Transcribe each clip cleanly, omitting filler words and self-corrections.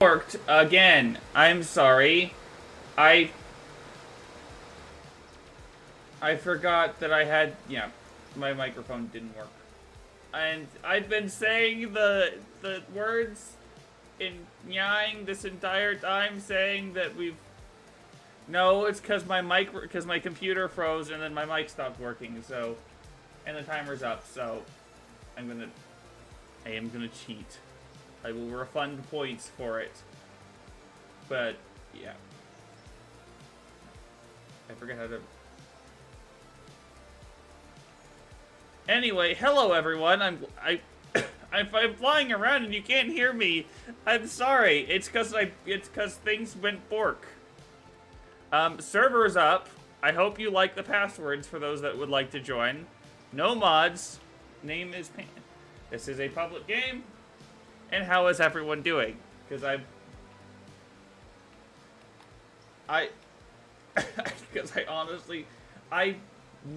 worked again. I'm sorry. I I forgot that I had, yeah, my microphone didn't work. And I've been saying the words in nyang this entire time, saying that we've no, it's because my computer froze and then my mic stopped working. So, and the timer's up. So, I am gonna cheat. I will refund points for it. But yeah, I forget how to. Anyway, hello everyone. I'm flying around and you can't hear me. I'm sorry. It's cause things went bork. Server's up. I hope you like the passwords for those that would like to join. No mods. Name is Pan. This is a public game. And how is everyone doing? Because because I honestly, I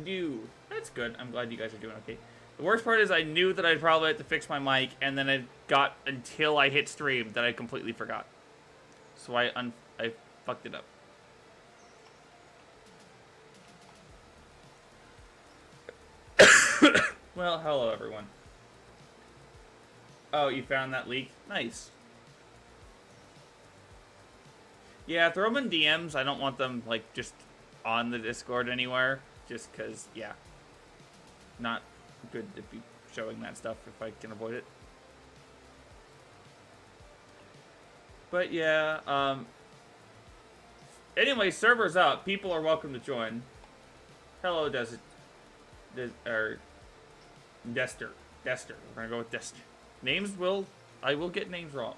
knew. That's good. I'm glad you guys are doing okay. The worst part is I knew that I'd probably have to fix my mic, and then it got until I hit stream that I completely forgot. So I fucked it up. Well, hello everyone. Oh, you found that leak? Nice. Yeah, throw them in DMs. I don't want them, like, just on the Discord anywhere. Just because, yeah. Not good to be showing that stuff if I can avoid it. But, yeah, anyway, server's up. People are welcome to join. Hello, Dester. Dester. We're gonna go with Dester. I will get names wrong.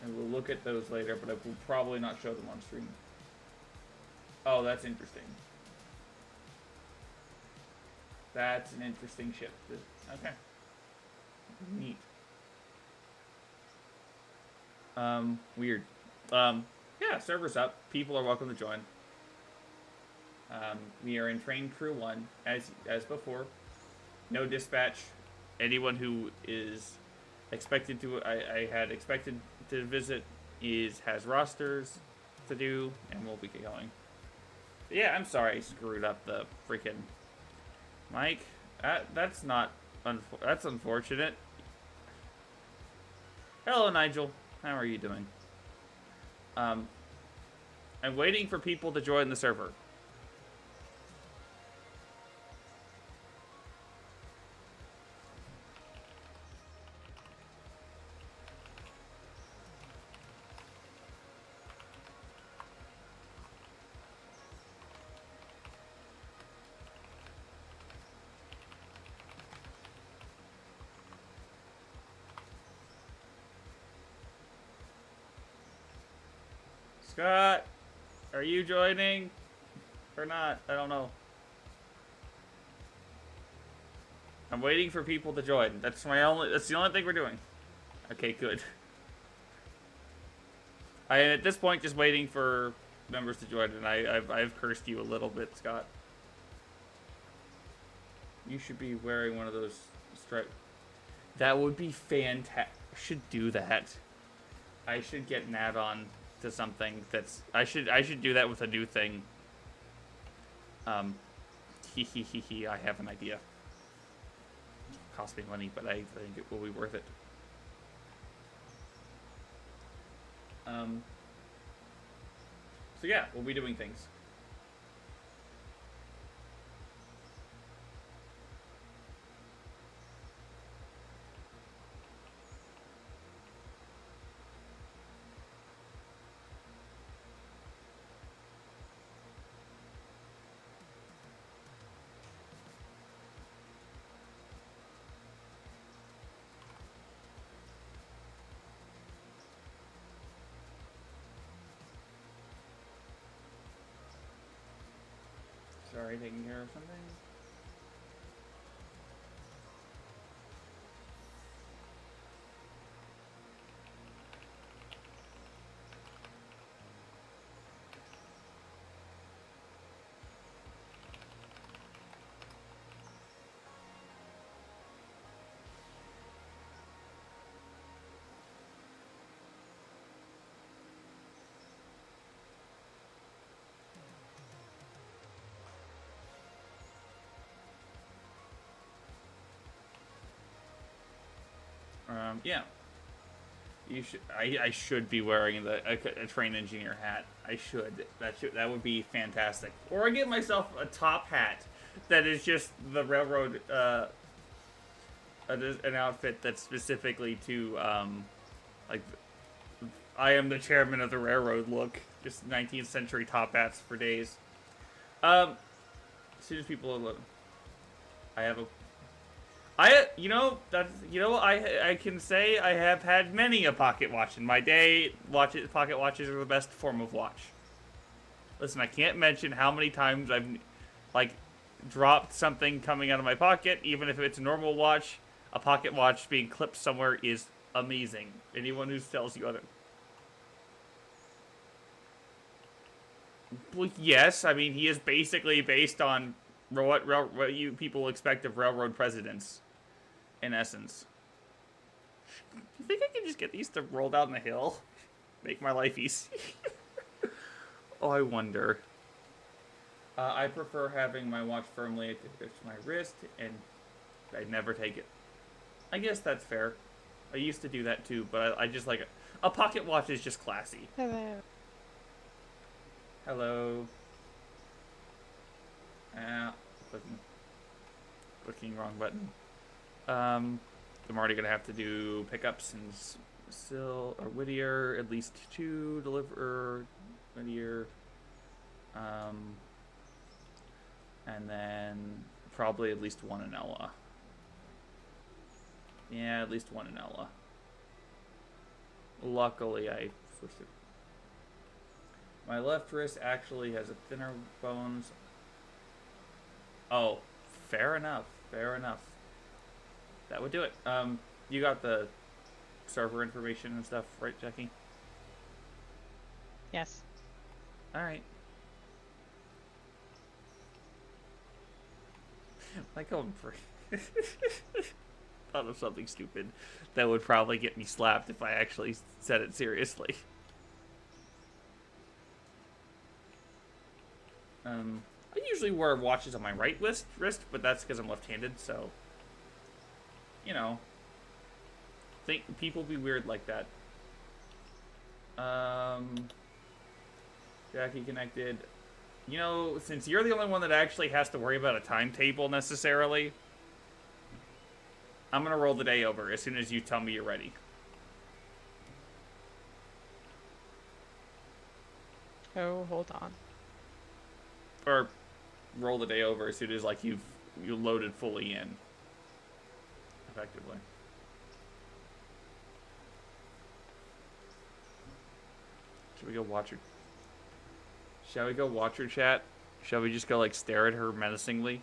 And we'll look at those later, but I will probably not show them on stream. Oh, that's interesting. That's an interesting ship. Okay. Neat. Weird. Yeah, server's up. People are welcome to join. We are in Train Crew 1, as before. No dispatch. Anyone who is expected to, I had expected to visit has rosters to do, and we'll be going. But yeah, I'm sorry I screwed up the freaking mic. That's not, that's unfortunate. Hello, Nigel. How are you doing? I'm waiting for people to join the server. Scott, are you joining? Or not? I don't know. I'm waiting for people to join. That's the only thing we're doing. Okay, good. I am at this point just waiting for members to join, and I've cursed you a little bit, Scott. You should be wearing one of those stripes. That would be fantastic. I should do that. I should get an add-on to something that's. I should do that with a new thing. I have an idea. Cost me money, but I think it will be worth it. So yeah, we'll be doing things. Sorry, taking care of something. Yeah. You should. I should be wearing a train engineer hat. I should. That would be fantastic. Or I get myself a top hat that is just the railroad. An outfit that's specifically to like I am the chairman of the railroad look. Just 19th century top hats for days. As soon as people, I have a. I can say I have had many a pocket watch in my day. Pocket watches are the best form of watch. Listen, I can't mention how many times I've, like, dropped something coming out of my pocket, even if it's a normal watch. A pocket watch being clipped somewhere is amazing. Anyone who tells you other. Well, yes, I mean, he is basically based on what you people expect of railroad presidents, in essence. You think I can just get these to roll down the hill? Make my life easy. Oh, I wonder. I prefer having my watch firmly attached to my wrist, and I never take it. I guess that's fair. I used to do that too, but I just like a pocket watch is just classy. Hello. Hello. Clicking wrong button. I'm already gonna have to do pickups and Whittier, at least 2 deliver Whittier. And then probably at least 1 in Ella. Yeah, at least 1 in Ella. Luckily, I switched it. My left wrist actually has a thinner bones. Oh, fair enough. Fair enough. That would do it. You got the server information and stuff, right, Jackie? Yes. All right. Like thought of something stupid that would probably get me slapped if I actually said it seriously. I usually wear watches on my right wrist, but that's because I'm left-handed, so you know. Think people be weird like that. Jackie connected. You know, since you're the only one that actually has to worry about a timetable necessarily, I'm gonna roll the day over as soon as you tell me you're ready. Oh, hold on. Or roll the day over as soon as like you loaded fully in. Effectively. Should we go watch her? Shall we go watch her chat? Shall we just go like stare at her menacingly?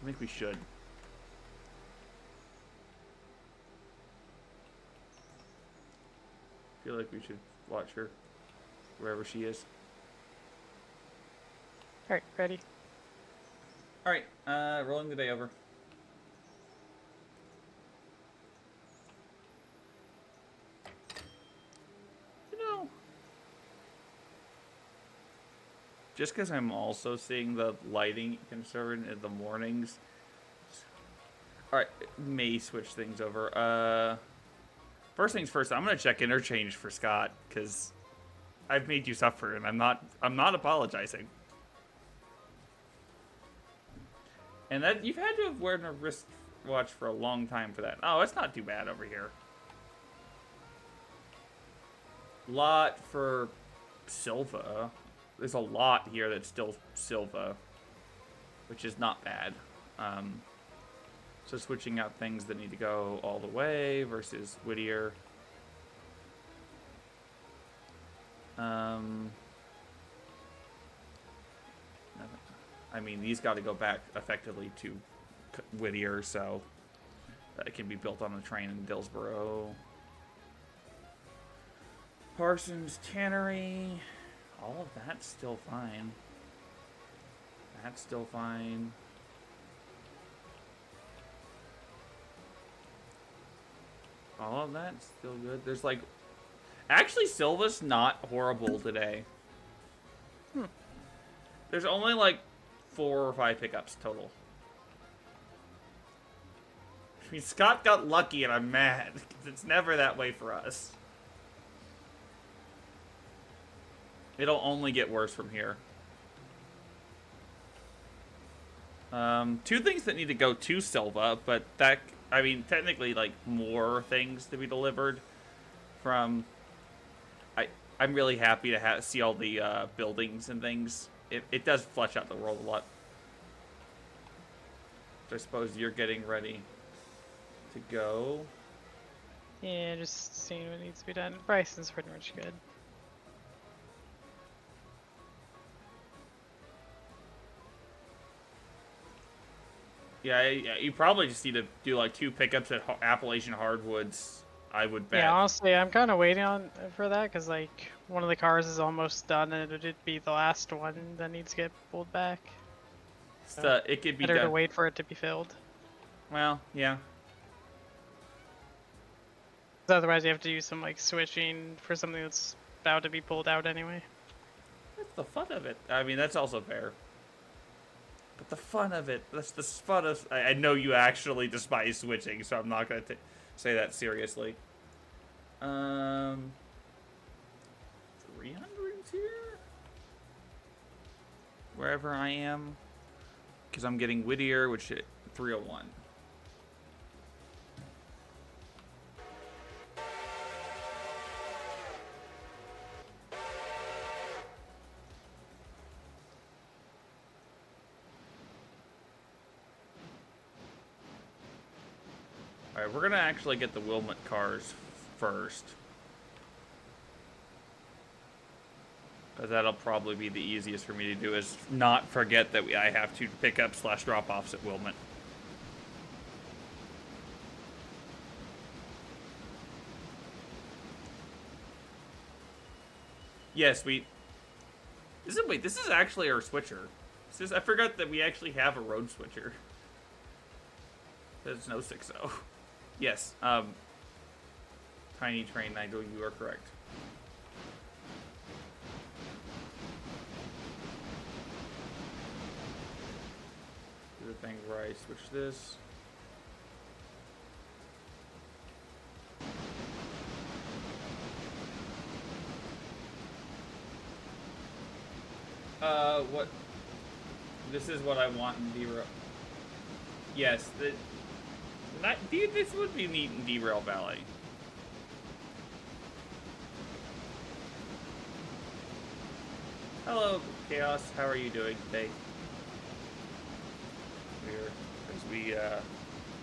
I think we should. I feel like we should watch her wherever she is. Alright, ready? Alright, rolling the day over. You know, just because I'm also seeing the lighting concern in the mornings. Alright, may switch things over. First things first, I'm gonna check interchange for Scott, because I've made you suffer, and I'm not apologizing. And that you've had to have worn a wristwatch for a long time for that. Oh, it's not too bad over here. Lot for Silva. There's a lot here that's still Silva, which is not bad. So switching out things that need to go all the way versus Whittier. I mean, these got to go back effectively to Whittier, so it can be built on the train in Dillsboro. Parsons Tannery. All of that's still fine. That's still fine. All of that's still good. There's like... Actually, Silva's not horrible today. There's only like 4 or 5 pickups total. I mean, Scott got lucky and I'm mad. It's never that way for us. It'll only get worse from here. Two things that need to go to Silva, but that, I mean, technically, like, more things to be delivered from... I'm really happy to see all the buildings and things. It does flesh out the world a lot. So I suppose you're getting ready to go. Yeah, just seeing what needs to be done. Bryson's pretty much good. Yeah, you probably just need to do like 2 pickups at Appalachian Hardwoods, I would bet. Yeah, honestly, I'm kind of waiting for that because like one of the cars is almost done and it'd be the last one that needs to get pulled back. So it could be better done. to wait for it to be filled. Well, yeah. 'Cause otherwise, you have to do some like switching for something that's about to be pulled out anyway. That's the fun of it. I mean, that's also fair. But the fun of it, that's the fun of... I know you actually despise switching, so I'm not going to say that seriously. 300's here? Wherever I am. Because I'm getting Whittier, which is 301. Alright, we're gonna actually get the Wilmot cars first. Because that'll probably be the easiest for me to do, is not forget that I have to pick up / drop offs at Wilmot. Yes, wait, this is actually our switcher. I forgot that we actually have a road switcher. There's no 6.0. Yes, Tiny Train Nigel, you are correct. Do the thing where I switch this. What? This is what I want in derail. Yes, this would be neat in Derail Valley. Hello, Chaos. How are you doing today? As we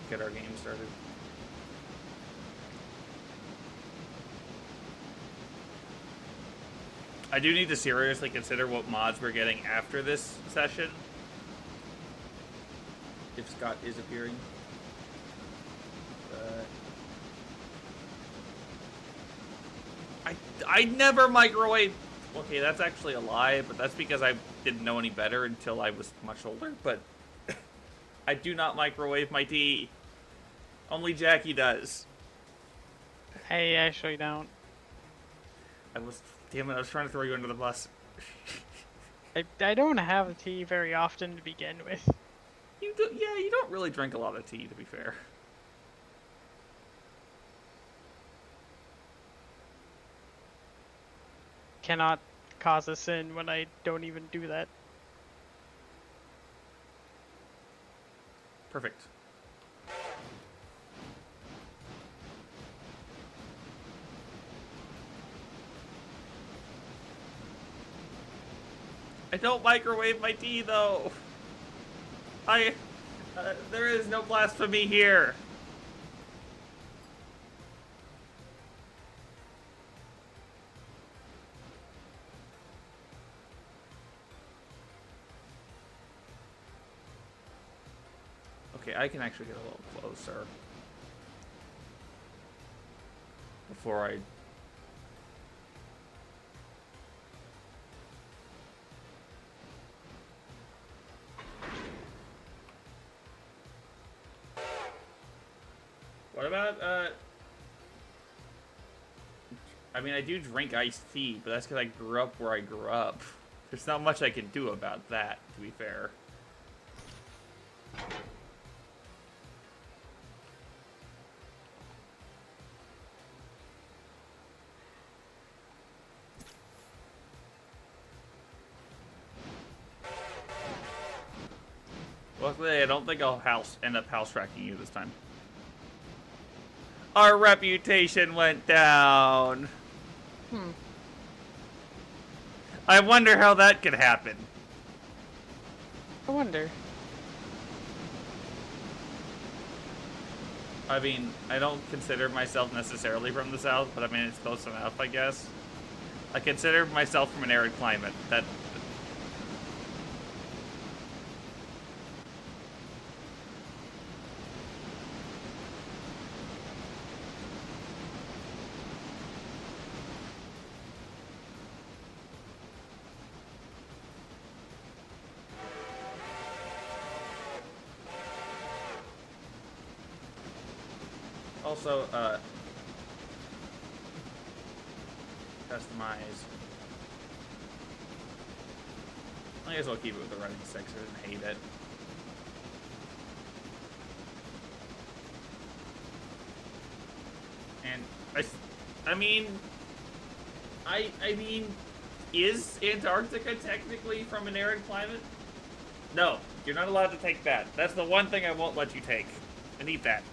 get our game started. I do need to seriously consider what mods we're getting after this session. If Scott is appearing. I never microwave. Okay, that's actually a lie, but that's because I didn't know any better until I was much older. But I do not microwave my tea. Only Jackie does. I actually don't. Damn it, I was trying to throw you under the bus. I don't have tea very often to begin with. You don't really drink a lot of tea, to be fair. Cannot cause a sin when I don't even do that. Perfect. I don't microwave my tea, though. There is no blasphemy here. Okay, I can actually get a little closer. Before I... What about, I mean, I do drink iced tea, but that's because I grew up where I grew up. There's not much I can do about that, to be fair. Luckily, I don't think I'll end up house tracking you this time. Our reputation went down. I wonder how that could happen. I wonder. I mean, I don't consider myself necessarily from the South, but I mean, it's close enough, I guess. I consider myself from an arid climate. That. Also, customize. I guess I'll keep it with the running 6. I didn't hate it. And I mean, is Antarctica technically from an arid climate? No, you're not allowed to take that. That's the one thing I won't let you take. I need that.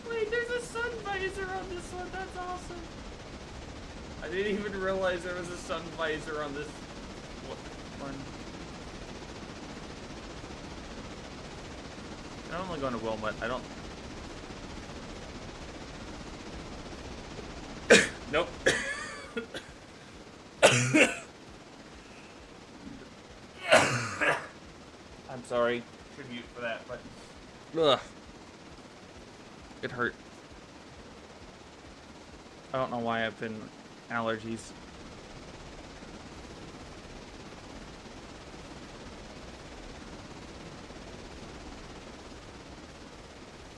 Wait, there's a sun visor on this one. That's awesome. I didn't even realize there was a sun visor on this one. I'm only going to Wilmot. I don't. Nope. I'm sorry. Tribute for that, but. Ugh. It hurt. I don't know why I've been allergies.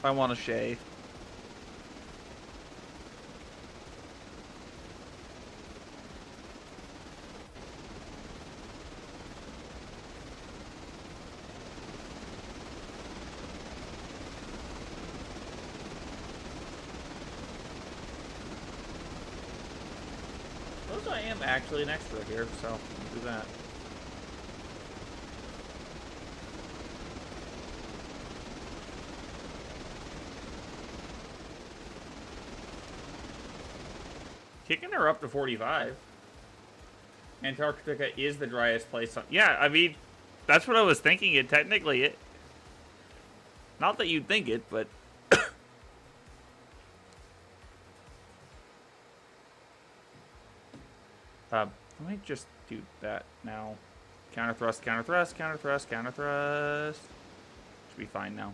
I want to shave. Suppose I am actually an extra here, so I'll do that. Kicking her up to 45. Antarctica is the driest place on... Yeah, I mean, that's what I was thinking. It technically... Not that you'd think it, but... Let me just do that now. Counter thrust, counter thrust, counter thrust, counter thrust. Should be fine now.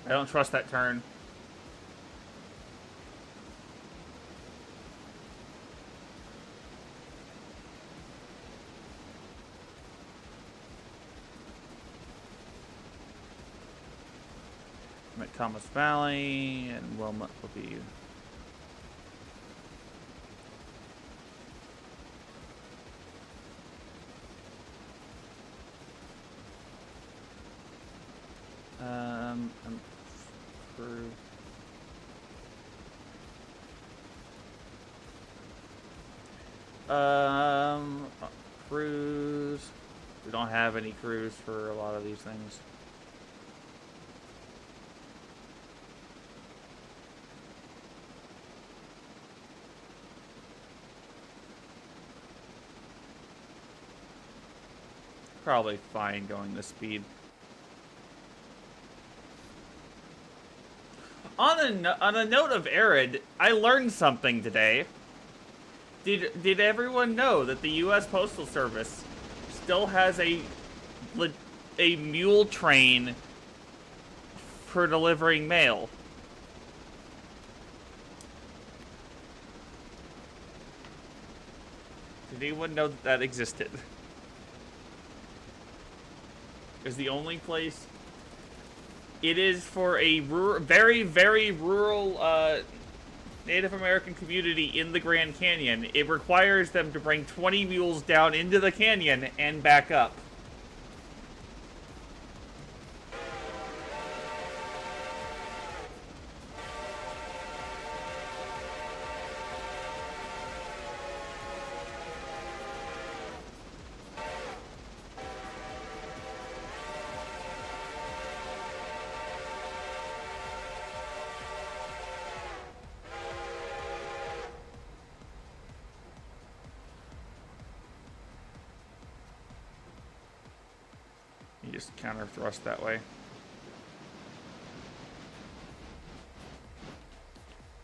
I don't trust that turn. I'm at Thomas Valley, and Wilmot will be... through... Crews. We don't have any crews for a lot of these things. Probably fine going this speed. On a note of arid, I learned something today. Did everyone know that the U.S. Postal Service still has a mule train for delivering mail? Did anyone know that existed? Is the only place. It is for a very, very rural Native American community in the Grand Canyon. It requires them to bring 20 mules down into the canyon and back up. just counter thrust that way.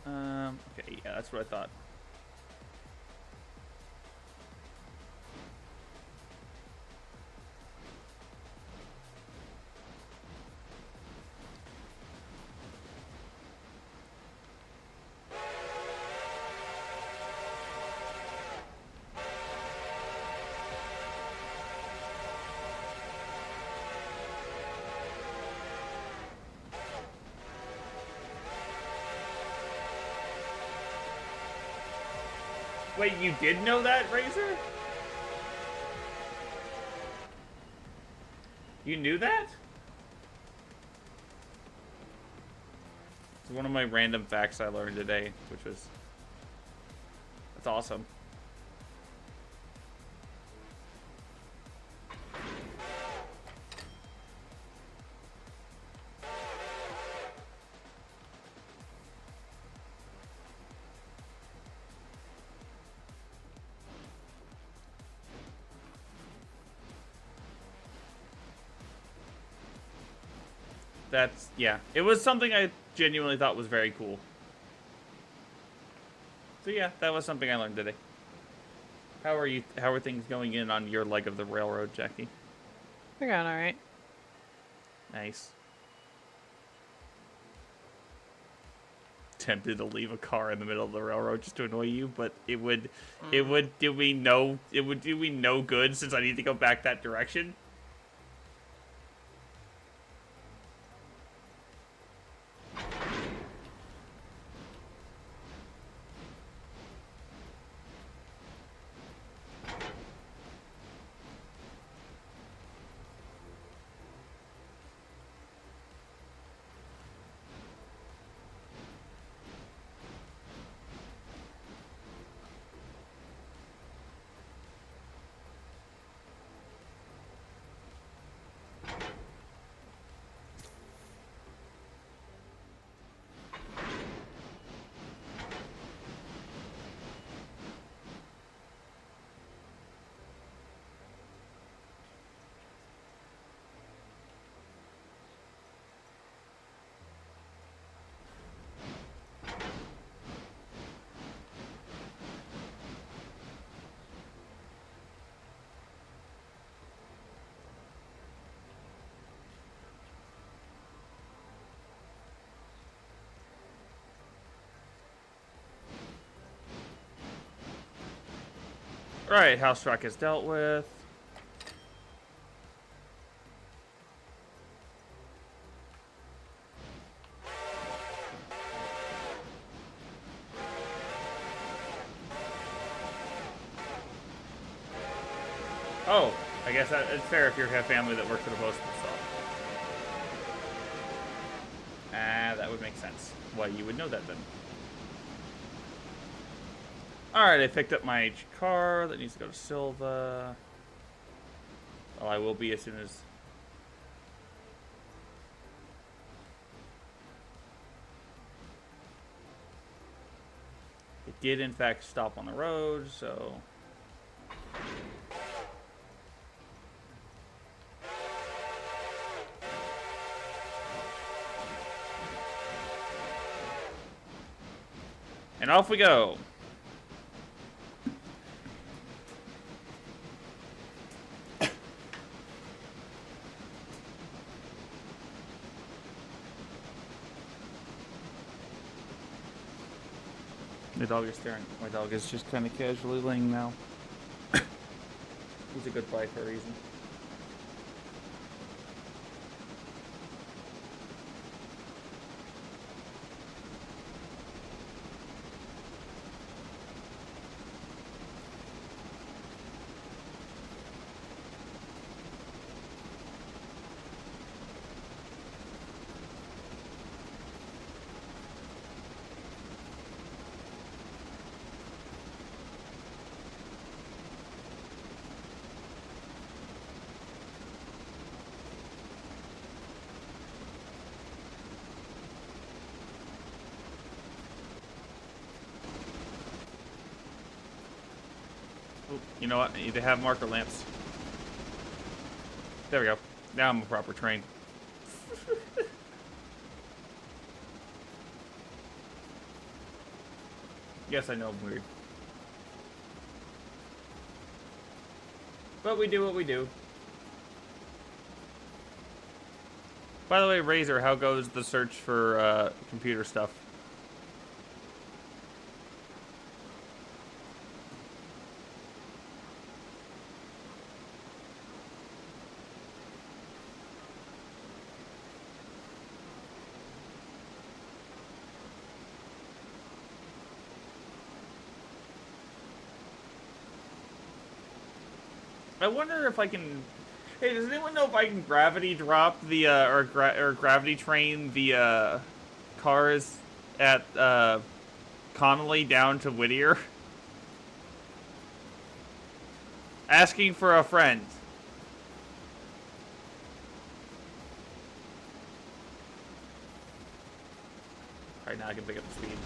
Okay, yeah, that's what I thought. Wait, you did know that, Razor? You knew that? It's one of my random facts I learned today, which was... That's awesome. That's, yeah. It was something I genuinely thought was very cool. So yeah, that was something I learned today. How are things going in on your leg of the railroad, Jackie? They're going alright. Nice. Tempted to leave a car in the middle of the railroad just to annoy you, but it would do me no good since I need to go back that direction. Alright, house track is dealt with. Oh, I guess it's fair if you have family that works for the postal office. Ah, that would make sense. Why you would know that then. Alright, I picked up my car that needs to go to Silva. Well, I will be as soon as... It did, in fact, stop on the road, so... And off we go. The dog is staring. My dog is just kind of casually laying now. He's a good boy for a reason. You know what? I need to have marker lamps. There we go. Now I'm a proper train. Yes, I know I'm weird. But we do what we do. By the way, Razor, how goes the search for computer stuff? I wonder if I can. Hey, does anyone know if I can gravity drop the or gravity train the cars at Connolly down to Whittier? Asking for a friend. Alright, now I can pick up the speed.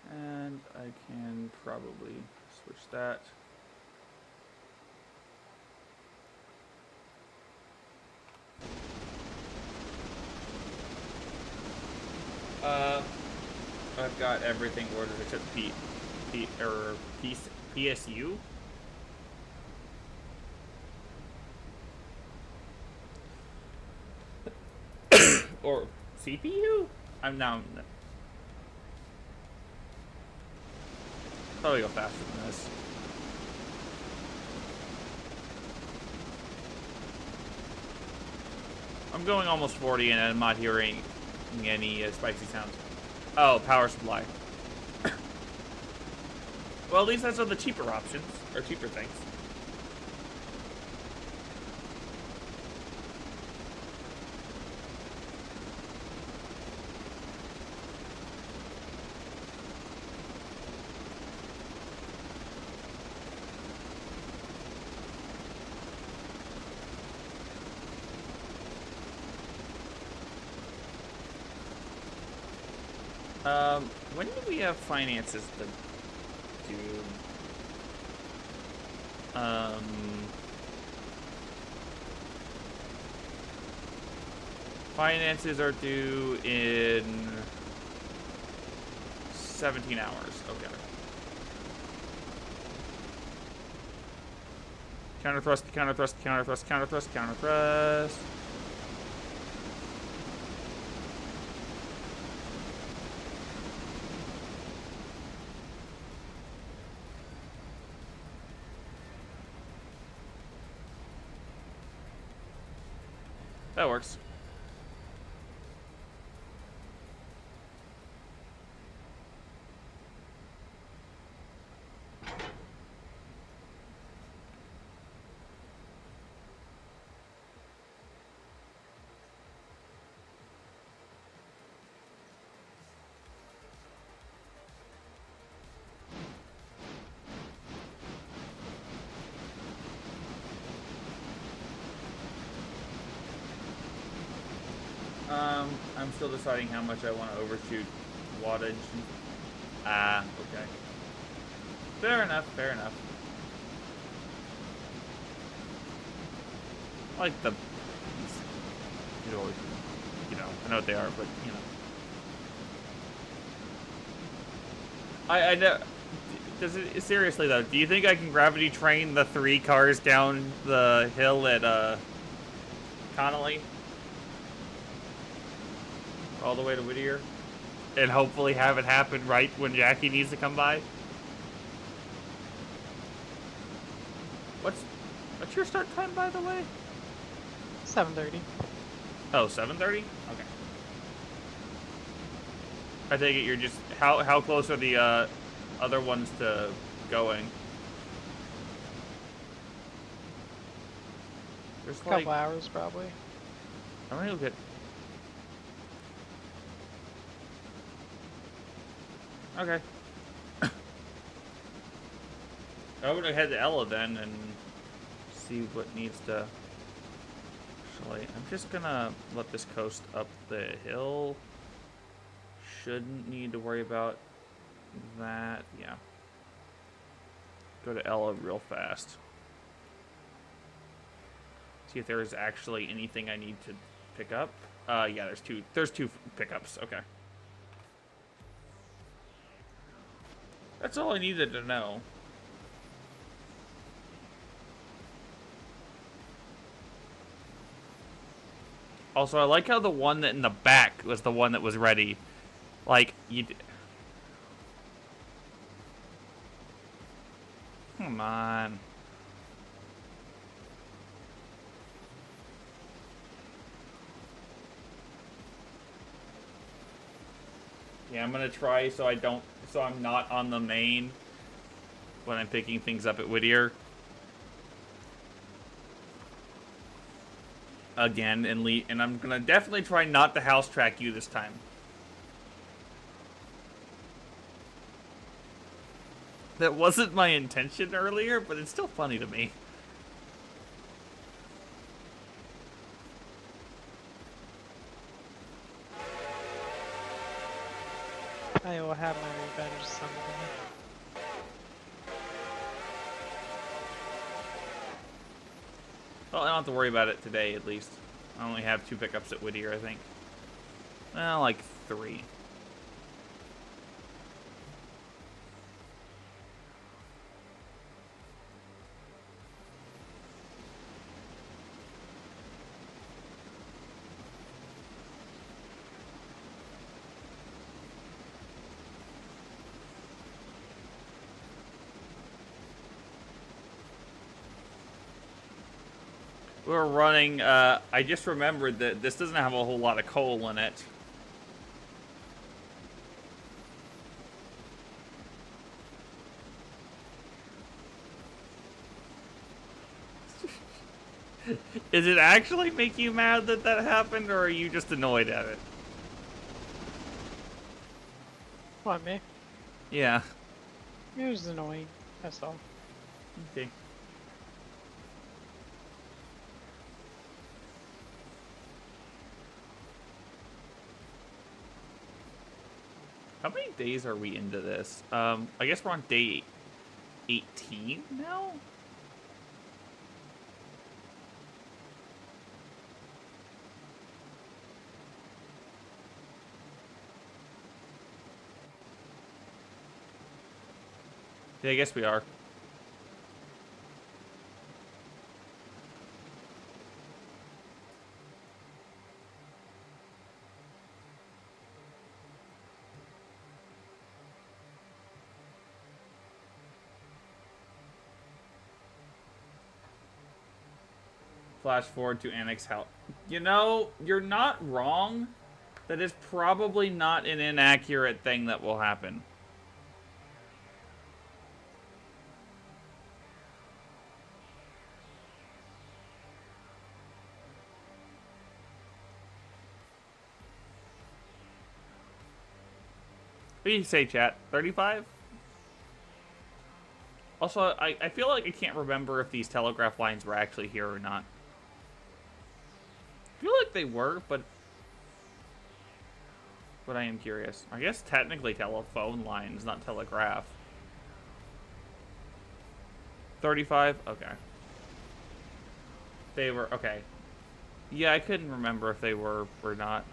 And I can probably switch that. I've got everything ordered except PSU. Or CPU? I'm now. Probably go faster than this. I'm going almost 40 and I'm not hearing any spicy sounds. Oh, power supply. Well, at least that's one of the cheaper options, or cheaper things. When do we have finances to do? Finances are due in 17 hours. Okay. Counter thrust, counter thrust, counter thrust, counter thrust, counter thrust. That works. I'm still deciding how much I want to overshoot wattage. Ah, okay. Fair enough, fair enough. I like the, you know, I know what they are, but, you know. I know, seriously though, do you think I can gravity train the 3 cars down the hill at, Connolly? All the way to Whittier? And hopefully have it happen right when Jackie needs to come by? What's your start time, by the way? 7:30. Oh, 7:30? Okay. I take it you're just how close are the other ones to going? There's A couple hours probably. I'm gonna get. Okay. I would head to Ella then and see what needs to. Actually, I'm just gonna let this coast up the hill. Shouldn't need to worry about that. Yeah. Go to Ella real fast. See if there's actually anything I need to pick up. Yeah, there's two. There's two pickups. Okay. That's all I needed to know. Also, I like how the one that in the back was the one that was ready. Like, you... Come on. Yeah, I'm gonna try so I'm not on the main when I'm picking things up at Whittier. Again, and I'm gonna definitely try not to house track you this time. That wasn't my intention earlier, but it's still funny to me. I will have my revenge someday. Well, I don't have to worry about it today, at least. I only have 2 pickups at Whittier, I think. Well, like 3. We're running, I just remembered that this doesn't have a whole lot of coal in it. Is it actually make you mad that that happened, or are you just annoyed at it? What, me? Yeah. It was annoying, that's all. Okay. How many days are we into this? I guess we're on day 18 now? Yeah, I guess we are. Flash forward to Annex House. You know, you're not wrong. That is probably not an inaccurate thing that will happen. What do you say, chat? 35? Also, I feel like I can't remember if these telegraph lines were actually here or not. I feel like they were, but I am curious. I guess technically telephone lines, not telegraph. 35? Okay. They were, okay. Yeah, I couldn't remember if they were or not.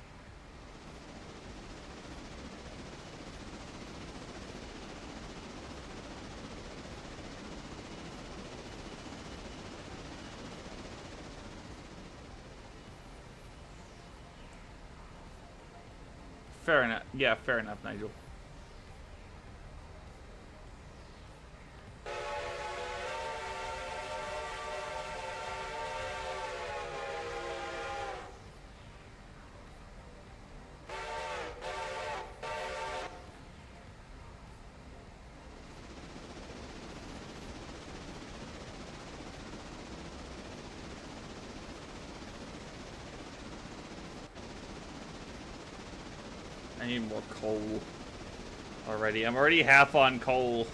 Fair enough. Yeah, fair enough, Nigel. I need more coal already. I'm already half on coal.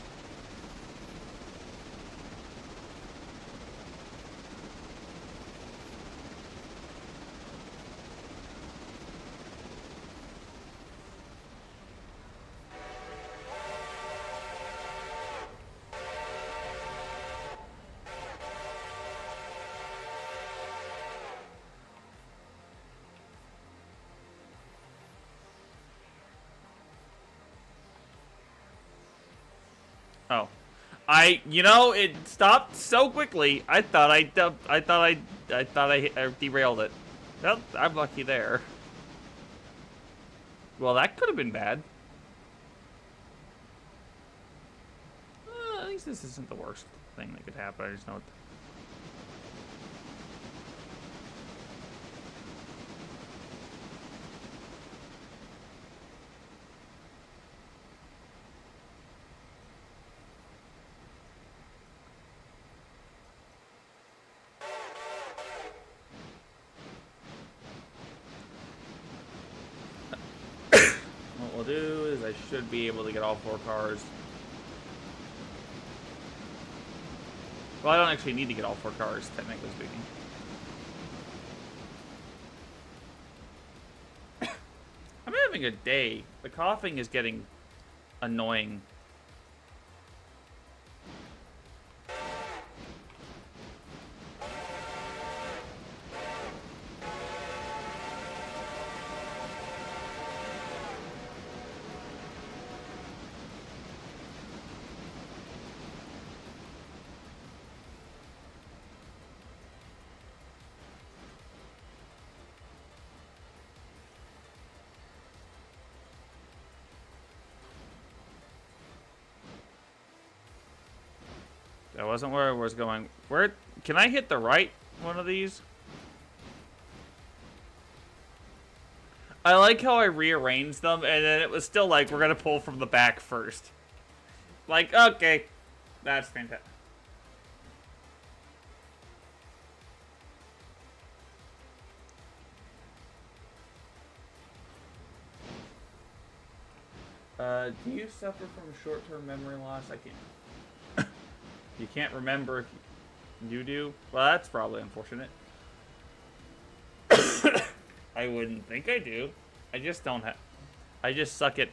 Oh, it stopped so quickly. I thought I derailed it. Well, I'm lucky there. Well, that could have been bad. At least this isn't the worst thing that could happen. I just know it. What we'll do is I should be able to get all 4 cars. Well, I don't actually need to get all 4 cars, technically speaking. I'm having a day. The coughing is getting annoying. That wasn't where I was going. Where can I hit the right one of these? I like how I rearranged them, and then it was still like, we're gonna pull from the back first. Like, okay. That's fantastic. Do you suffer from short-term memory loss? I can't. You can't remember if you do? Well, that's probably unfortunate. I wouldn't think I do. I just don't have... I just suck at,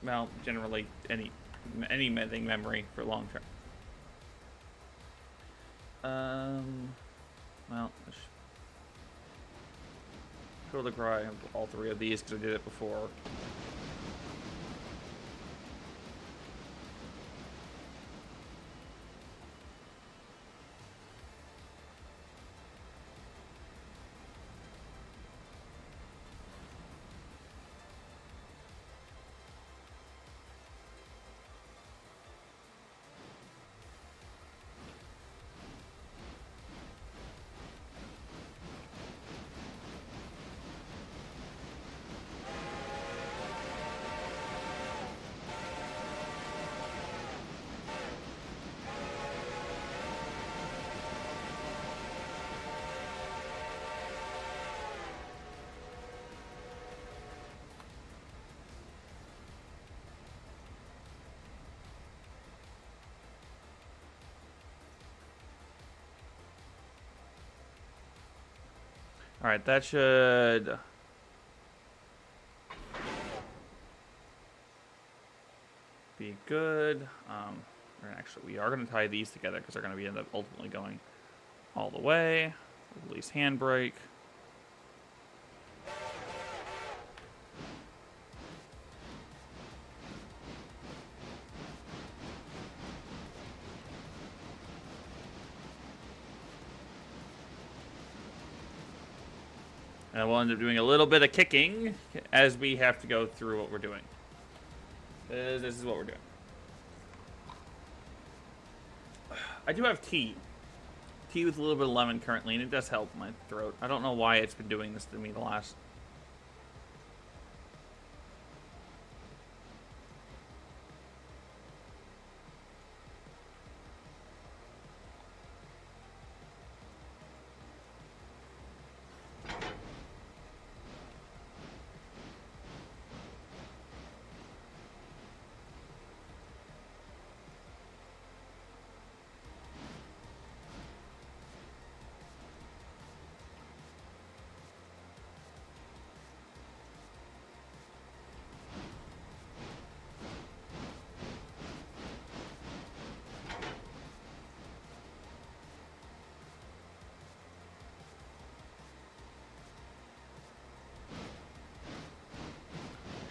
well, generally any memory for long term. Well, go to the cry all 3 of these because I did it before. Alright, that should... be good. We are going to tie these together because they're going to be end up ultimately going all the way. Release handbrake. And we'll end up doing a little bit of kicking as we have to go through what we're doing. This is what we're doing. I do have tea. Tea with a little bit of lemon currently, and it does help my throat. I don't know why it's been doing this to me the last...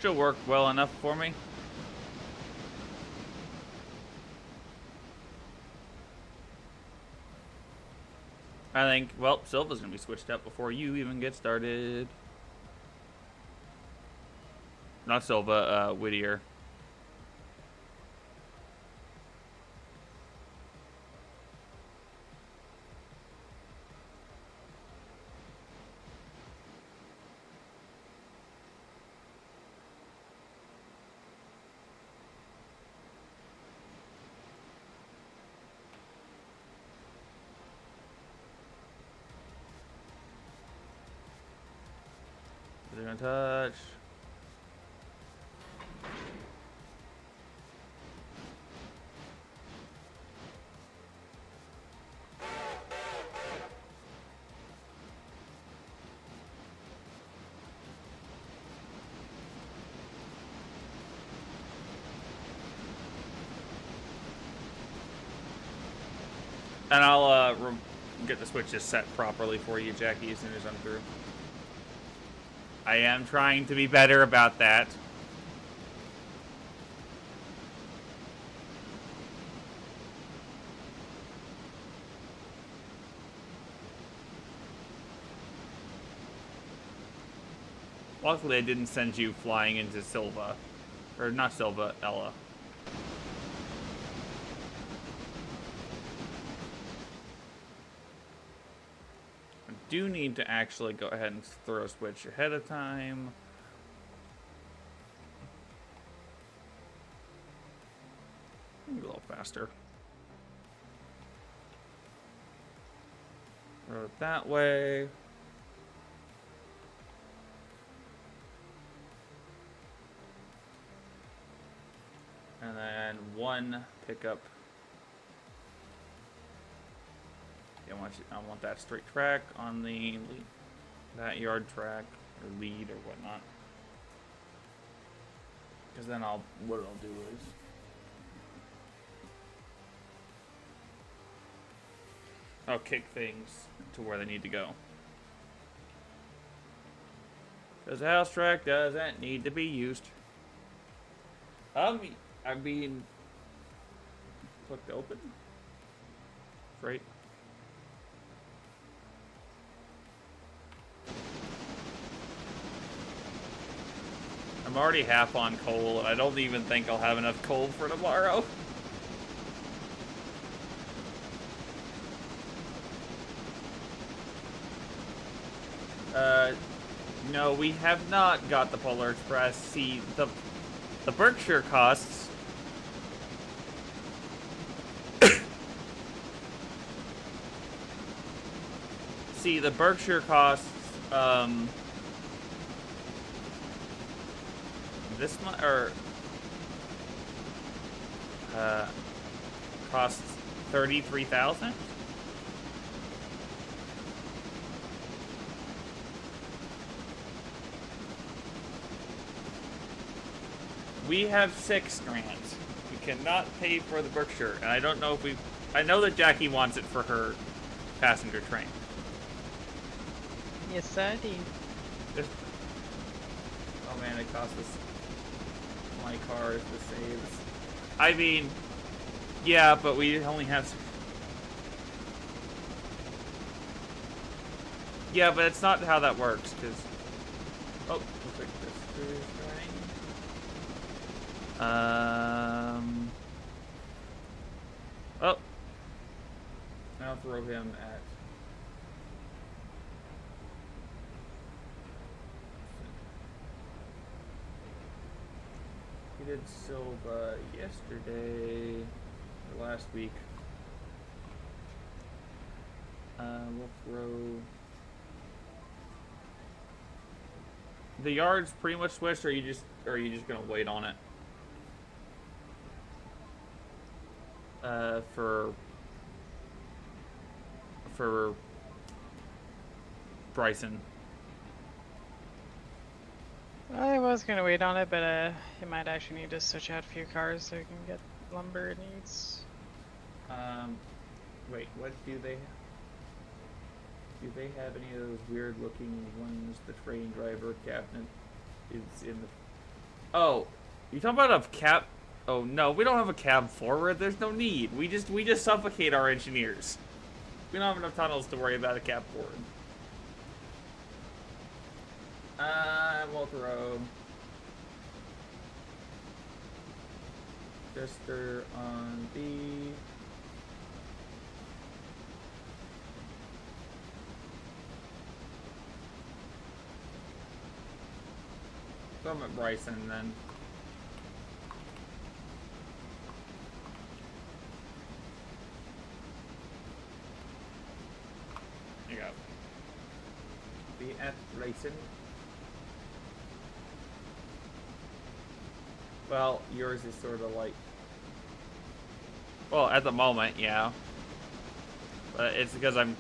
Should work well enough for me. I think, well, Silva's going to be switched up before you even get started. Not Silva, Whittier. They're going to touch. And I'll get the switches set properly for you, Jackie, as soon as I'm through. I am trying to be better about that. Luckily, I didn't send you flying into Silva. Or not Silva, Ella. I do need to actually go ahead and throw a switch ahead of time. Maybe a little faster. Throw it that way. And then one pickup. I want that straight track on the that yard track or lead or whatnot. Because then what I'll do is I'll kick things to where they need to go. Because the house track doesn't need to be used. I'm being clicked open. Right. I'm already half on coal, and I don't even think I'll have enough coal for tomorrow. No, we have not got the Polar Express. See, the Berkshire costs. See, the Berkshire costs, this month, or, costs 33,000? We have 6 grand. We cannot pay for the Berkshire, and I don't know if I know that Jackie wants it for her passenger train. Yes, I do. Oh man, it cost us my car if this saves. I mean, yeah, but we only have. Yeah, but it's not how that works, because. Oh, looks like this is running. Oh. I'll throw him at. We did Silva yesterday, or last week. We'll throw. The yard's pretty much switched, or are you just gonna wait on it? For Bryson. I was gonna wait on it, but you might actually need to switch out a few cars so you can get lumber it needs. Wait, what do they have? Do they have any of those weird looking ones? The train driver cabinet is in the. Oh, you talking about a cab? Oh no, we don't have a cab forward. There's no need. We just suffocate our engineers. We don't have enough tunnels to worry about a cap board. Walter Road. Jester on B. So I'm at Bryson then. There you go. Be at Bryson. Well, yours is sort of like... Well, at the moment, yeah. But it's because I'm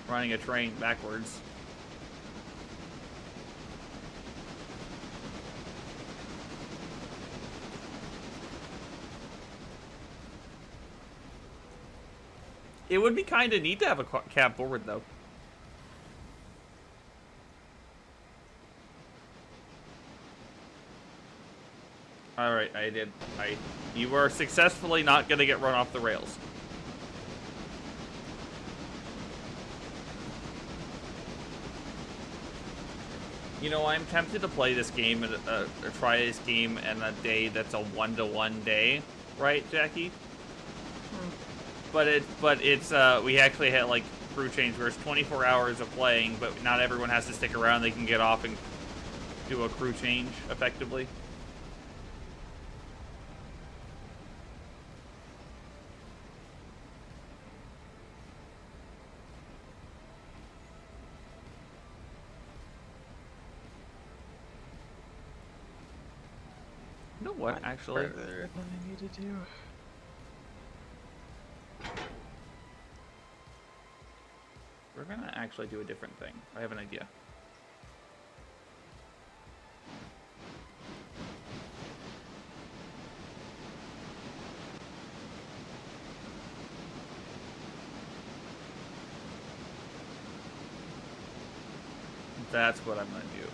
running a train backwards. It would be kind of neat to have a cab forward, though. Alright, I did. You are successfully not going to get run off the rails. You know, I'm tempted to play this game, or try this game in a day that's a 1-to-1 day. Right, Jackie? But it's we actually had like crew change where it's 24 hours of playing, but not everyone has to stick around. They can get off and do a crew change effectively. You know what, actually? Further than I need to do. We're gonna actually do a different thing. I have an idea. That's what I'm gonna do.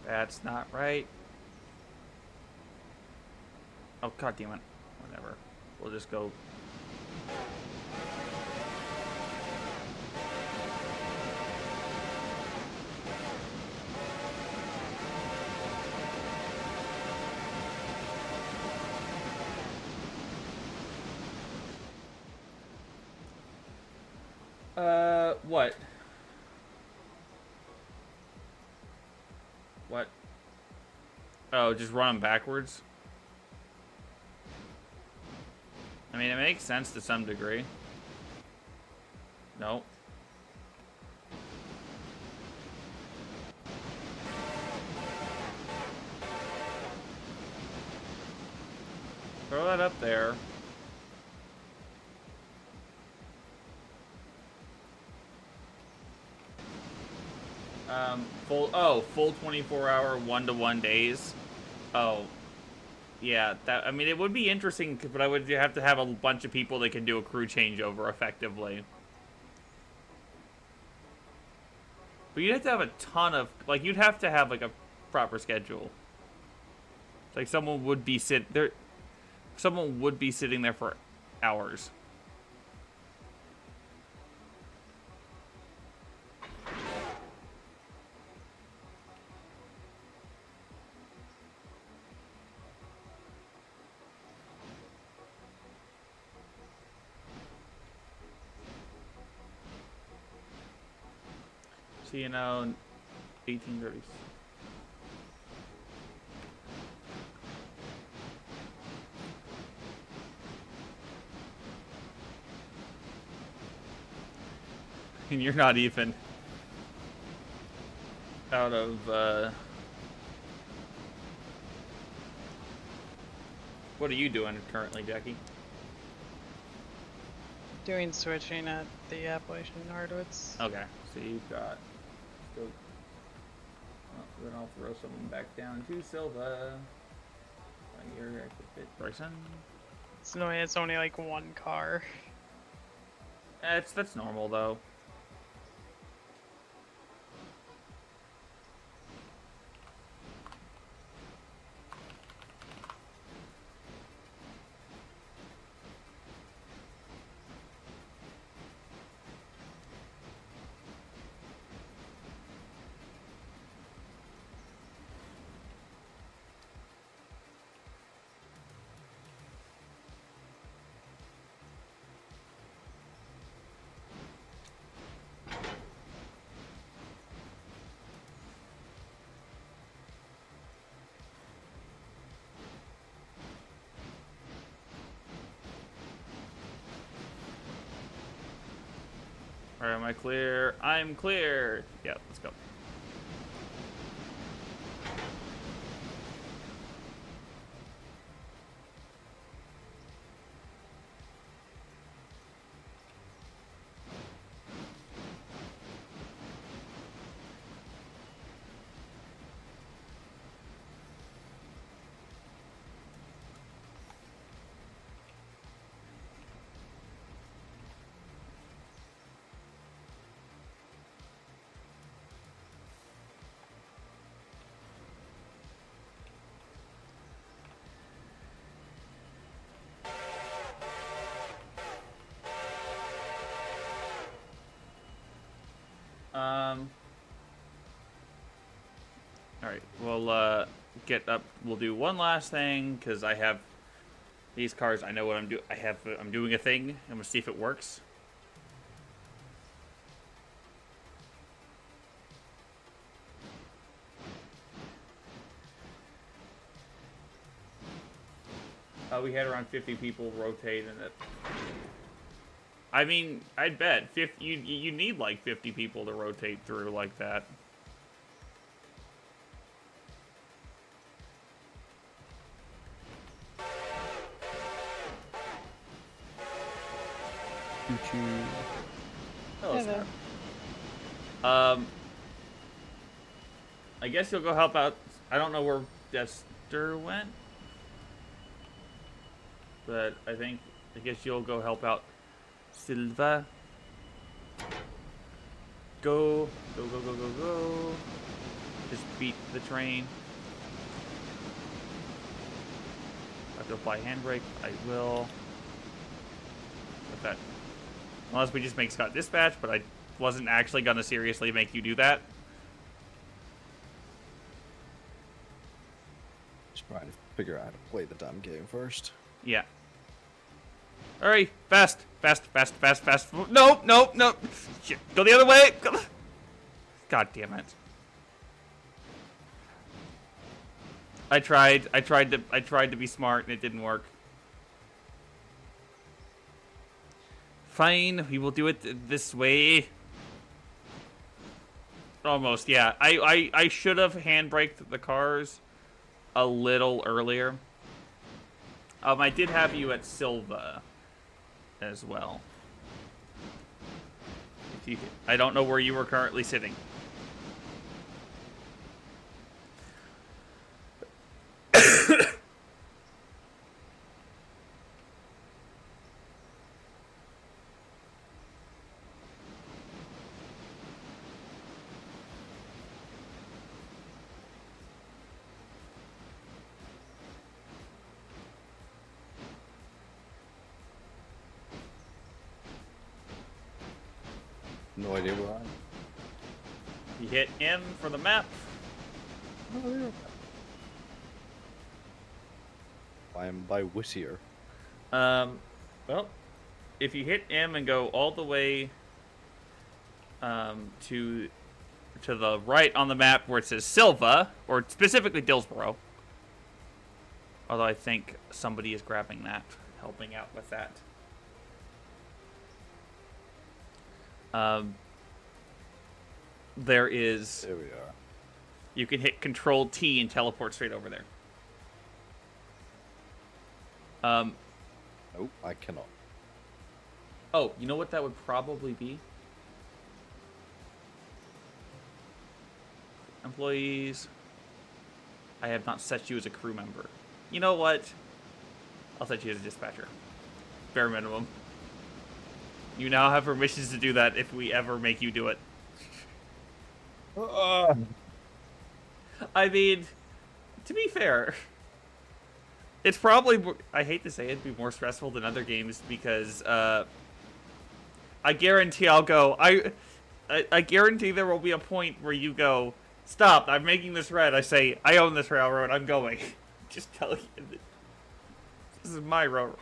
That's not right. Oh, god damn it. Whatever. We'll just go. What? What? Oh, just run them backwards? I mean, it makes sense to some degree. No. Throw that up there. Full 24-hour 1-to-1 days. Oh. Yeah, I mean, it would be interesting, but I would have to have a bunch of people that can do a crew changeover effectively. But you'd have to have a ton of, like, you'd have to have, like, a proper schedule. Like, someone would be sitting there for hours. So, you know, 1830s. And you're not even out of, what are you doing currently, Jackie? Doing switching at the Appalachian Hardwoods. Okay, so you've got... Well, then I'll throw someone back down to Silva. You're at the fit Bryson. It's annoying, it's only like one car. That's normal though. Alright, am I clear? I'm clear. Yeah, let's go. Alright, we'll get up. We'll do one last thing, because I have these cars. I know what I'm doing. I'm doing a thing. I'm going to see if it works. We had around 50 people rotate in it. I mean, I'd bet you need like 50 people to rotate through like that. Hello, Hello. Scar. I guess you'll go help out. I don't know where Dexter went, but I guess you'll go help out Silva. Go. Just beat the train. I have to apply handbrake. I will. With that. Unless we just make Scott dispatch, but I wasn't actually gonna seriously make you do that. Just trying to figure out how to play the damn game first. Yeah. Hurry! Fast! No! Shit. Go the other way! God damn it. I tried to be smart and it didn't work. Fine, we will do it this way. Almost, yeah. I should have handbraked the cars a little earlier. I did have you at Silva as well. I don't know where you were currently sitting. No idea where I am. You hit M for the map. Oh, there. I am by Whittier. Well, if you hit M and go all the way to the right on the map where it says Silva, or specifically Dillsboro. Although I think somebody is grabbing that, helping out with that. There is... There we are. You can hit Control T and teleport straight over there. Nope, I cannot. Oh, you know what that would probably be? Employees. I have not set you as a crew member. You know what? I'll set you as a dispatcher. Bare minimum. You now have permissions to do that if we ever make you do it. I mean, to be fair, it's probably, I hate to say it, be more stressful than other games because I guarantee I'll go, I guarantee there will be a point where you go, stop, I'm making this red. I say, I own this railroad, I'm going. Just tell you, this is my railroad.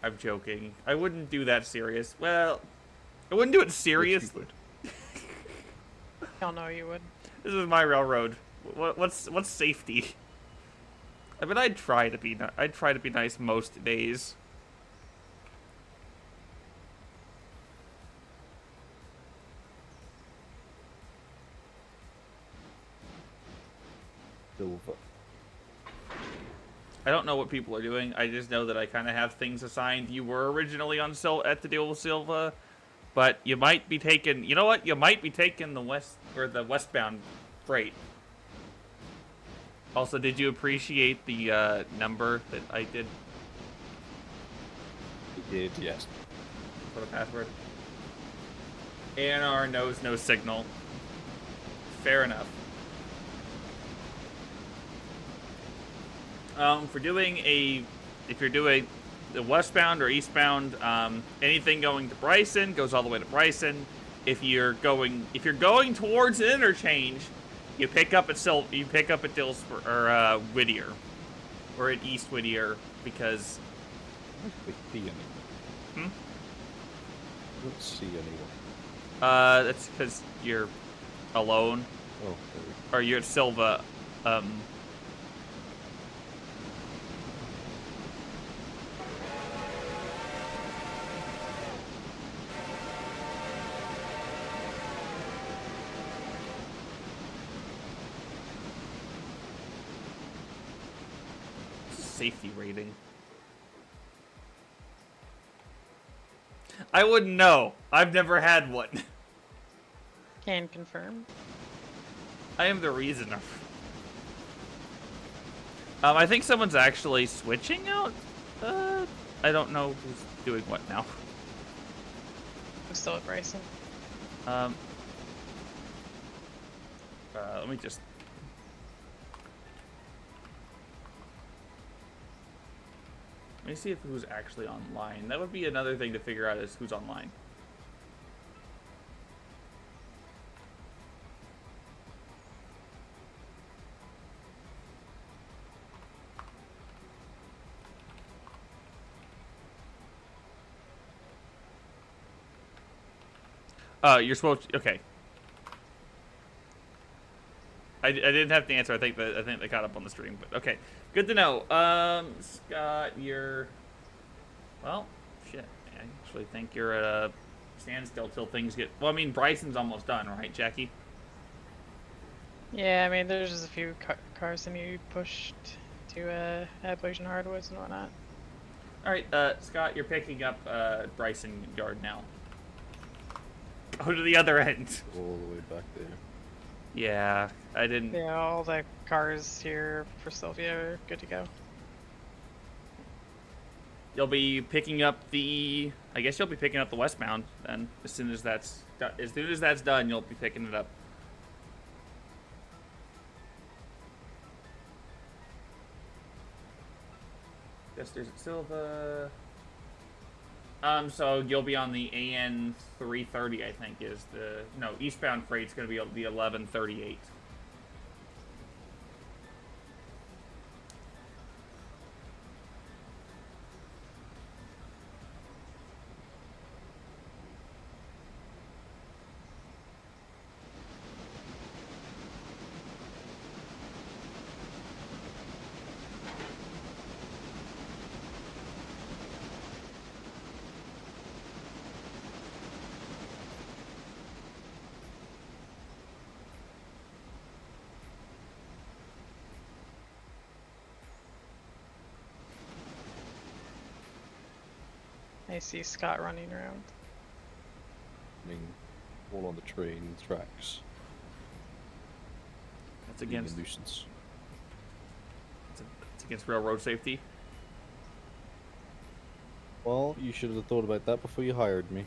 I'm joking. I wouldn't do that serious. Well, I wouldn't do it serious. Hell no, you would. This is my railroad. What's safety? I mean, I'd try to be nice most days. I don't know what people are doing. I just know that I kind of have things assigned. You were originally on at the deal with Silva, but you might be taking. You know what? You might be taking the westbound freight. Also, did you appreciate the number that I did He did, yes. for the password? ANR knows no signal. Fair enough. For doing if you're doing the westbound or eastbound, anything going to Bryson goes all the way to Bryson. If you're going towards an interchange, you pick up at Dillsborough or Whittier, or at East Whittier, because I don't see anyone. I don't see anyone. that's because you're alone, Oh, or you're at Silva. Safety rating. I wouldn't know. I've never had one. Can confirm. I am the reasoner. I think someone's actually switching out. I don't know who's doing what now. I'm still at Bryson. Let me just. Let me see if who's actually online. That would be another thing to figure out is who's online. You're supposed to, okay. I didn't have to answer. I think they caught up on the stream, but okay. Good to know. Scott, well, shit. I actually think you're at a standstill till things get. Well, I mean, Bryson's almost done, right, Jackie? Yeah, I mean, there's just a few cars that need pushed to Appalachian Hardwoods and whatnot. All right, Scott, you're picking up Bryson Yard now. Go to the other end. all the way back there. Yeah, I didn't. Yeah, all the cars here for Sylvia are good to go. You'll be picking up the. I guess you'll be picking up the westbound then. As soon as that's done, you'll be picking it up. Guess there's Silva. So you'll be on the AN 330, I think is the eastbound freight's gonna be the 1138. I see Scott running around. I mean, all on the train tracks. That's Being a against nuisance. it's against railroad safety. Well, you should have thought about that before you hired me.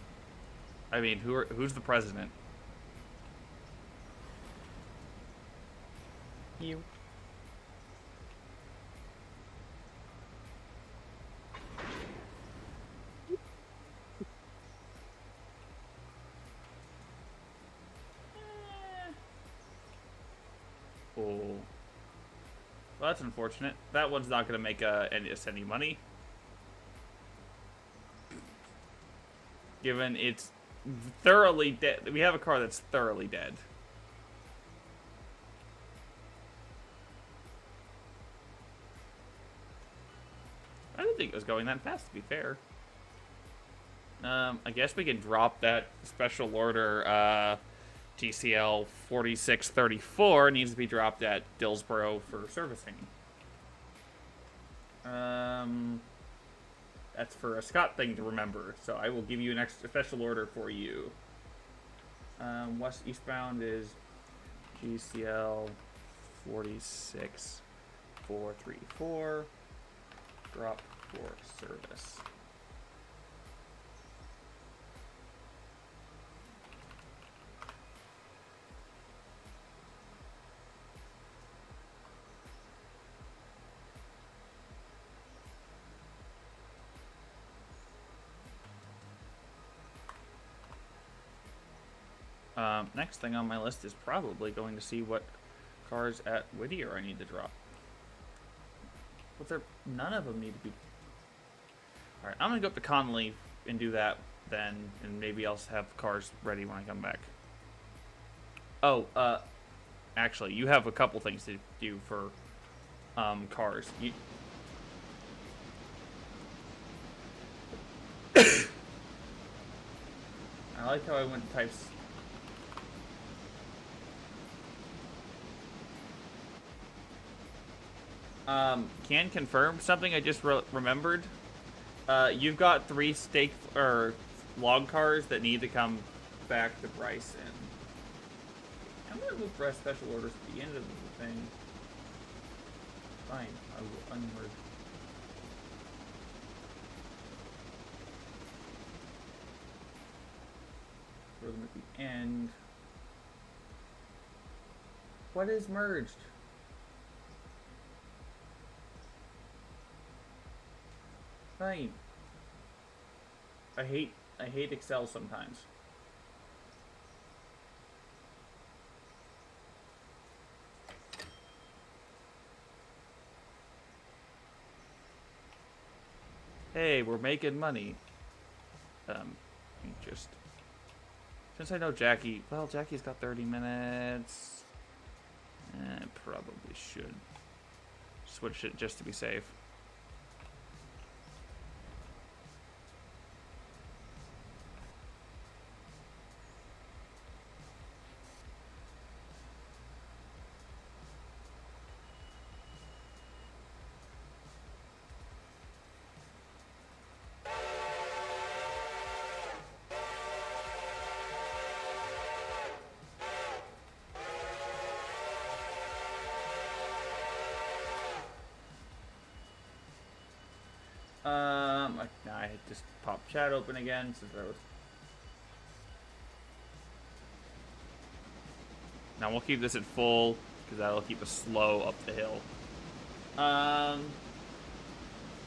I mean, who's the president? You. Oh, well, that's unfortunate. That one's not going to make us any money, given it's thoroughly dead. We have a car that's thoroughly dead. I didn't think it was going that fast, to be fair. I guess we can drop that special order. TCL 4634 needs to be dropped at Dillsborough for servicing. That's for a Scott thing to remember. So I will give you an extra special order for you. West eastbound is GCL 46434. Drop for service. Next thing on my list is probably going to see what cars at Whittier I need to drop. But none of them need to be. Alright, I'm gonna go up to Connolly and do that then, and maybe I'll have cars ready when I come back. Oh, actually, you have a couple things to do for, cars. I like how I went to types. Can confirm something I just remembered. You've got 3 stake or log cars that need to come back to Bryson. I'm gonna move for special orders at the end of the thing. Fine, I will unmerge. Throw them at the end. What is merged? Fine. I hate Excel sometimes. Hey, we're making money. Just since I know Jackie, well, Jackie's got 30 minutes. I probably should switch it just to be safe. I just popped chat open again since I was. Now we'll keep this at full because that'll keep us slow up the hill.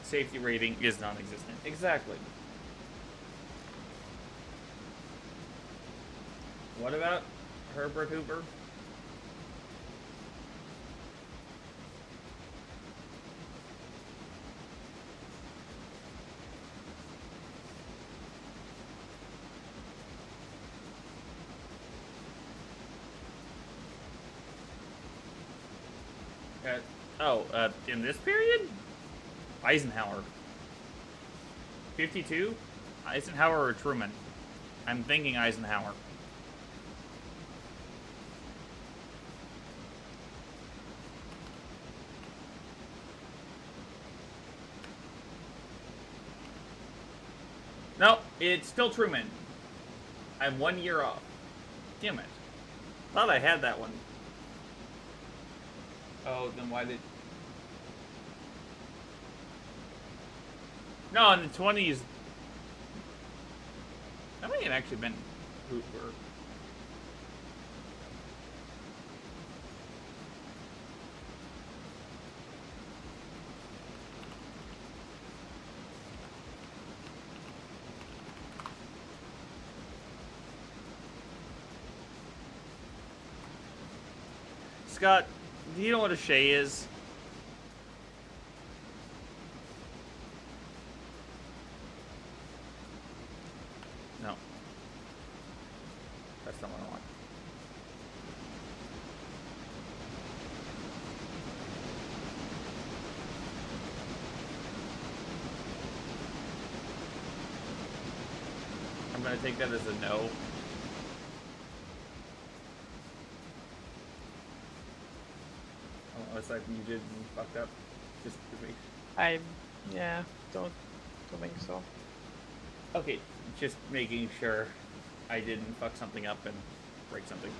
Safety rating is non-existent. Exactly. What about Herbert Hoover? In this period? Eisenhower. 52? Eisenhower or Truman? I'm thinking Eisenhower. No, it's still Truman. I'm 1 year off. Damn it. Thought I had that one. Oh, then why did... No, in the 20s... That might have actually been Hoover. Scott, do you know what a Shay is? No. That's not what I want. I'm gonna take that as a no. Unless I've muted and fucked up. Just to me. Yeah, don't think so. Okay, just making sure I didn't fuck something up and break something.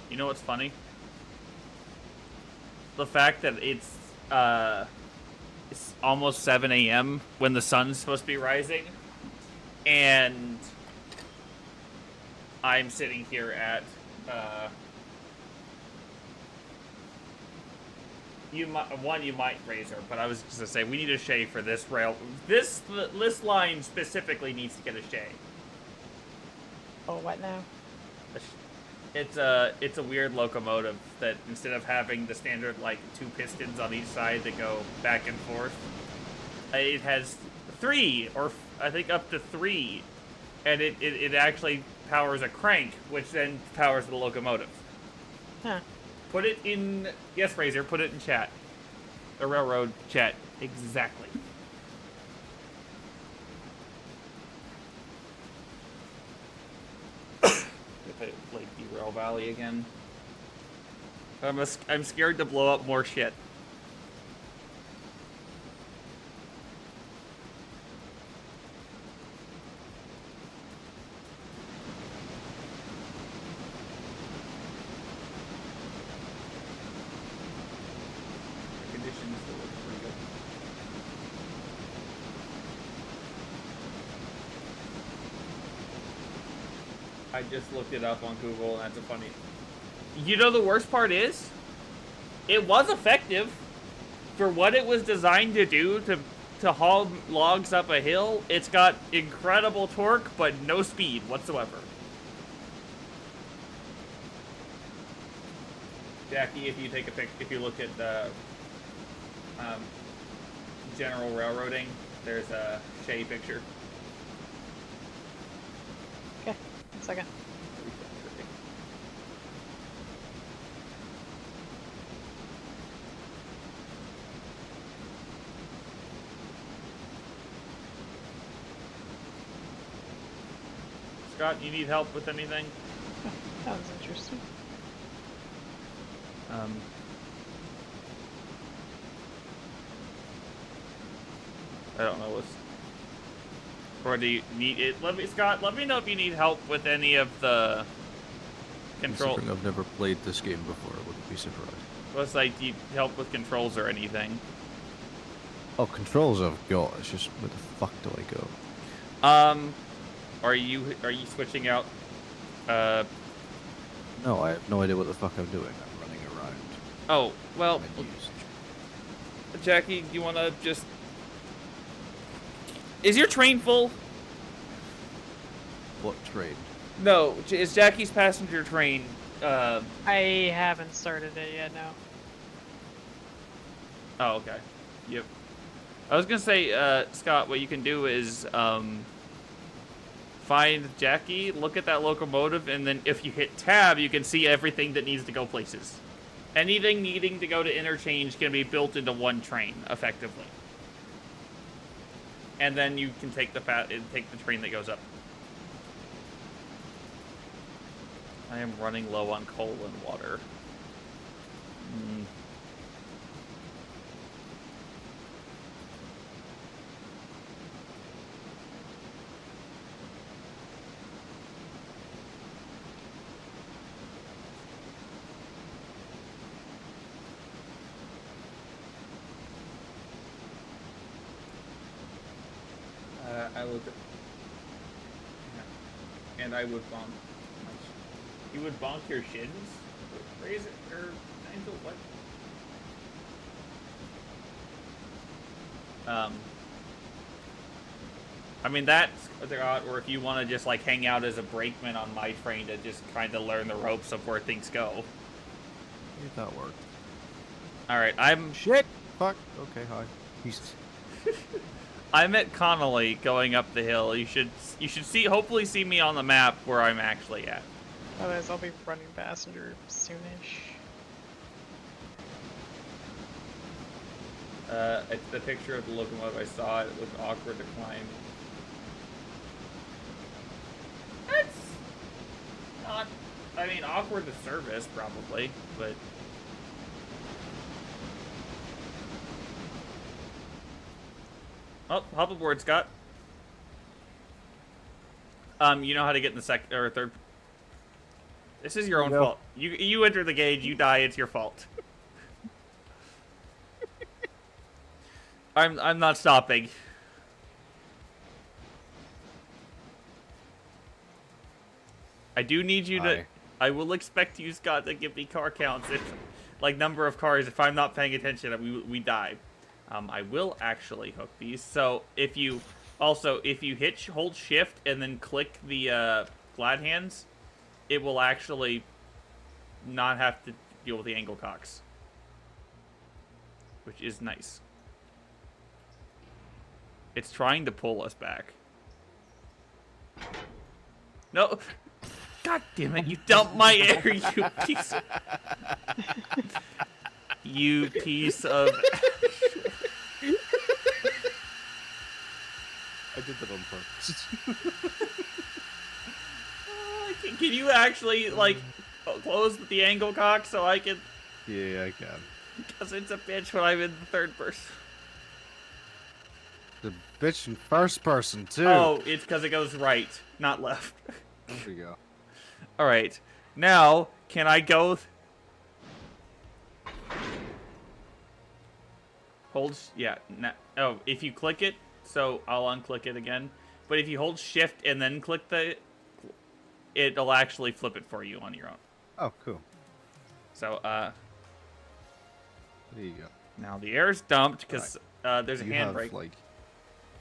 You know what's funny? The fact that it's almost 7 a.m. when the sun's supposed to be rising, and I'm sitting here at you might raise her, but I was just gonna say we need a shay for this rail. This line specifically needs to get a shay. Oh, what now? It's a weird locomotive that instead of having the standard like 2 pistons on each side that go back and forth, it has 3 or I think up to 3, and it actually powers a crank, which then powers the locomotive. Huh. Put it in yes, Razor. Put it in chat. The railroad chat exactly. If I like Derail Valley again, I'm scared to blow up more shit. The conditions still look pretty good. I just looked it up on Google, and that's a funny. You know the worst part is, it was effective for what it was designed to do to haul logs up a hill. It's got incredible torque, but no speed whatsoever. Jackie, if you take a pic, if you look at the general railroading, there's a Shay picture. Okay, 1 second. Scott, you need help with anything? Sounds interesting. I don't know what's. Or do you need it? Scott, let me know if you need help with any of the control. Considering I've never played this game before, I wouldn't be surprised. What's like? Do you need help with controls or anything? Oh, controls I've got. It's just where the fuck do I go? Are you switching out? No, I have no idea what the fuck I'm doing. I'm running around. Oh well, Menus. Jackie, do you want to just? Is your train full? What train? No, is Jackie's passenger train? I haven't started it yet, no. Oh, okay. Yep. I was gonna say, Scott, what you can do is find Jackie, look at that locomotive, and then if you hit tab, you can see everything that needs to go places. Anything needing to go to interchange can be built into one train, effectively. And then you can take the train that goes up. I am running low on coal and water. I would, and I would bonk. You would bonk your shins? Raise it or Angel? What? I mean that's or if you want to just like hang out as a brakeman on my train to just kind of learn the ropes of where things go. If that worked. All right, I'm Shit! Fuck! Okay, hi. He's... I'm at Connolly going up the hill. You should hopefully see me on the map where I'm actually at. Otherwise, I'll be running passenger soonish. It's the picture of the locomotive I saw. It looked awkward to climb. That's not I mean, awkward to service, probably, but... Oh, hop aboard, Scott. You know how to get in the second or third... This is your own No. fault. You enter the gauge, you die, it's your fault. I'm not stopping. I do need you to... Aye. I will expect you, Scott, to give me car counts if... Like, number of cars. If I'm not paying attention, we die. I will actually hook these. So, if you... Also, if you hold shift and then click the glad hands, it will actually not have to deal with the angle cocks. Which is nice. It's trying to pull us back. No! God damn it, you dumped my air, you piece of... You piece of... I did that on purpose. Can you actually, like, close the angle cock so I can... Yeah, I can. Because it's a bitch when I'm in the third person. The bitch in first person too. Oh, it's because it goes right, not left. There we go. Alright, now, can I go... Yeah, oh, if you click it, so I'll unclick it again. But if you hold shift and then click it'll actually flip it for you on your own. Oh, cool. So, There you go. now the air's dumped because there's a You have, handbrake. like...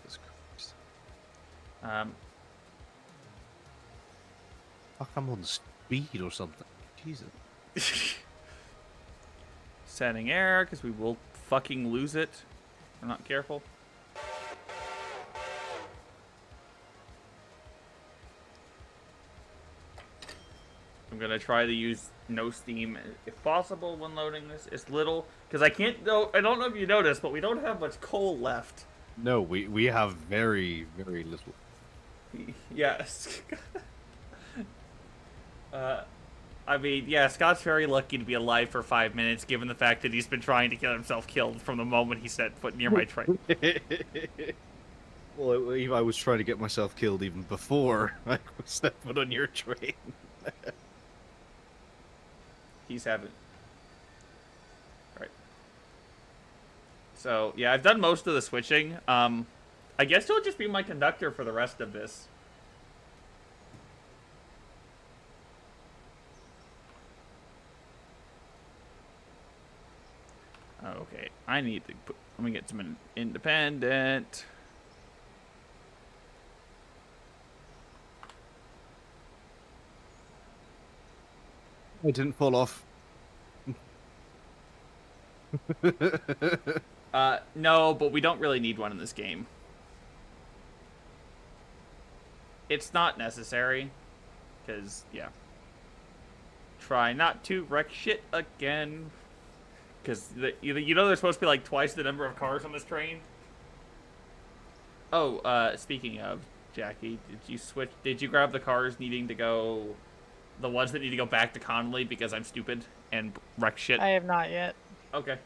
Jesus Christ. Fuck, I'm on speed or something. Jesus. Setting air, because we will fucking lose it. If we're not careful. I'm gonna try to use no steam if possible when loading this. It's little, because I can't. I don't know if you noticed, but we don't have much coal left. No, we have very, very little. Yes. I mean, yeah, Scott's very lucky to be alive for 5 minutes, given the fact that he's been trying to get himself killed from the moment he set foot near my train. Well, I was trying to get myself killed even before I stepped foot on your train. He's having... Right. So, yeah, I've done most of the switching. I guess he'll just be my conductor for the rest of this. Okay, I need to put... Let me get some independent... I didn't fall off. No, but we don't really need one in this game. It's not necessary. Because, yeah. Try not to wreck shit again. Because, you know there's supposed to be like twice the number of cars on this train? Oh, speaking of, Jackie, did you grab the cars needing to go... The ones that need to go back to Connolly because I'm stupid and wreck shit? I have not yet. Okay.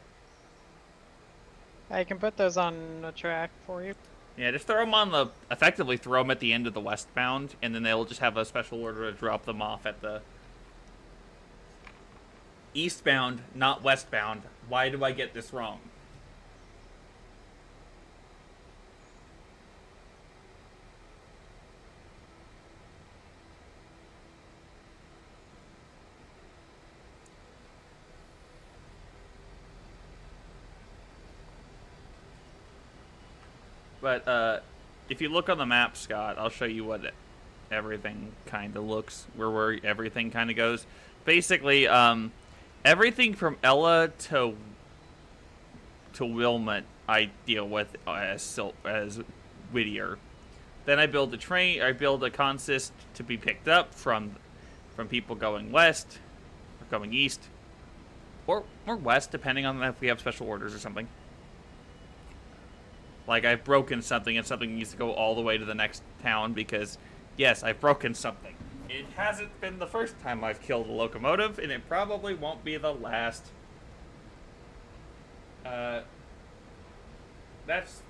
I can put those on a track for you. Yeah, just throw them on the... Effectively throw them at the end of the westbound, and then they'll just have a special order to drop them off at the... Eastbound, not westbound. Why do I get this wrong? But, if you look on the map, Scott, I'll show you what everything kind of looks, where everything kind of goes. Basically, everything from Ella to Wilmot, I deal with as Whittier. Then I build a consist to be picked up from people going west, or going east, or west, depending on if we have special orders or something. Like, I've broken something and something needs to go all the way to the next town because, yes, I've broken something. It hasn't been the first time I've killed a locomotive, and it probably won't be the last. That's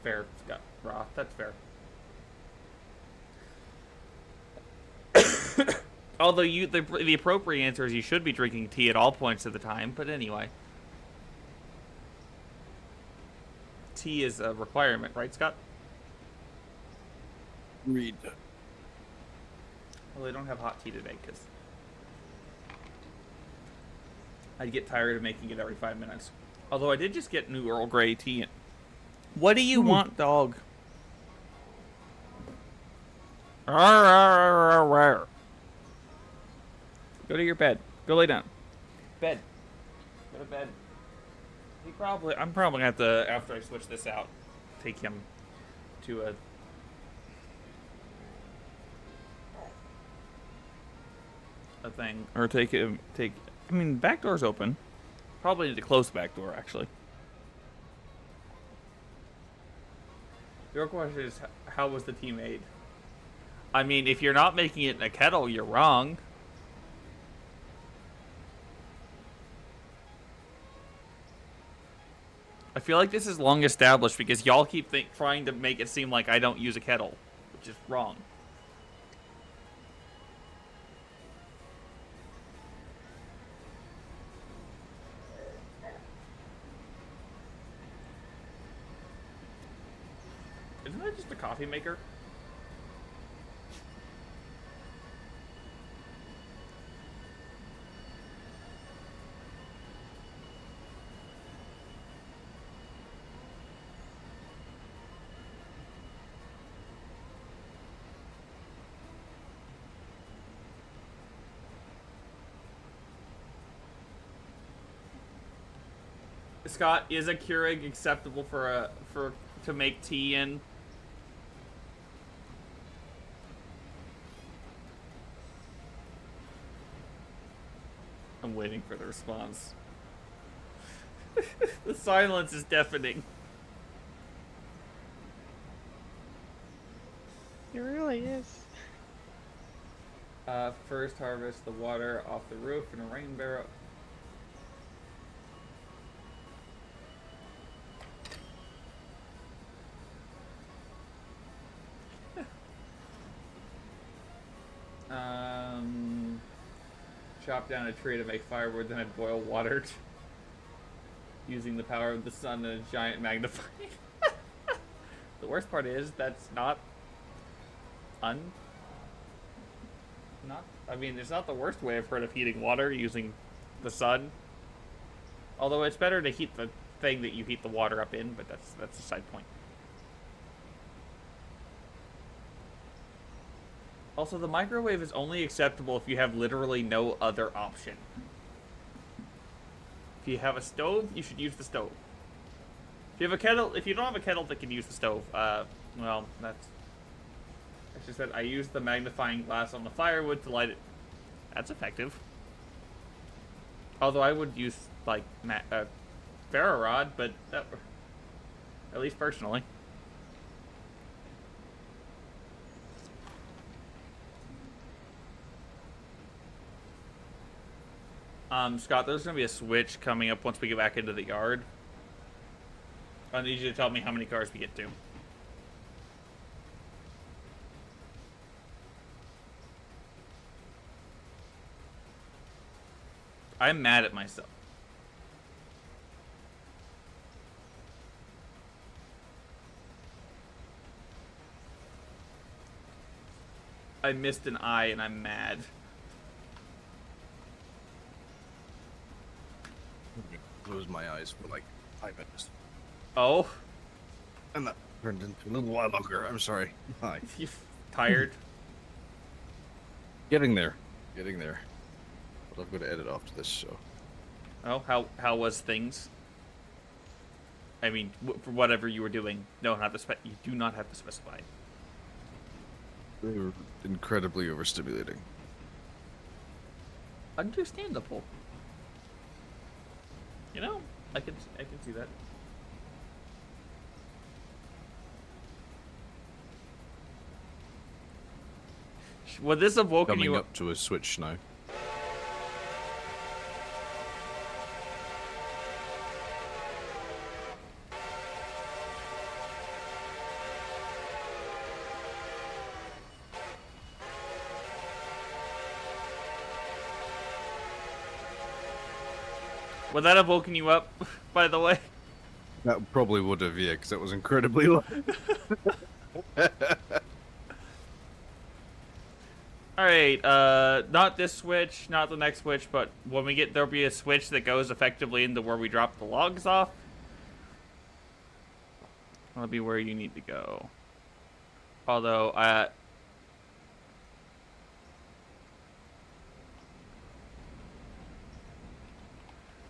fair, Scott Roth. That's fair. Although the appropriate answer is you should be drinking tea at all points of the time. But anyway, tea is a requirement, right, Scott? Read. Well, they don't have hot tea today because I'd get tired of making it every 5 minutes. Although I did just get new Earl Grey tea. What do you want, dog? Go to your bed. Go lay down. Bed. Go to bed. I'm probably gonna have to, after I switch this out, take him to a thing, or I mean, back door's open. Probably need to close the back door, actually. Your question is, how was the tea made? I mean, if you're not making it in a kettle, you're wrong. I feel like this is long established because y'all keep trying to make it seem like I don't use a kettle, which is wrong. Isn't that just a coffee maker? Scott, is a Keurig acceptable to make tea in? I'm waiting for the response. The silence is deafening. It really is. First harvest the water off the roof in a rain barrel. Chop down a tree to make firewood, then I'd boil water using the power of the sun and a giant magnifying. The worst part is that's not I mean, it's not the worst way I've heard of heating water using the sun. Although it's better to heat the thing that you heat the water up in, but that's a side point. Also, the microwave is only acceptable if you have literally no other option. If you have a stove, you should use the stove. If you have a kettle, if you don't have a kettle that can use the stove, well, that's... I just said I used the magnifying glass on the firewood to light it. That's effective. Although I would use, like, ferro rod, but that... At least personally. Scott, there's going to be a switch coming up once we get back into the yard. I need you to tell me how many cars we get to. I'm mad at myself. I missed an eye and I'm mad. Close my eyes for like 5 minutes. Oh? And that turned into a little while longer. I'm sorry. Hi. You tired? Getting there. Getting there. But I'm going to edit off to this, so. Oh, how was things? I mean, for whatever you were doing, you do not have to specify. They were incredibly overstimulating. Understandable. You know, I can see that. Would this have woken Coming you up to a switch now. Would that have woken you up, by the way? That probably would have, yeah, because it was incredibly low. Alright, not this switch, not the next switch, but when we get, there'll be a switch that goes effectively into where we drop the logs off. That'll be where you need to go. Although, oh,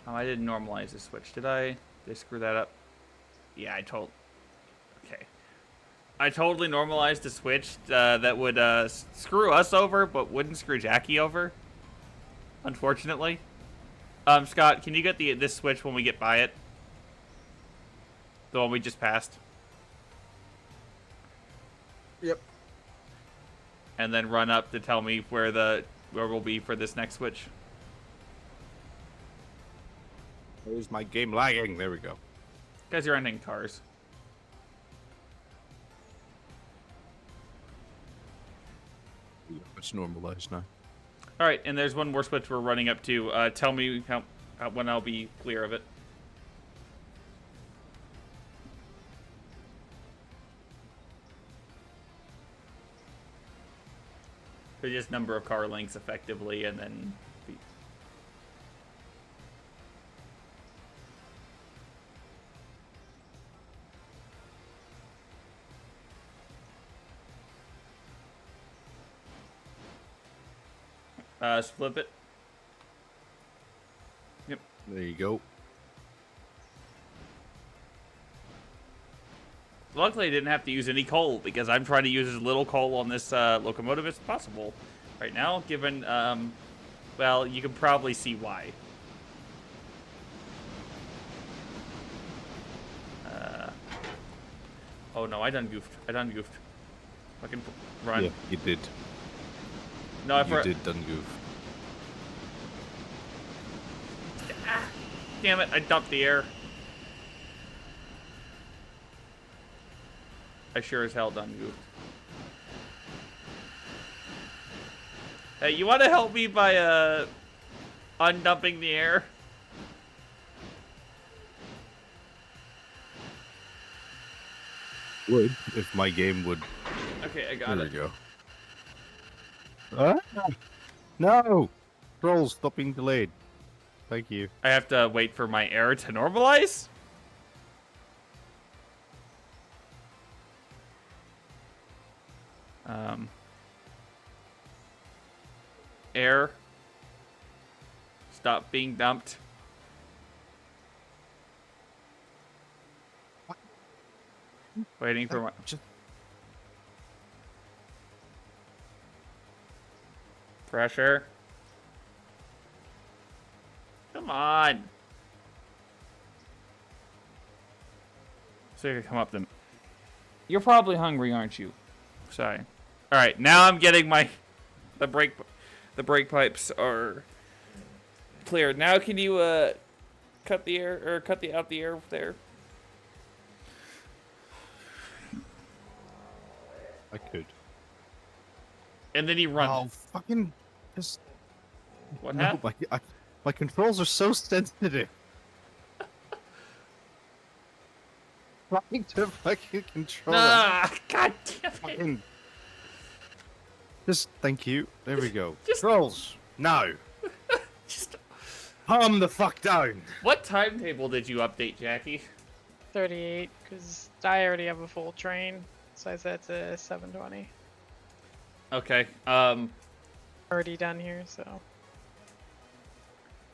I didn't normalize the switch, did I? Did I screw that up? Yeah, okay. I totally normalized a switch that would screw us over, but wouldn't screw Jackie over. Unfortunately. Scott, can you get this switch when we get by it? The one we just passed. Yep. And then run up to tell me where we'll be for this next switch. Where's my game lagging? There we go. Guys, you're ending cars. It's normalized now. All right, and there's one more switch we're running up to. Tell me when I'll be clear of it. So just number of car lengths effectively, and then. Flip it. Yep. There you go. Luckily, I didn't have to use any coal because I'm trying to use as little coal on this locomotive as possible right now. Given, well, you can probably see why. Oh no, I done goofed. Fucking run. Yeah, you did. No, I You did done goof. Damn it, I dumped the air. I sure as hell done goofed. Hey, you want to help me by, undumping the air? Would, if my game would. Okay, I got There it. we go. No! Trolls, stop being delayed. Thank you. I have to wait for my air to normalize? Air. Stop being dumped. Waiting for my... Just Pressure. Come on. So you can come up then. You're probably hungry, aren't you? Sorry. All right, now I'm getting the brake pipes are cleared. Now can you cut the air or out the air there? I could. And then you run. Oh, fucking just What no, happened? my controls are so sensitive. Trying to fucking control them. Ah, god damn it. Fucking. Just thank you. There we go. Just- Trolls, no. Just, Calm the fuck down. what timetable did you update, Jackie? 38, because I already have a full train, so I set to 720. Okay. Already done here, so.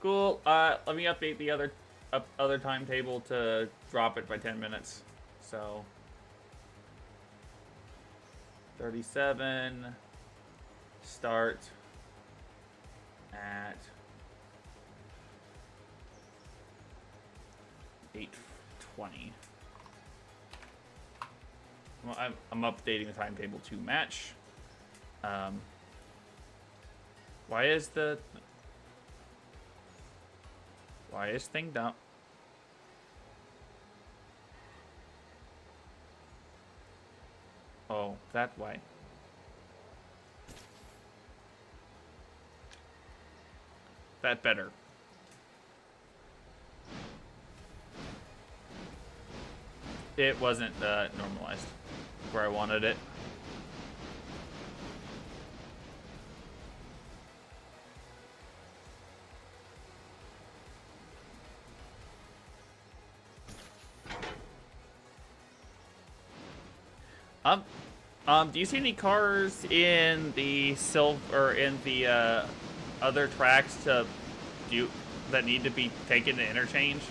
Cool. Let me update the other timetable to drop it by 10 minutes. So 37 start at 8:20. I'm updating the timetable to match. Why is thing down? Oh, that way. That better. It wasn't normalized where I wanted it. Do you see any cars in the silver or in the other tracks that need to be taken to interchange?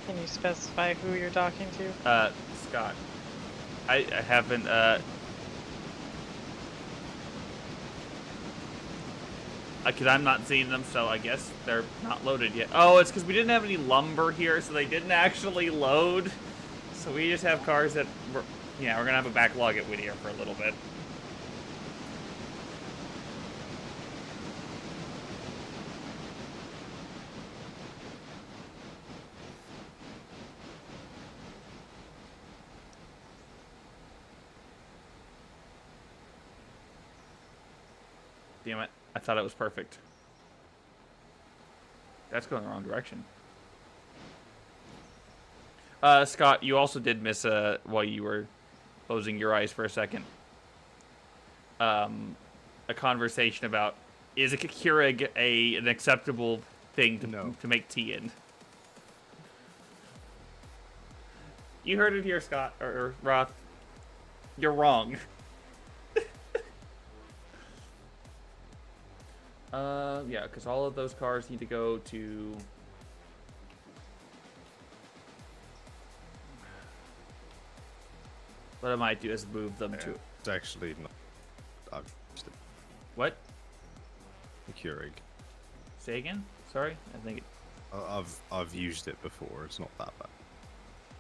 Can you specify who you're talking to? Scott. I haven't because I'm not seeing them, so I guess they're not loaded yet. Oh, it's because we didn't have any lumber here, so they didn't actually load. So we just have cars that we're gonna have a backlog at Whittier for a little bit. Damn it, I thought it was perfect. That's going the wrong direction. Scott, you also did miss while you were closing your eyes for a second. A conversation about is a Keurig an acceptable thing to make tea in? You heard it here, Scott or Roth. You're wrong. Yeah, because all of those cars need to go to. What I might do is move them to. It's actually not. I've used it. What? The Keurig. Say again? Sorry, I think. I've used it before. It's not that bad.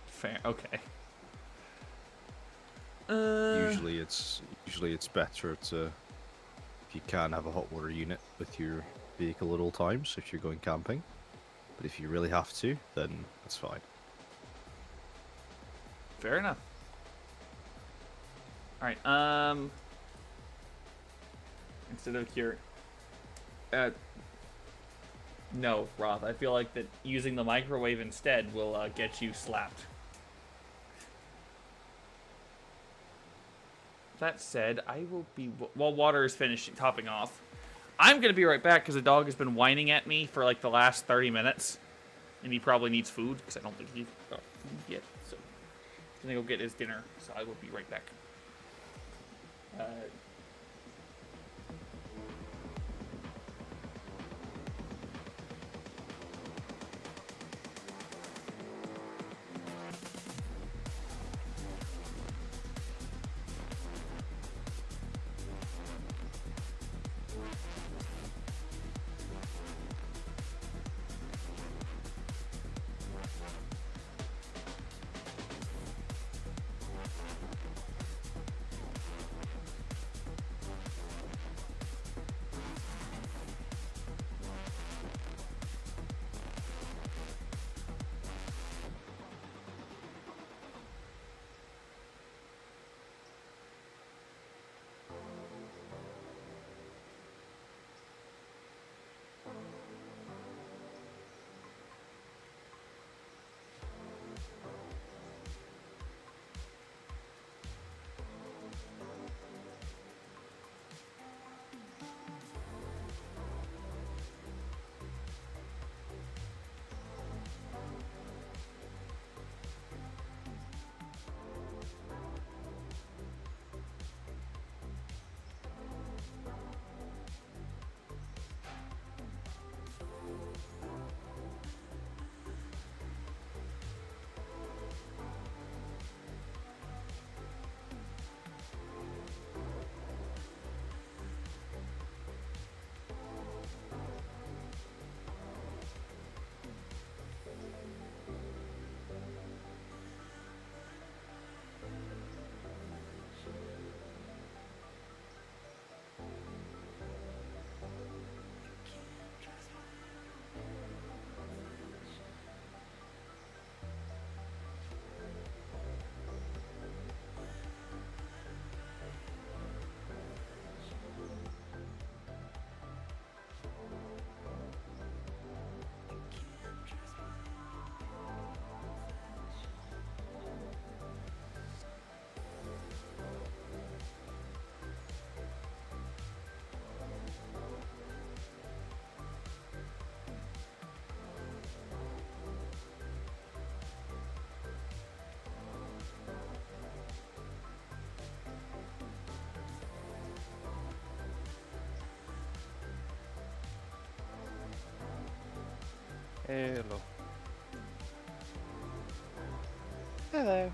Fair. Okay. Usually it's better to, if you can, have a hot water unit with your vehicle at all times if you're going camping. But if you really have to, then that's fine. Fair enough. All right. Instead of cure. No, Roth. I feel like that using the microwave instead will get you slapped. That said, I will be while water is finishing topping off. I'm gonna be right back because the dog has been whining at me for like the last 30 minutes, and he probably needs food because I don't think he's got food yet. So he's gonna go get his dinner. So I will be right back. Hello. Hello.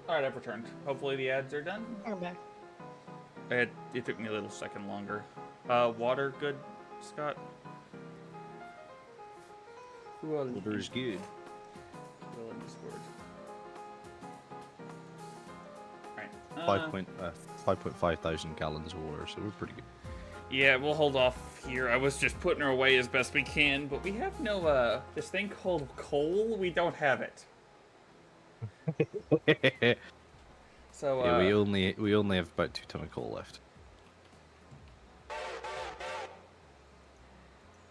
All right, I've returned. Hopefully the ads are done. I'm back. It took me a little second longer. Water good, Scott? Who else? Water is good. Well, in Discord. Alright. 5.5 thousand gallons of water, so we're pretty good. Yeah, we'll hold off here. I was just putting her away as best we can, but we have no, this thing called coal, we don't have it. So, Yeah, we only have about 2 tons of coal left.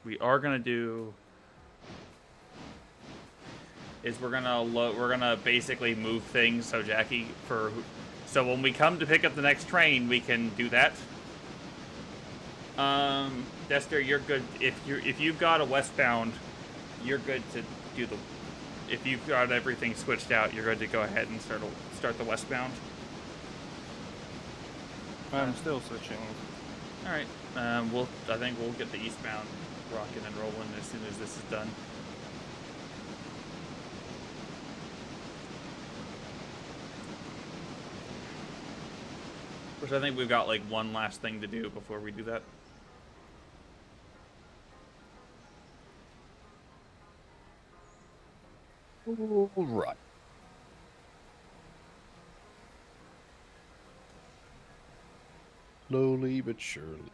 we are gonna do is we're gonna basically move things so so when we come to pick up the next train, we can do that. Dester, you're good. If you've got a westbound, you're good to do the. If you've got everything switched out, you're good to go ahead and start the westbound. I'm still switching. All right. I think we'll get the eastbound rocking and rolling as soon as this is done. Which I think we've got like one last thing to do before we do that. All right. Slowly but surely.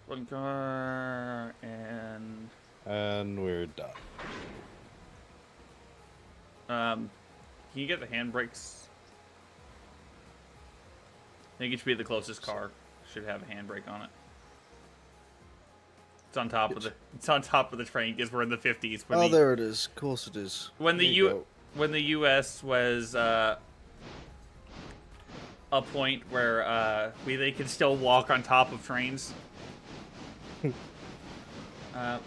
One car and And we're done. can you get the handbrakes? I think it should be the closest car. Should have a handbrake on it. It's on top of the. It's on top of the train because we're in the 50s. Oh, there it is. Of course it is. When There you go. when the U.S. was a point where they could still walk on top of trains.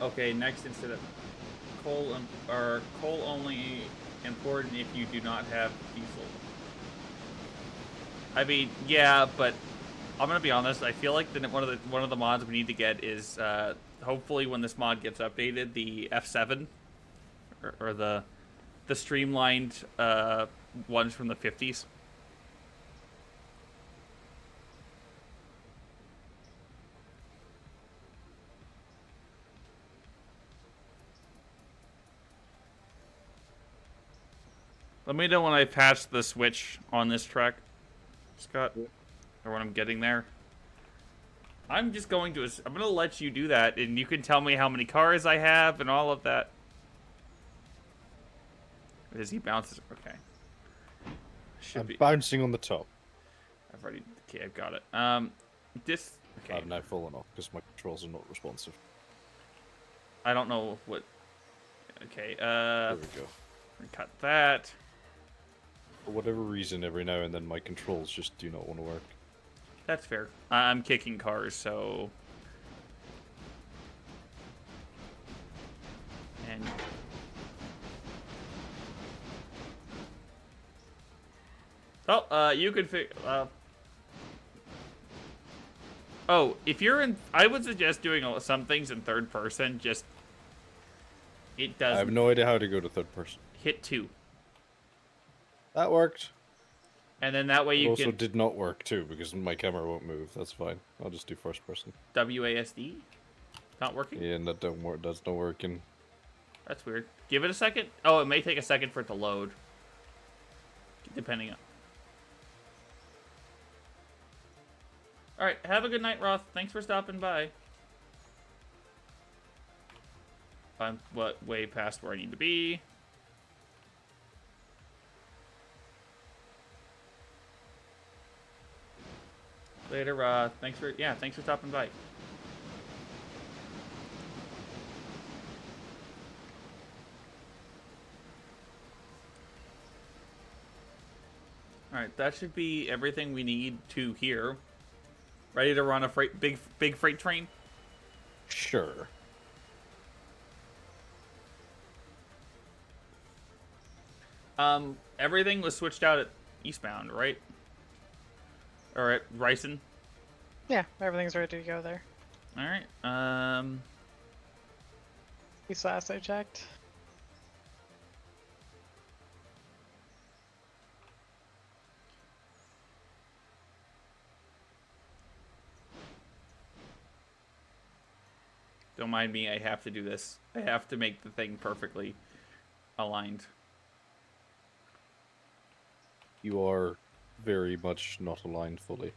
Okay, next instead of coal or coal only important if you do not have diesel. I mean, yeah, but I'm gonna be honest. I feel like one of the mods we need to get is hopefully when this mod gets updated, the F7 or the streamlined ones from the 50s. Let me know when I patch the switch on this track, Scott, or when I'm getting there. I'm just going to. I'm gonna let you do that, and you can tell me how many cars I have and all of that. As he bounces, okay. Should I'm be. bouncing on the top. I've already. Okay, I've got it. This. Okay. I've now fallen off because my controls are not responsive. I don't know what. Okay. There we go. Cut that. For whatever reason, every now and then my controls just do not want to work. That's fair. I'm kicking cars, so. And. Oh, you could oh, if you're in, I would suggest doing some things in third person. Just it does. I have no idea how to go to third person. Hit 2, That worked. and then that way It you also can did not work too because my camera won't move. That's fine. I'll just do first person. WASD. Not working. Yeah, and that don't work. That's not working. That's weird. Give it a second. Oh, it may take a second for it to load. Depending on. All right, have a good night, Roth. Thanks for stopping by. I'm way past where I need to be. Later, Roth. Thanks for stopping by. All right, that should be everything we need to here. Ready to run a big freight train? Sure. Everything was switched out at eastbound, right? Or at Ryson? Yeah, everything's ready to go there. All right. At least last I checked. Don't mind me. I have to do this. I have to make the thing perfectly aligned. You are very much not aligned fully.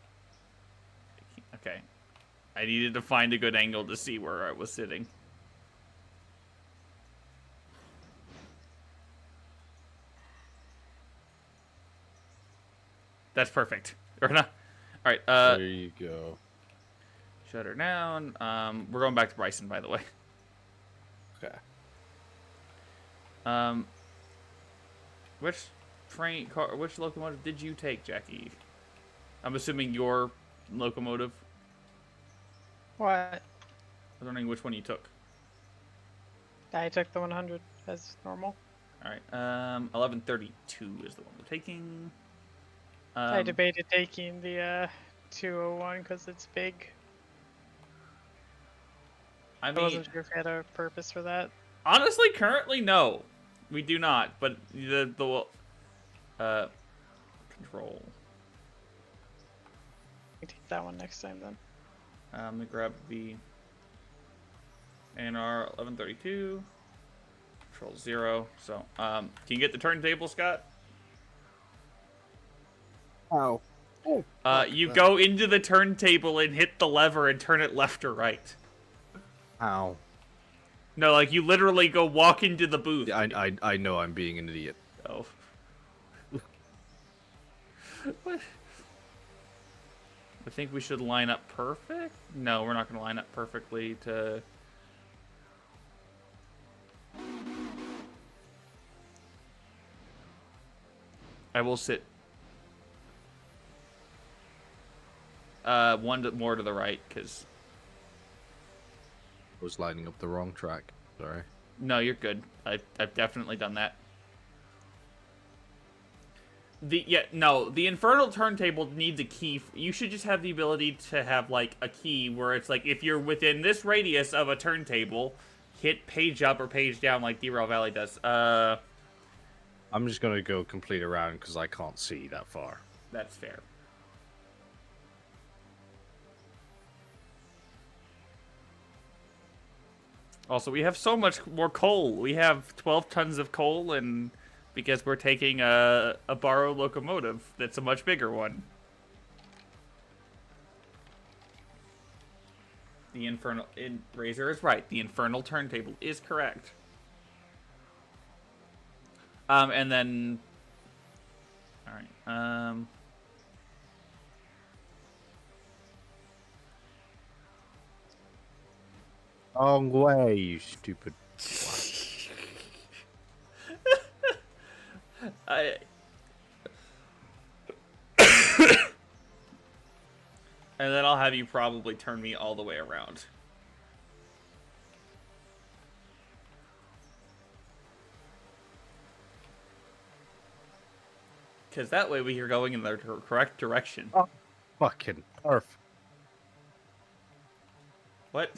Okay. I needed to find a good angle to see where I was sitting. That's perfect. Or not. All right. There you go. Shut her down. We're going back to Bryson, by the way. Okay. Which which locomotive did you take, Jackie? I'm assuming your locomotive. What? I was wondering which one you took. I took the 100 as normal. All right. 1132 is the one we're taking. I debated taking the 201 because it's big. I I mean, wasn't sure if I had a purpose for that. honestly, currently, no, we do not. But the control. I can take that one next time then. Let me grab the ANR 1132. Control 0. So, can you get the turntable, Scott? Ow. You go into the turntable and hit the lever and turn it left or right. Ow. No, like you literally go walk into the booth. I know I'm being an idiot. Oh. What? I think we should line up perfect? No, we're not going to line up perfectly to... I will sit... more to the right, because... I was lining up the wrong track. Sorry. No, you're good. I've definitely done that. The infernal turntable needs a key. You should just have the ability to have like a key where it's like if you're within this radius of a turntable, hit page up or page down like Derail Valley does. I'm just gonna go complete a round because I can't see that far. That's fair. Also, we have so much more coal. We have 12 tons of coal, and because we're taking a borrowed locomotive that's a much bigger one. The Razor is right. The infernal turntable is correct. And then... Alright, Wrong way, you stupid. And then I'll have you probably turn me all the way around. Because that way we are going in the correct direction. Oh, fucking earth. What?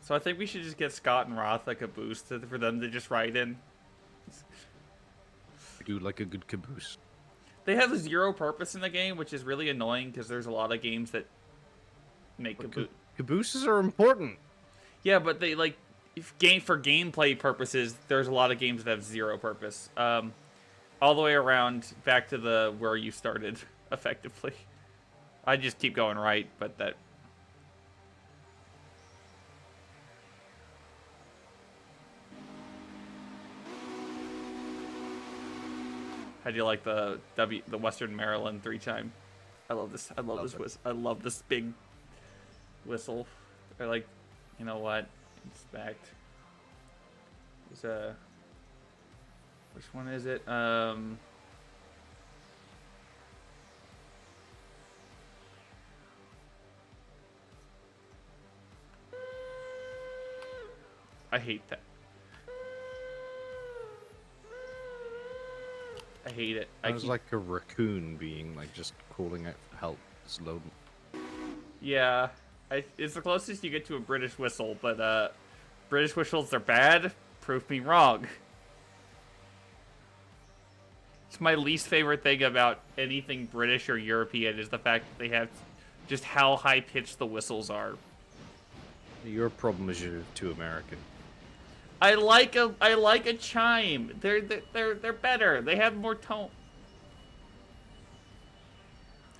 So I think we should just get Scott and Roth like a boost for them to just ride in. Do like a good caboose. They have zero purpose in the game, which is really annoying because there's a lot of games that make caboose. Cabooses are important. Yeah, but they like for gameplay purposes, there's a lot of games that have zero purpose. All the way around back to the where you started, effectively. I just keep going right, but that. How do you like the Western Maryland 3-chime? I love this. I love this whistle. I love this big whistle. I like, you know what? Inspect. There's a. Which one is it? I hate that. I hate it. It was like a raccoon being like just calling out for help. It's loading. Yeah, it's the closest you get to a British whistle, but British whistles are bad. Prove me wrong. It's my least favorite thing about anything British or European is the fact that they have just how high pitched the whistles are. Your problem is you're too American. I like a chime. They're better. They have more tone.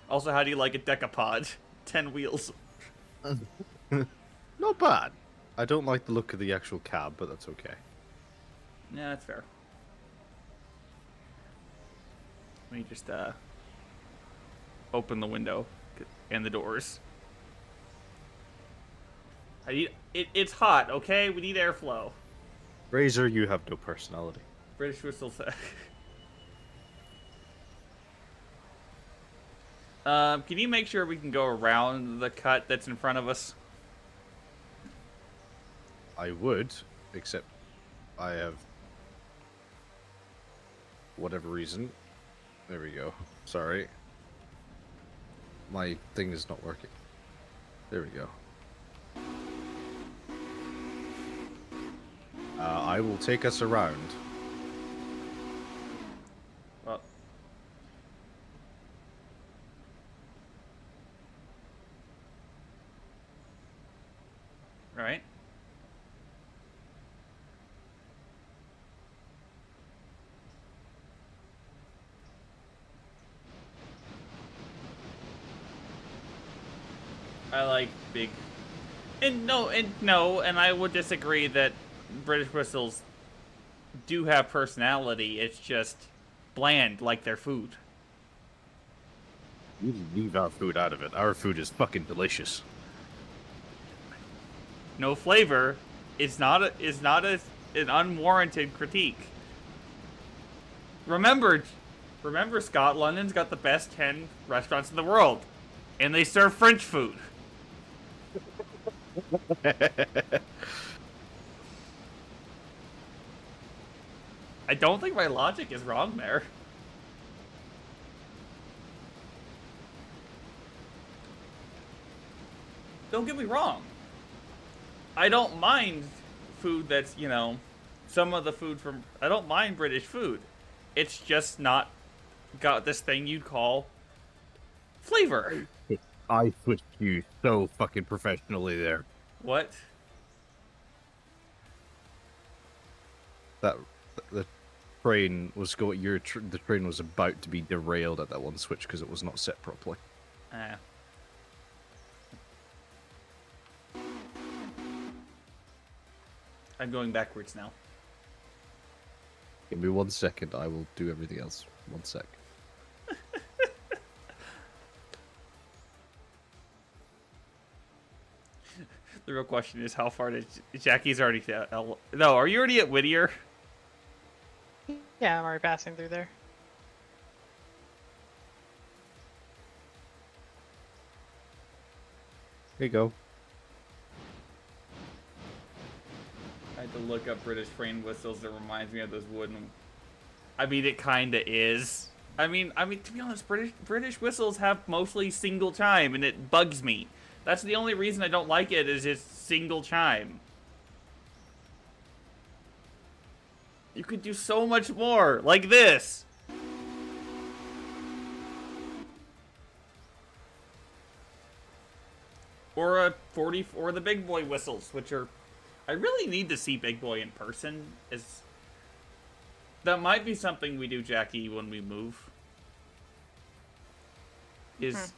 Also, how do you like a decapod? 10 wheels. Not bad. I don't like the look of the actual cab, but that's okay. Yeah, that's fair. Let me just open the window and the doors. It's hot, okay? We need airflow. Razor, you have no personality. British whistle. Can you make sure we can go around the cut that's in front of us? I would, except I have whatever reason. There we go. Sorry. My thing is not working. There we go. I will take us around. Well, right. I like big, and no, and I would disagree that British whistles do have personality. It's just bland, like their food. You leave our food out of it. Our food is fucking delicious. No flavor is not an unwarranted critique. Remember, Scott, London's got the best 10 restaurants in the world, and they serve French food. I don't think my logic is wrong there. Don't get me wrong. I don't mind food that's, you know, some of the food from... I don't mind British food. It's just not got this thing you'd call flavor. I switched you so fucking professionally there. What? That the train was going. The train was about to be derailed at that one switch because it was not set properly. I'm going backwards now. Give me 1 second. I will do everything else. 1 sec. The real question is how far did Jackie's already... No, are you already at Whittier? Yeah, I'm already passing through there. Here you go. I had to look up British train whistles. That reminds me of those wooden... I mean, it kinda is. I mean, to be honest, British whistles have mostly single chime, and it bugs me. That's the only reason I don't like it, is it's single chime. You could do so much more, like this. Or a 40, or the big boy whistles, which are I really need to see Big Boy in person. That might be something we do, Jackie, when we move.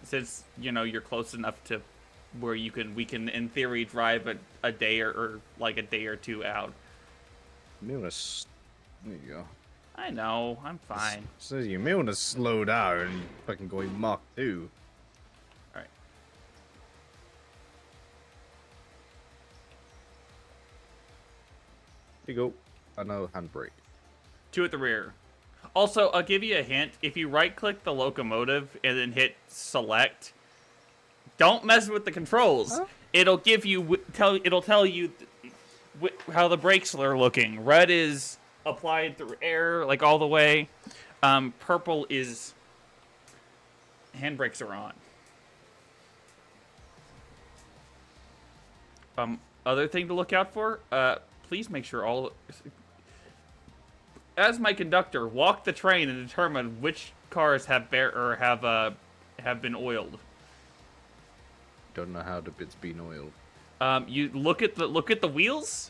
Since you're close enough to where we can in theory drive a day or like a day or two out. You may want to. There you go. I know, I'm fine. Says you may want to slow down. You fucking going Mach 2. All right. There you go. Another handbrake. 2 at the rear. Also, I'll give you a hint. If you right-click the locomotive and then hit select, don't mess with the controls. Huh? It'll give you it'll tell you how the brakes are looking. Red is applied through air, like all the way. Purple is handbrakes are on. Other thing to look out for. Please make sure as my conductor, walk the train and determine which cars have been oiled. Don't know how the bit's been oiled. You look at the wheels,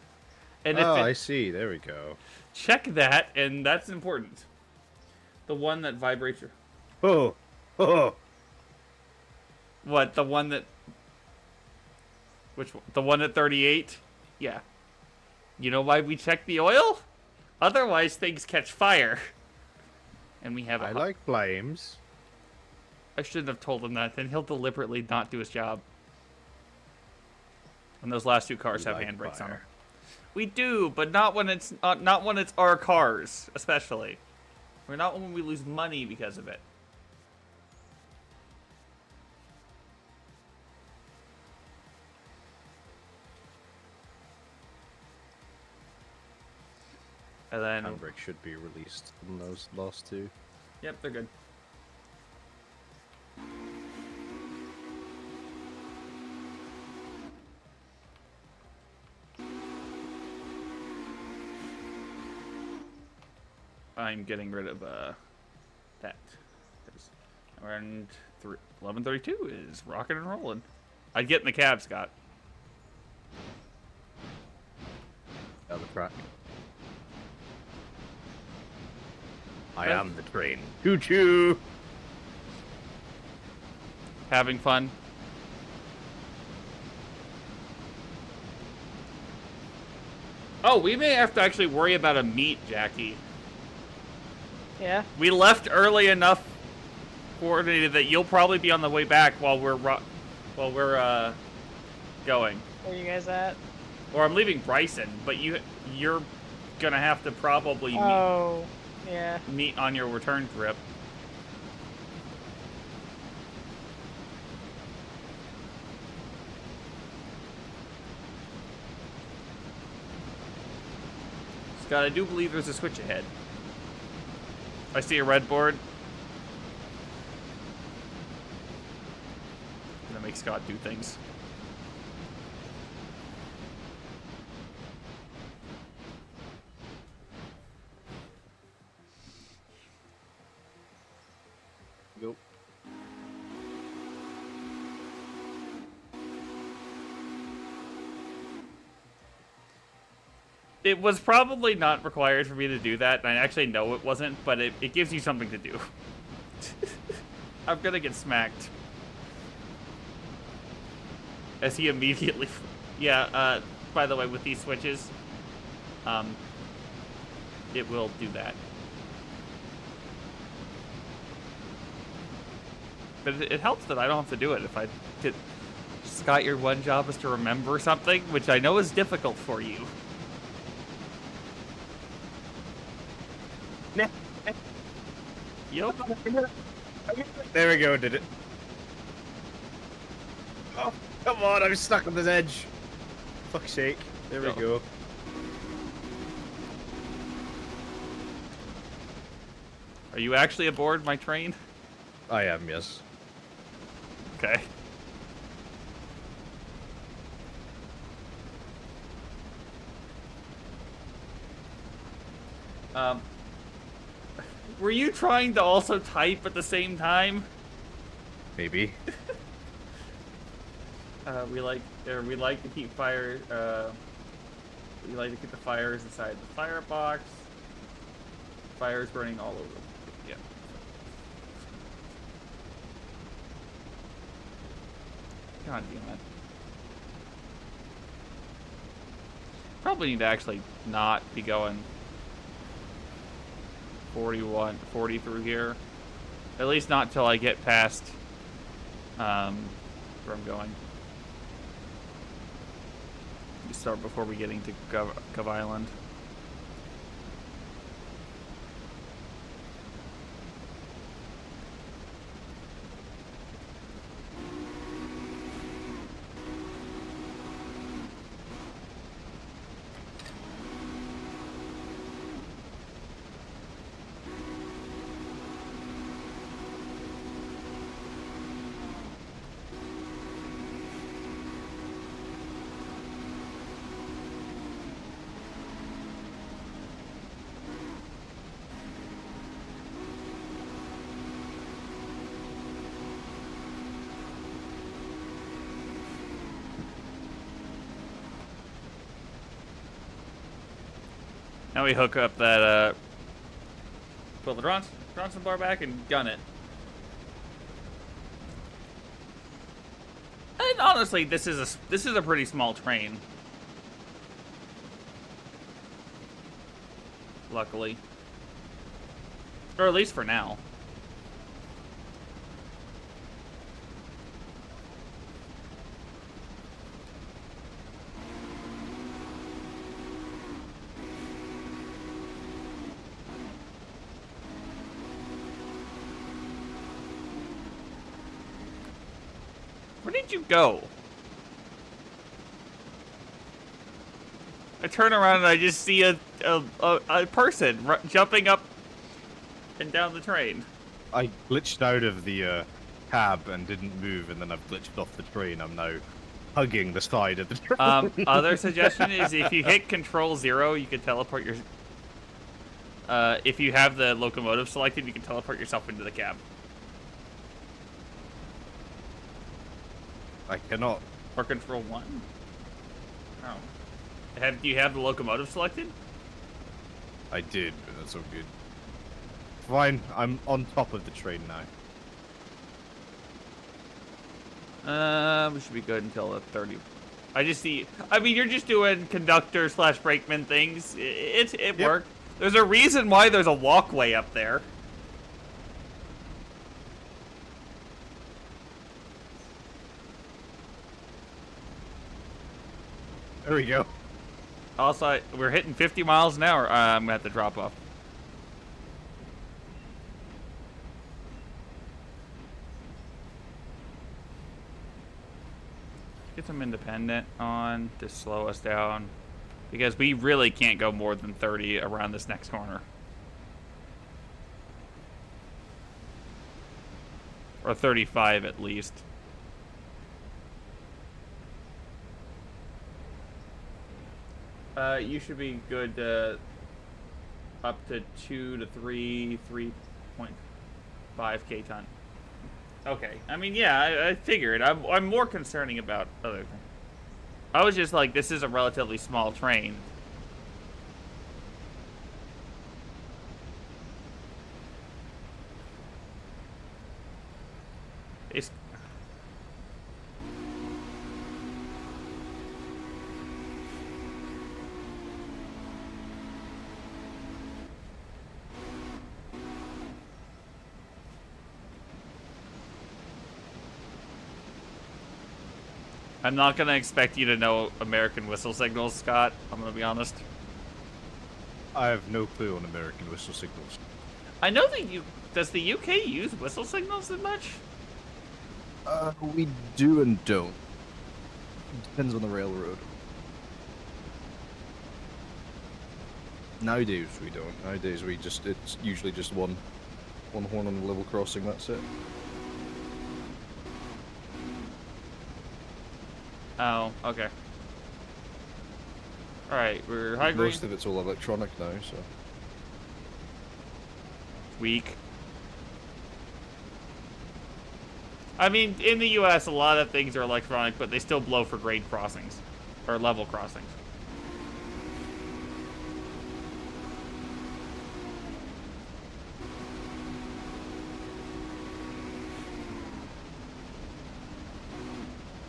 and I see. There we go. check that, and that's important. The one that vibrates your Oh. what? The one that which one? The one at 38? Yeah. You know why we check the oil? Otherwise, things catch fire. And we have. I like flames. I shouldn't have told him that. Then he'll deliberately not do his job. And those last 2 cars We have like handbrakes on them. fire. We do, but not when it's our cars, especially. We're not when we lose money because of it. And then, Handbrake should be released from those last 2. yep, they're good. I'm getting rid of that. And 11:32 is rocking and rolling. I'd get in the cab, Scott. Down the track. I Okay. am the train. Choo choo. Having fun. Oh, we may have to actually worry about a meet, Jackie. Yeah. We left early enough coordinated that you'll probably be on the way back while we're going. Where you guys at? Or I'm leaving Bryson, but you're gonna have to probably Oh, yeah. meet on your return trip. Scott, I do believe there's a switch ahead. I see a red board. I'm gonna make Scott do things. Go. It was probably not required for me to do that, and I actually know it wasn't, but it gives you something to do. I'm gonna get smacked. As he immediately... Yeah, by the way, with these switches, it will do that. But it helps that I don't have to do it. If I could... Scott, your one job is to remember something, which I know is difficult for you. Yep. There we go, did it. Oh, come on, I'm stuck on this edge. Fuck's sake. There we Go. go. Are you actually aboard my train? I am, yes. Okay. Were you trying to also type at the same time? Maybe. We like to keep fire We like to keep the fires inside the firebox. Fires burning all over. Yeah. God damn it. Probably need to actually not be going 40 through here. At least not till I get past where I'm going. We start before we get into Cove Island. Now we hook up that, pull the Bronson bar back and gun it. And honestly, this is a pretty small train. Luckily. Or at least for now. Where did you go? I turn around and I just see a person jumping up and down the train. I glitched out of the cab and didn't move, and then I've glitched off the train. I'm now hugging the side of the train. Other suggestion is if you hit Control 0, you can teleport your... if you have the locomotive selected, you can teleport yourself into the cab. I cannot. Or Control 1. Oh. Do you have the locomotive selected? I did, but that's all good. Fine, I'm on top of the train now. We should be good until the 30. I mean, you're just doing conductor / brakeman things. It Yep. worked. There's a reason why there's a walkway up there. There we go. Also, we're hitting 50 miles an hour. I'm gonna have to drop off. Get some independent on to slow us down, because we really can't go more than 30 around this next corner. Or 35 at least. You should be good up to 2 to 3.5k ton. Okay, I mean, yeah, I figured. I'm more concerning about other things. I was just like, this is a relatively small train. It's... I'm not gonna expect you to know American whistle signals, Scott. I'm gonna be honest. I have no clue on American whistle signals. I know that does the UK use whistle signals that much? We do and don't. Depends on the railroad. Nowadays we don't. Nowadays it's usually just one horn on the level crossing, that's it. Oh, okay. Alright, we're high grade. Most of it's all electronic now, so. Weak. I mean, in the US, a lot of things are electronic, but they still blow for grade crossings. Or level crossings.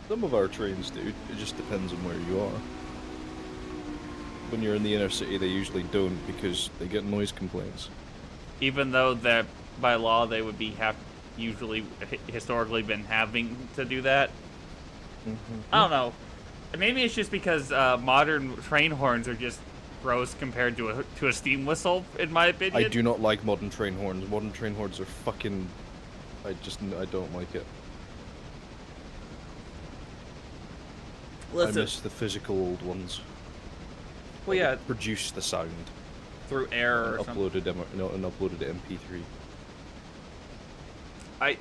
Some of our trains do. It just depends on where you are. When you're in the inner city, they usually don't because they get noise complaints. Even though that by law they would be usually historically been having to do that. I don't know. Maybe it's just because modern train horns are just gross compared to a steam whistle, in my opinion. I do not like modern train horns. Modern train horns are fucking... I don't like it. Listen, I miss the physical old ones. well, yeah, That produce the sound. through air or And something. uploaded to MP3.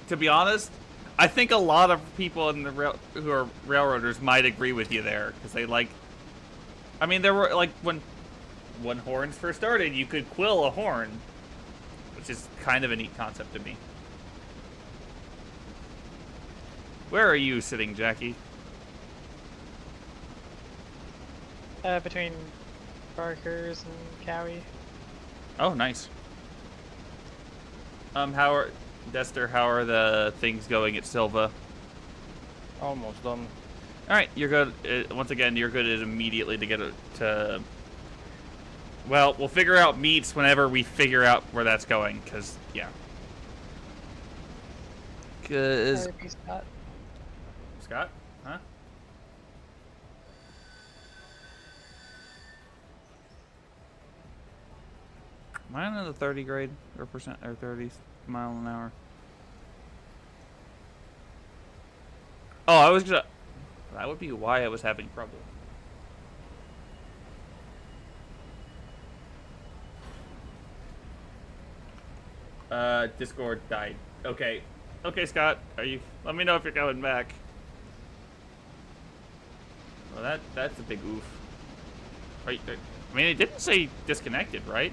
To be honest, I think a lot of people in the who are railroaders might agree with you there because they like. I mean, there were like when horns first started, you could quill a horn, which is kind of a neat concept to me. Where are you sitting, Jackie? Between Barker's and Cowie. Oh, nice. How are the things going at Silva? Almost done. All right, you're good. Once again, you're good at immediately to get it to. Well, we'll figure out meets whenever we figure out where that's going, cause yeah. Cause RP Scott. Scott, huh? Am I in the 30 grade or percent or 30 mile an hour? Oh, I was gonna. That would be why I was having trouble. Discord died. Okay. Okay, Scott. Are you? Let me know if you're coming back. Well, that's a big oof. I mean, it didn't say disconnected, right?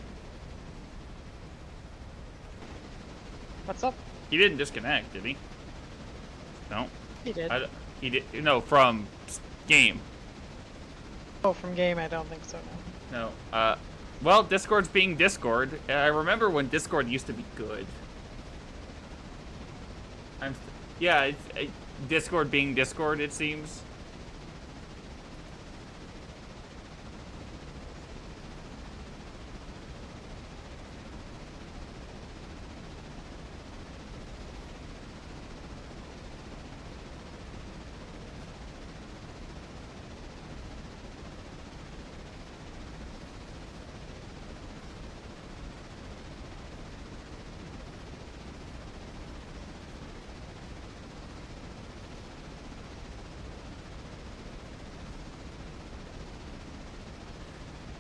What's up? He didn't disconnect, did he? No. He did. He did. No, from game. Oh, from game, I don't think so, no. No. Well, Discord's being Discord. I remember when Discord used to be good. Yeah, Discord being Discord, it seems.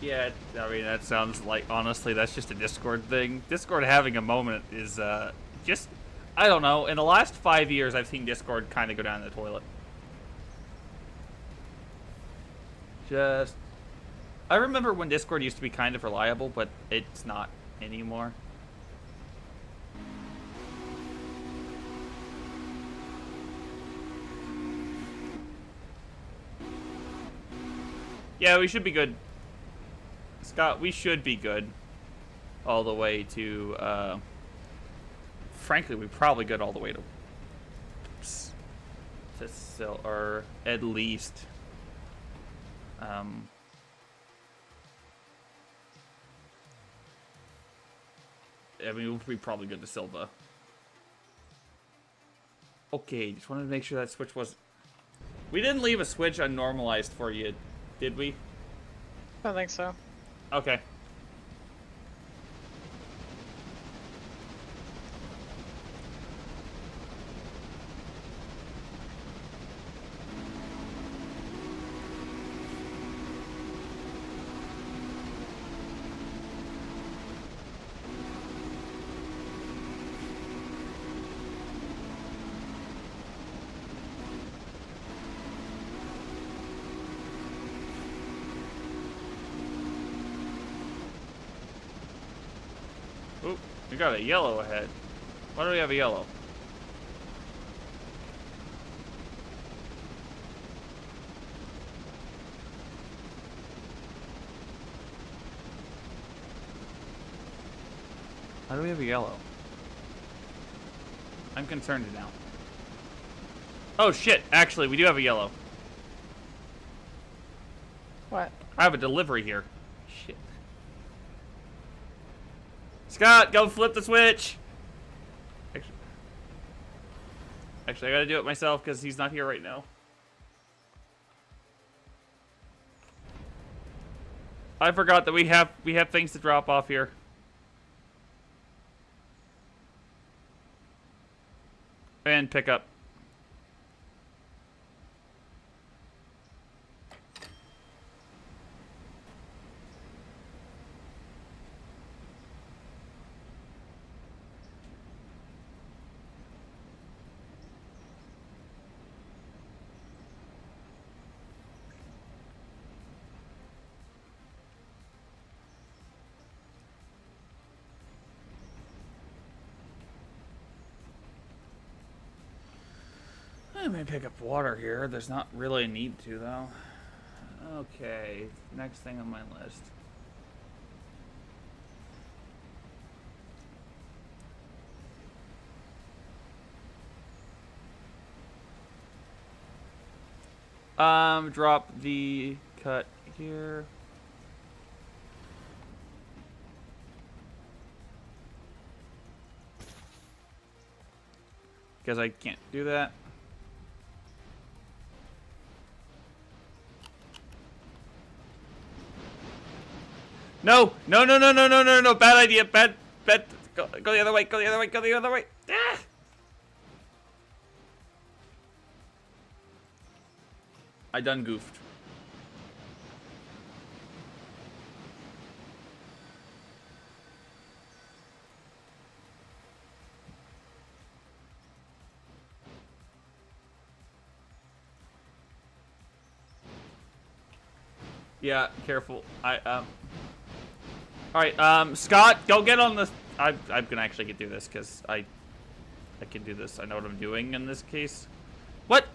Yeah, I mean, that sounds like, honestly, that's just a Discord thing. Discord having a moment is, just, I don't know. In the last 5 years, I've seen Discord kind of go down the toilet. I remember when Discord used to be kind of reliable, but it's not anymore. Yeah, we should be good. Scott, we should be good all the way to, frankly, we're probably good all the way to or at least, I mean, we'll be probably good to Silva. Okay, just wanted to make sure that switch was... We didn't leave a switch unnormalized for you, did we? I don't think so. Okay. Oop, we got a yellow ahead. Why do we have a yellow? Why do we have a yellow? I'm concerned now. Oh shit! Actually, we do have a yellow. What? I have a delivery here. Shit. Scott, go flip the switch. Actually, I gotta do it myself because he's not here right now. I forgot that we have things to drop off here. And pick up. I'm gonna pick up water here. There's not really a need to, though. Okay, next thing on my list. Drop the cut here. Because I can't do that. No! No, no, no, no, no, no, no, bad idea, bad, go the other way, go the other way, go the other way. Ah! I done goofed. Yeah, careful. Alright, Scott, go get on this. I'm gonna actually get through this because I can do this. I know what I'm doing in this case. What?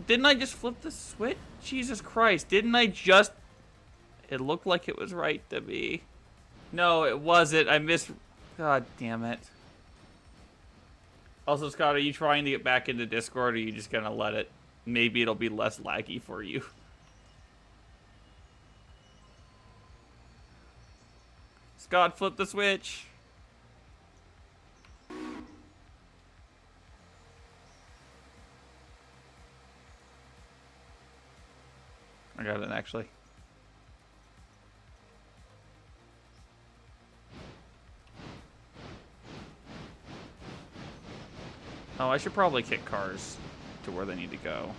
Didn't I just flip the switch? Jesus Christ, didn't I just... It looked like it was right to me. No, it wasn't. I missed... God damn it. Also, Scott, are you trying to get back into Discord, or are you just gonna let it... Maybe it'll be less laggy for you. Scott, flip the switch. I got it, actually. Oh, I should probably kick cars to where they need to go.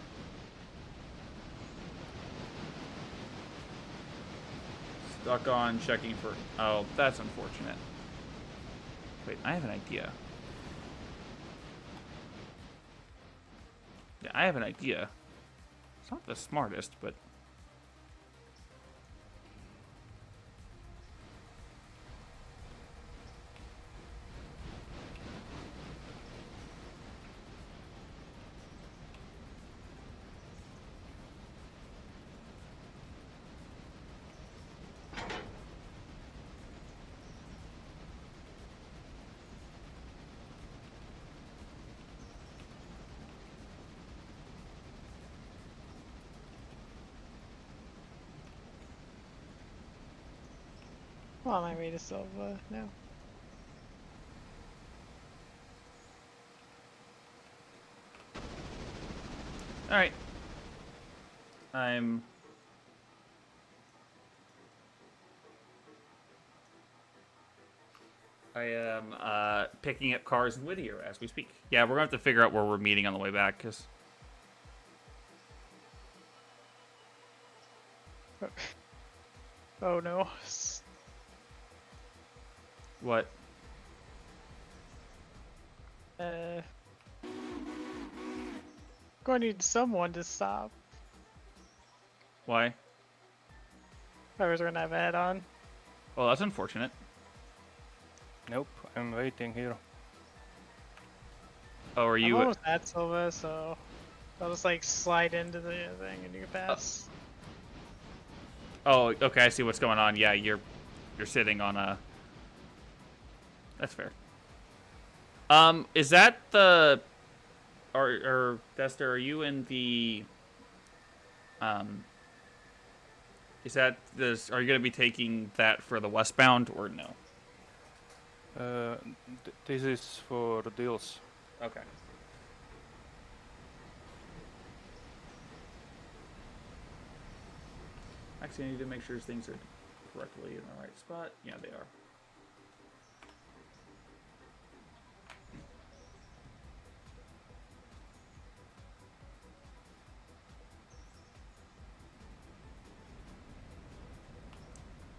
Stuck on checking for... Oh, that's unfortunate. Wait, I have an idea. Yeah, I have an idea. It's not the smartest, but... Well, on my way to Silva now. Alright. I am picking up cars in Whittier as we speak. Yeah, we're gonna have to figure out where we're meeting on the way back, because... Oh no. What? Going to need someone to stop. Why? I was gonna have a head on. Well, that's unfortunate. Nope, I'm waiting here. Oh, are I'm you... almost at Silva, so I'll just like slide into the thing and you can pass. Oh, okay, I see what's going on. Yeah, you're sitting on a... That's fair. Is that the or Dester, are you in the is that this? Are you going to be taking that for the westbound or no? This is for deals. Okay. Actually, I need to make sure things are correctly in the right spot. Yeah, they are.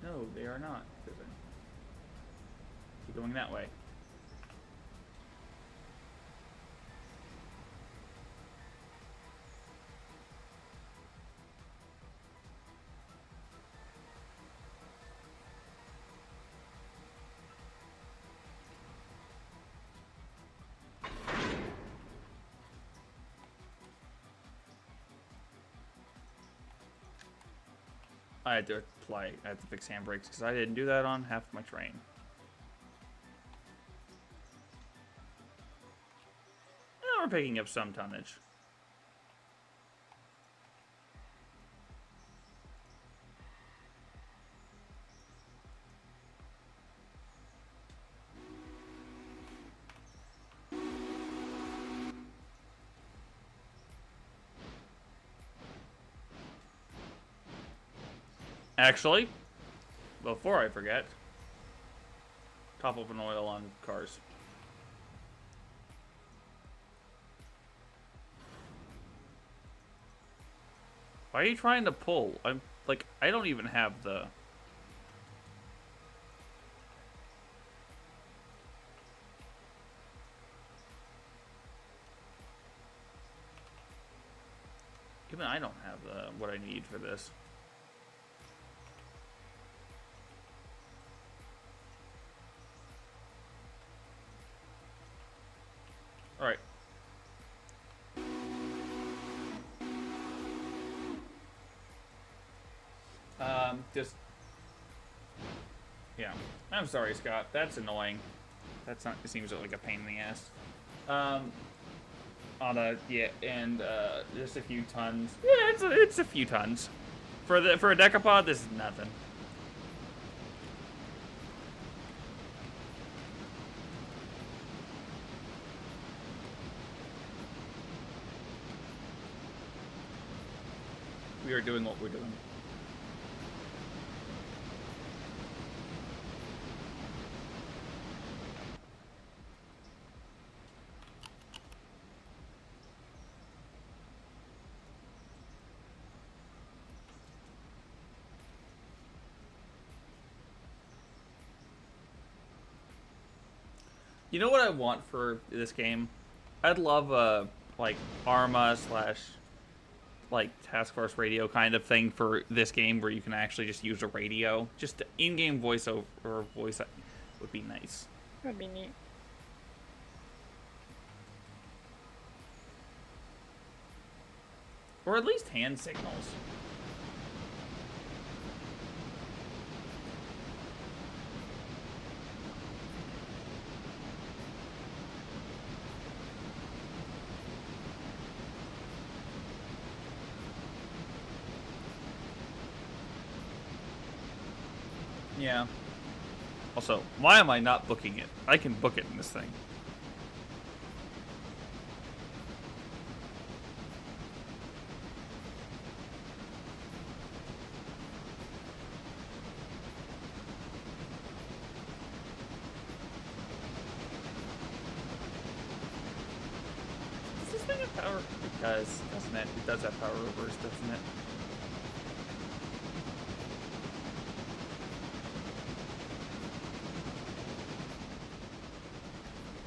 No, they are not. Keep going that way. I had to fix handbrakes because I didn't do that on half my train. Now we're picking up some tonnage. Actually, before I forget, top open oil on cars. Why are you trying to pull? I'm like, I don't even have the... Even I don't have what I need for this. Alright. Just... Yeah. I'm sorry, Scott. That's annoying. That's not... It seems like a pain in the ass. On a... Yeah, and, just a few tons. Yeah, it's a few tons. For a decapod, this is nothing. We are doing what we're doing. You know what I want for this game? I'd love a like Arma / like Task Force Radio kind of thing for this game where you can actually just use a radio. Just in-game voiceover or voice would be nice. That'd be neat. Or at least hand signals. Yeah. Also, why am I not booking it? I can book it in this thing. Does this thing have power? It does, doesn't it? It does have power reverse, doesn't it?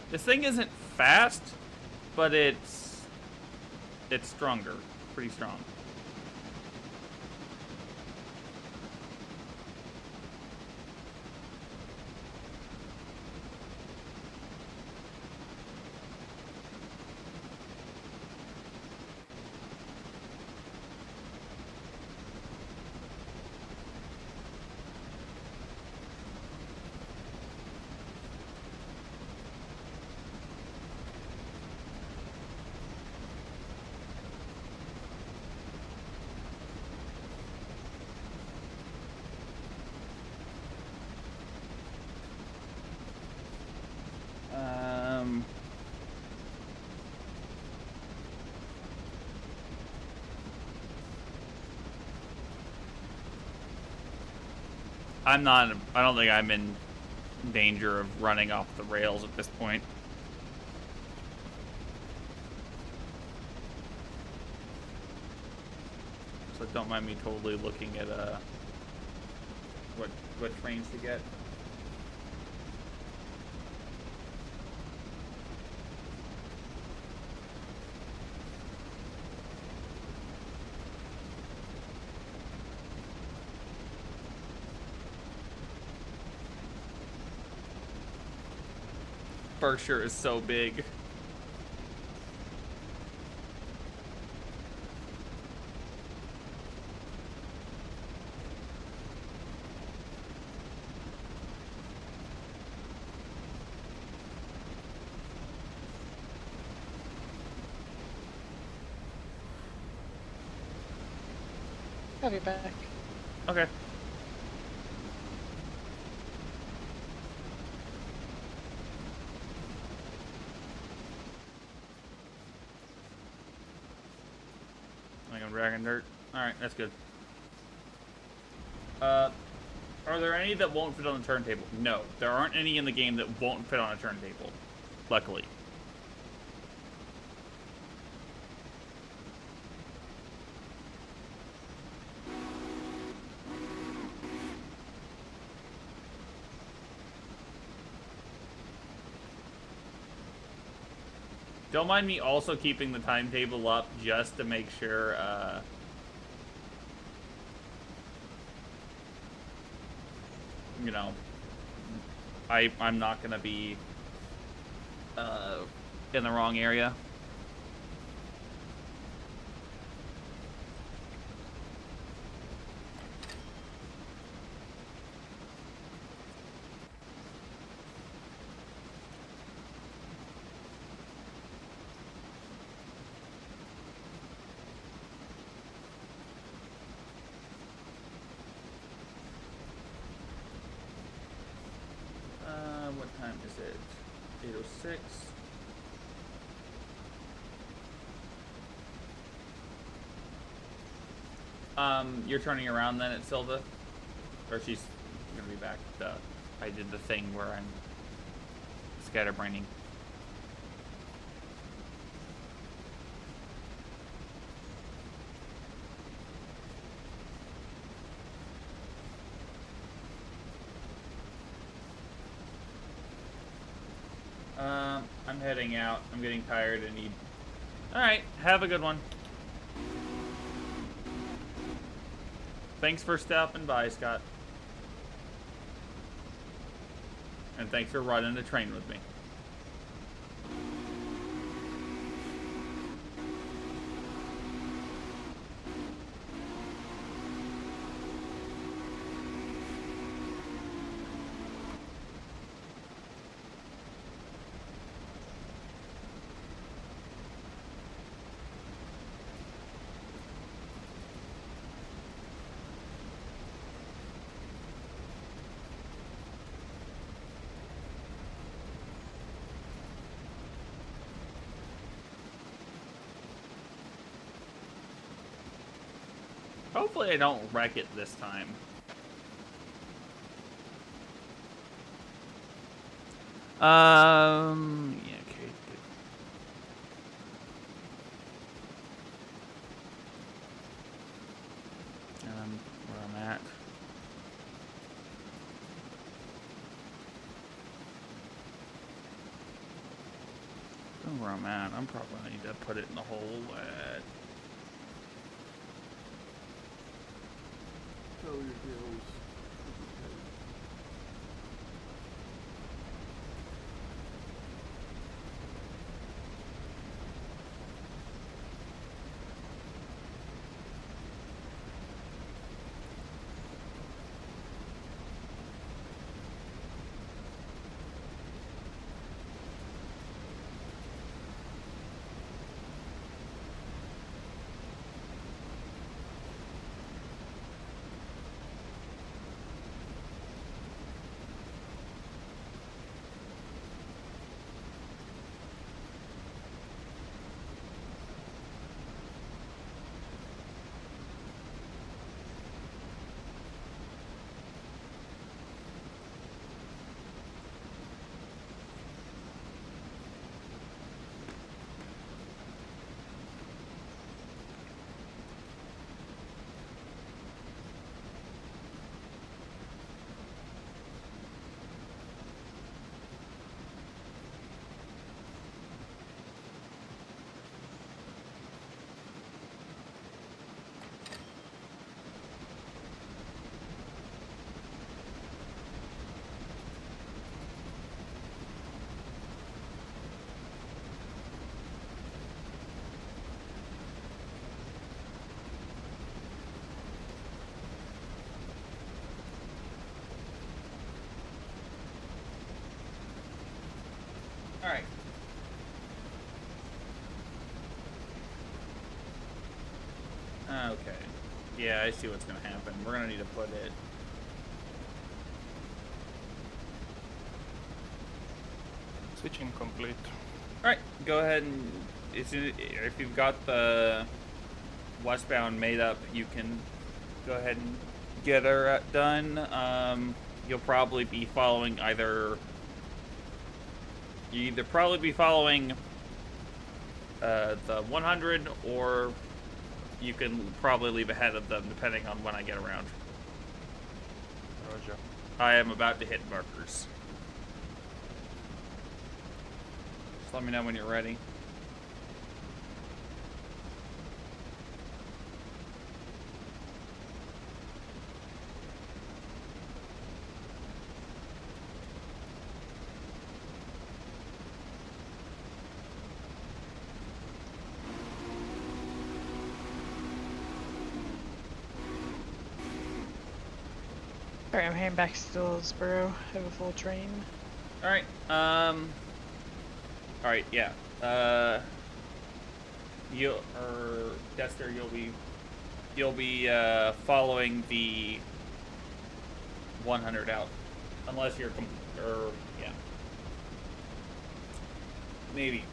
This thing isn't fast, but it's stronger. Pretty strong. I'm not. I don't think I'm in danger of running off the rails at this point. So don't mind me totally looking at what trains to get. Berkshire is so big. I'll be back. Okay. Like I'm dragging dirt. Alright, that's good. Are there any that won't fit on the turntable? No, there aren't any in the game that won't fit on a turntable. Luckily. Don't mind me also keeping the timetable up just to make sure, you know, I'm not gonna be, in the wrong area. What time is it? 8:06. You're turning around then at Silva? Or she's gonna be back. I did the thing where I'm scatterbraining. I'm heading out. I'm getting tired and need... Alright, have a good one. Thanks for stopping by, Scott. And thanks for riding the train with me. Hopefully I don't wreck it this time. Yeah, okay, good. Where I'm at. Where I'm at, I'm probably gonna need to put it in the hole at... All right. Okay. Yeah, I see what's gonna happen. We're gonna need to put it. Switching complete. All right. Go ahead and if you've got the westbound made up, you can go ahead and get her done. You'll probably be following you either probably be following the 100, or you can probably leave ahead of them depending on when I get around. Roger. I am about to hit markers. Just let me know when you're ready. Alright, I'm heading back to Dillsboro. I have a full train. All right. All right. Yeah. Dexter, you'll be following the 100 out, unless you're yeah. Maybe.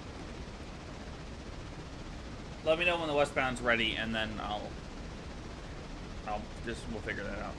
Let me know when the westbound's ready, and then we'll figure that out.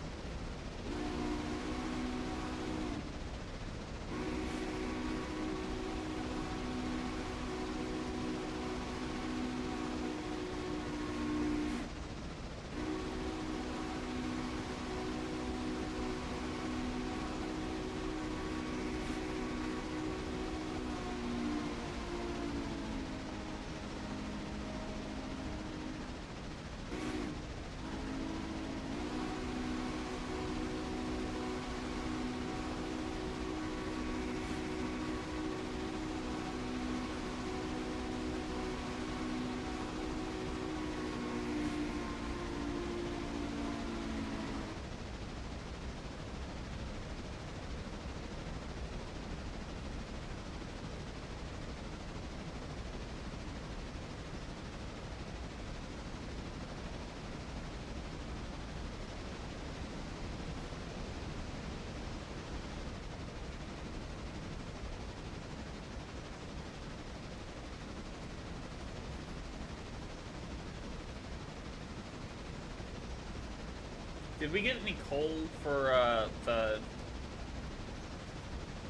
Did we get any coal for the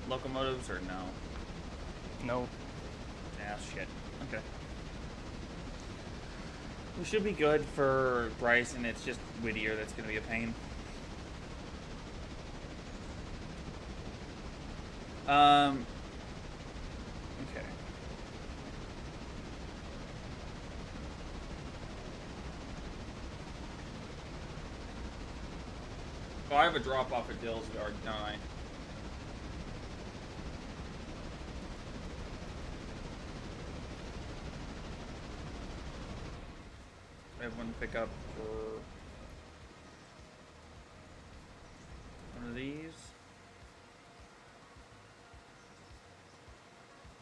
locomotives or no? No. Ah, shit. Okay. We should be good for Bryson. It's just Whittier that's gonna be a pain. Okay. Oh, I have a drop off at Dill's Yard, don't I? I have one to pick up for one of these.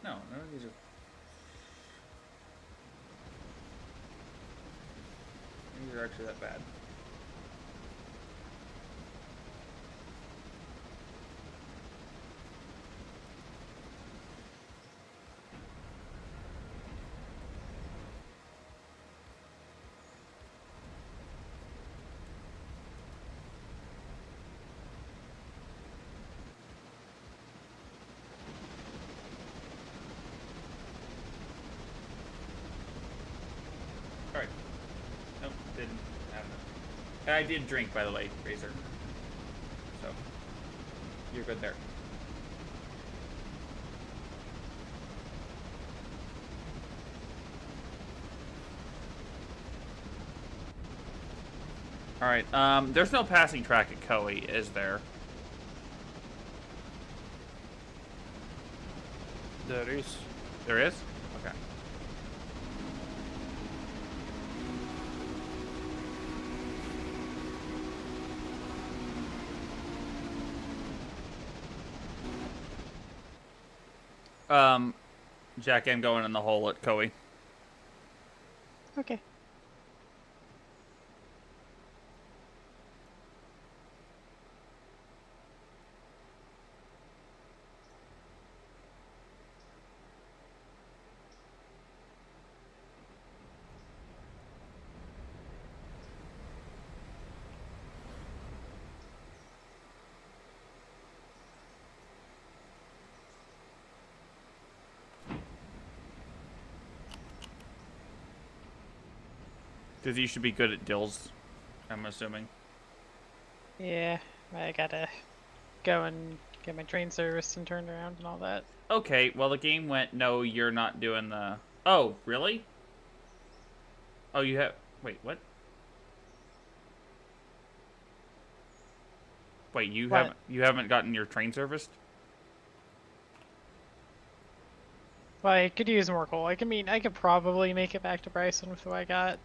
No, none of these are. These are actually that bad. Alright. Nope, didn't happen. And I did drink, by the way, Razor. So, you're good there. Alright, there's no passing track at Coe, is there? There is. There is? Okay. Jack, I'm going in the hole at Koei. Okay. Because you should be good at dills, I'm assuming. Yeah, I gotta go and get my train serviced and turned around and all that. Okay, well the game went, no, you're not doing the... Oh, really? Oh, you have... Wait, what? Wait, What? you haven't gotten your train serviced? Well, I could use more coal. I could probably make it back to Bryson with what I got.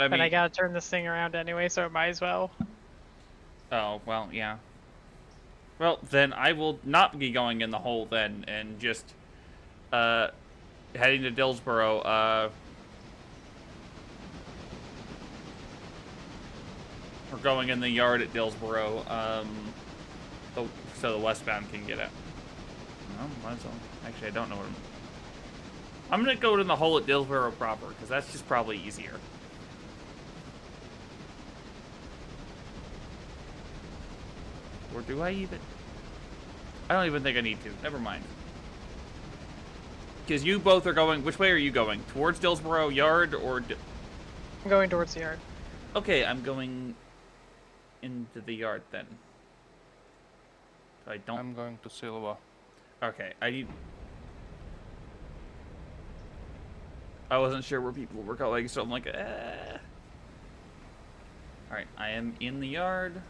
I But I mean, gotta turn this thing around anyway, so it might as well. oh, well, yeah. Well, then I will not be going in the hole then, and just, heading to Dillsboro, or going in the yard at Dillsboro, so the westbound can get out. No, might as well. Actually, I don't know what I'm gonna go to the hole at Dillsboro proper, because that's just probably easier. Or do I even? I don't even think I need to. Never mind. Because you both are going... Which way are you going? Towards Dillsboro Yard or... I'm going towards the yard. Okay, I'm going into the yard then. So I don't... I'm going to Silva. Okay, I need... I wasn't sure where people were going, so I'm like, Alright, I am in the yard.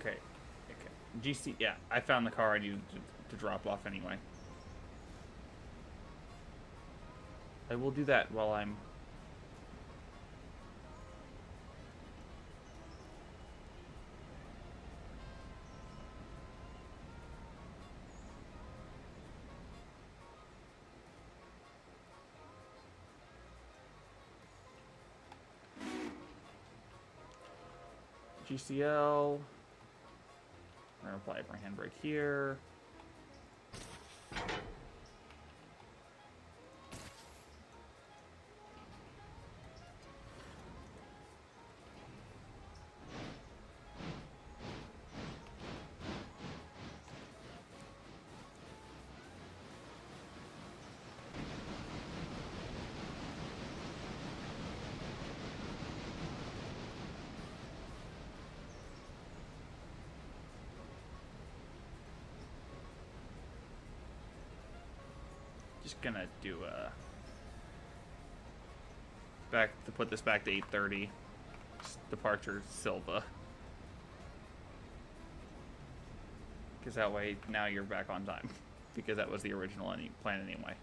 Okay. GC, yeah, I found the car I needed to drop off anyway. I will do that while I'm... GCL. I'm gonna apply for handbrake here. Just gonna do a put this back to 8:30. Departure Silva. Because that way now you're back on time. Because that was the original plan anyway.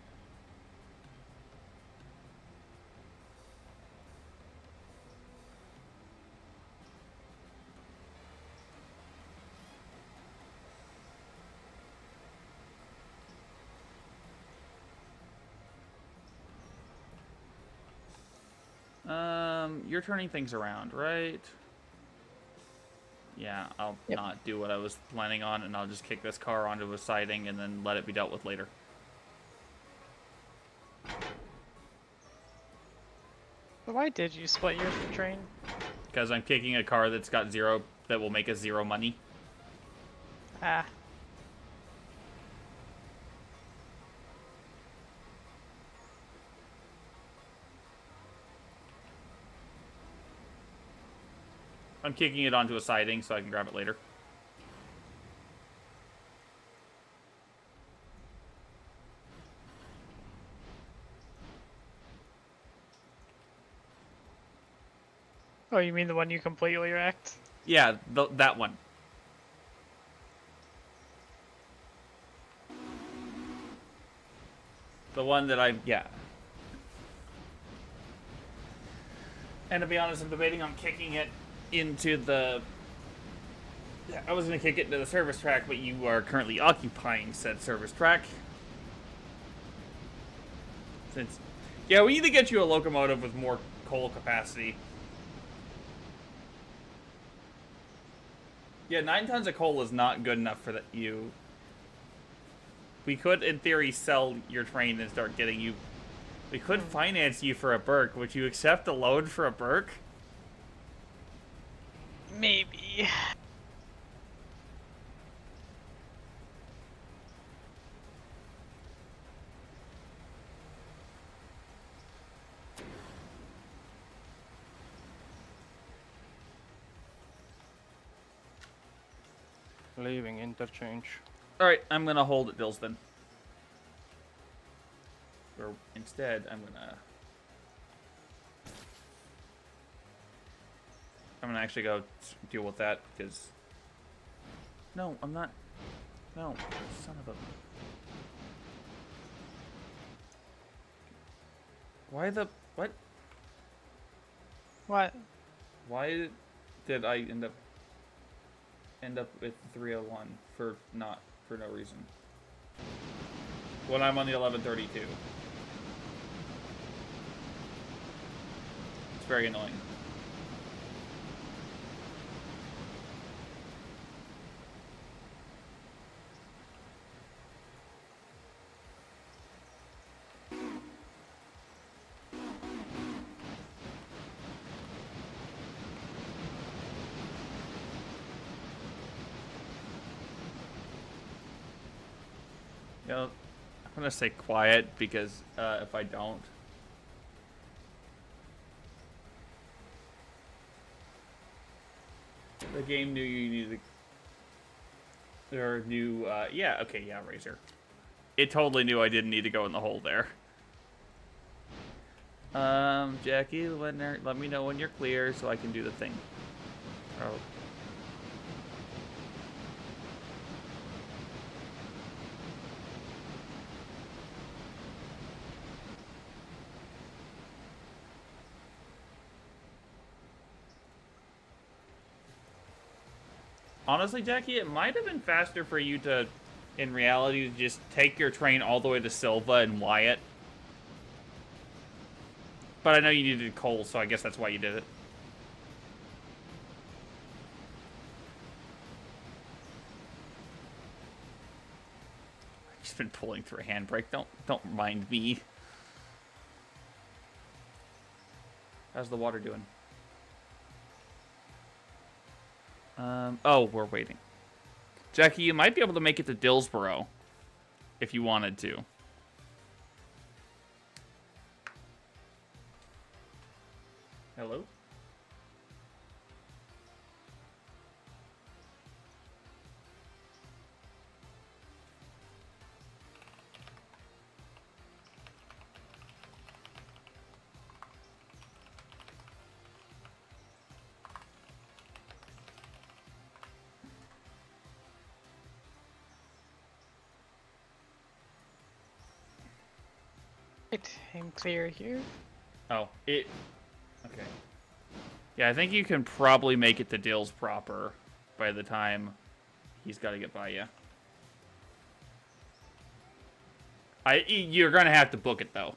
You're turning things around, right? Yeah, I'll not do what I was planning on, and I'll just kick this car onto a siding and then let it be dealt with later. But why did you split your train? Because I'm kicking a car that will make us 0 money. Ah. I'm kicking it onto a siding so I can grab it later. Oh, you mean the one you completely wrecked? Yeah, that one. The one that I yeah. And to be honest, I'm debating on kicking it into the. I was gonna kick it into the service track, but you are currently occupying said service track. Since, yeah, we need to get you a locomotive with more coal capacity. Yeah, 9 tons of coal is not good enough for you. We could, in theory, sell your train and start getting you. We could finance you for a Burke. Would you accept a loan for a Burke? Maybe. Leaving interchange. Alright, I'm gonna hold at Dillsden. Or instead, I'm gonna actually go deal with that, because... No, I'm not... No, son of a... Why the... What? What? Why did I end up with 301 for no reason? When I'm on the 1132. It's very annoying. You know, I'm gonna say quiet because if I don't, the game knew you needed. Or knew, yeah, okay, yeah, Razor. It totally knew I didn't need to go in the hole there. Jackie, let me know when you're clear so I can do the thing. Oh. Honestly, Jackie, it might have been faster for you to, in reality, to just take your train all the way to Silva and Wyatt. But I know you needed coal, so I guess that's why you did it. I've just been pulling through a handbrake. Don't mind me. How's the water doing? Oh, we're waiting. Jackie, you might be able to make it to Dillsboro if you wanted to. Hello? Right, I'm clear here. Oh, it... Okay. Yeah, I think you can probably make it to Dills proper by the time he's got to get by you. You're going to have to book it, though.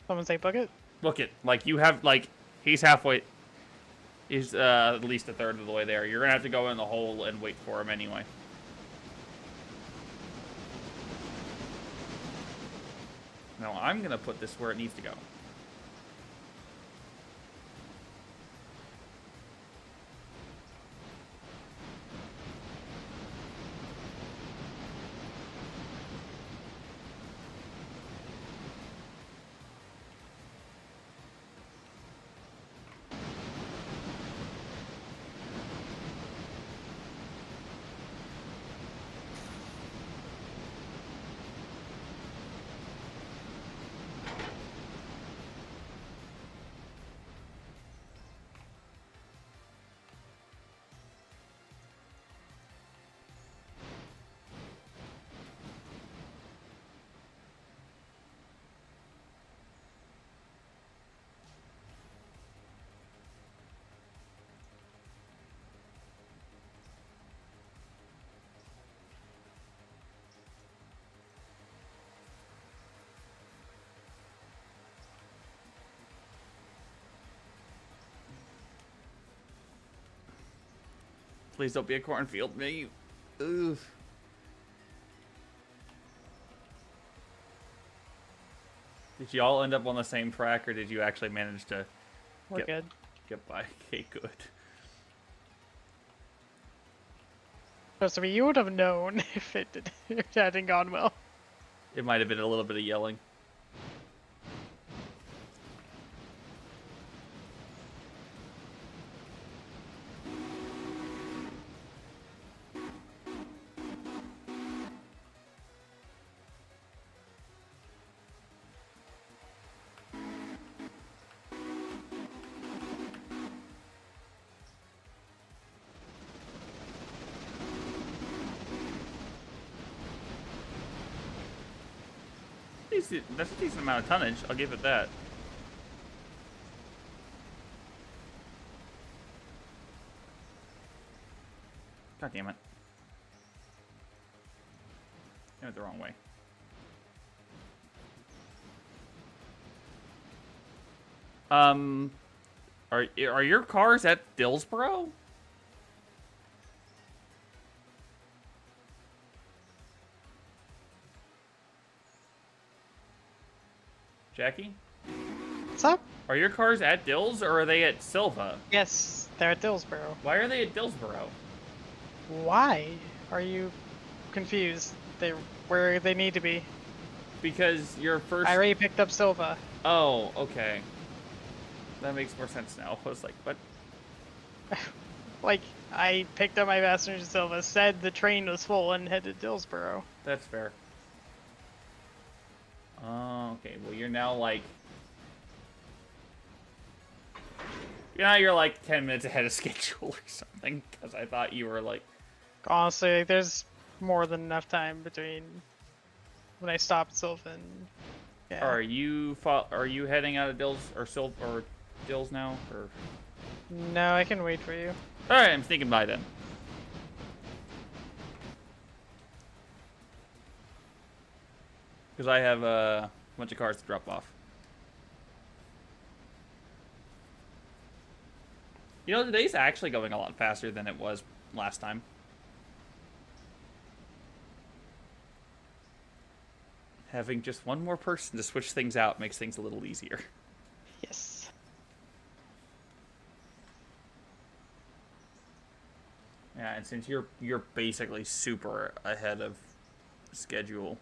Someone say book it? Book it. Like, you have, like, he's halfway... He's at least a third of the way there. You're going to have to go in the hole and wait for him anyway. No, I'm going to put this where it needs to go. Please don't be a cornfield, me. Oof. Did you all end up on the same track, or did you actually manage to We're Yep. good. get by? Okay, good. So you would have known if if it hadn't gone well. It might have been a little bit of yelling. That's a decent amount of tonnage. I'll give it that. God damn it. I went the wrong way. Are your cars at Dillsboro? Jackie? What's up? Are your cars at Dills or are they at Silva? Yes, they're at Dillsboro. Why are they at Dillsboro? Why are you confused? They're where they need to be. Because your first. I already picked up Silva. Oh, okay. That makes more sense now. I was like, what? Like, I picked up my passenger Silva, said the train was full, and headed to Dillsboro. That's fair. Oh, okay. Well, you're now like. You're like 10 minutes ahead of schedule or something. Because I thought you were like. Honestly, like, there's more than enough time between when I stopped Silva and. Yeah. Are you heading out of Dills or Dills now or? No, I can wait for you. All right, I'm sneaking by then. Because I have a bunch of cars to drop off. You know, today's actually going a lot faster than it was last time. Having just one more person to switch things out makes things a little easier. Yes. Yeah, and since you're basically super ahead of schedule.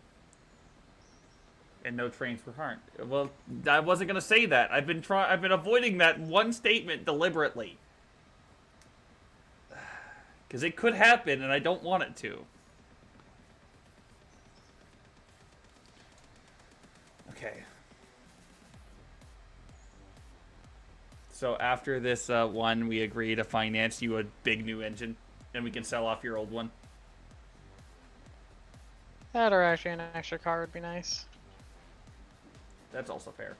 And no trains were harmed. Well, I wasn't gonna say that. I've been avoiding that one statement deliberately. Because it could happen, and I don't want it to. Okay. So after this one, we agree to finance you a big new engine, and we can sell off your old one. That or actually an extra car would be nice. That's also fair.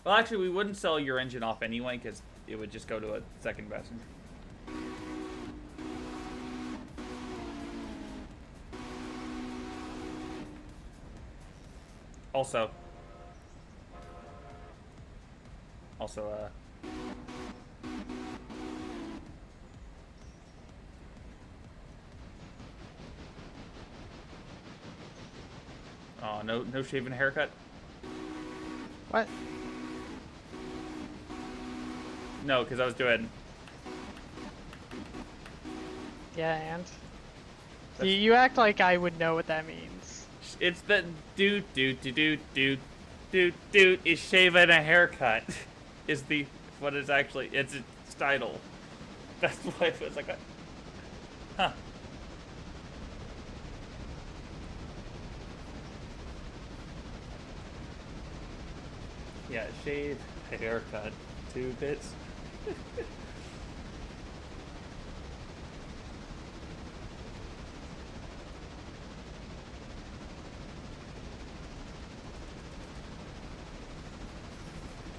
Well, actually, we wouldn't sell your engine off anyway, because it would just go to a second passenger. Also, oh, no shaving a haircut? What? No, because I was doing. Yeah, and? That's- You act like I would know what that means. It's the do is shaving a haircut. Is the what is actually it's its title. That's why it was like a, huh. Yeah, shave a haircut. 2 bits.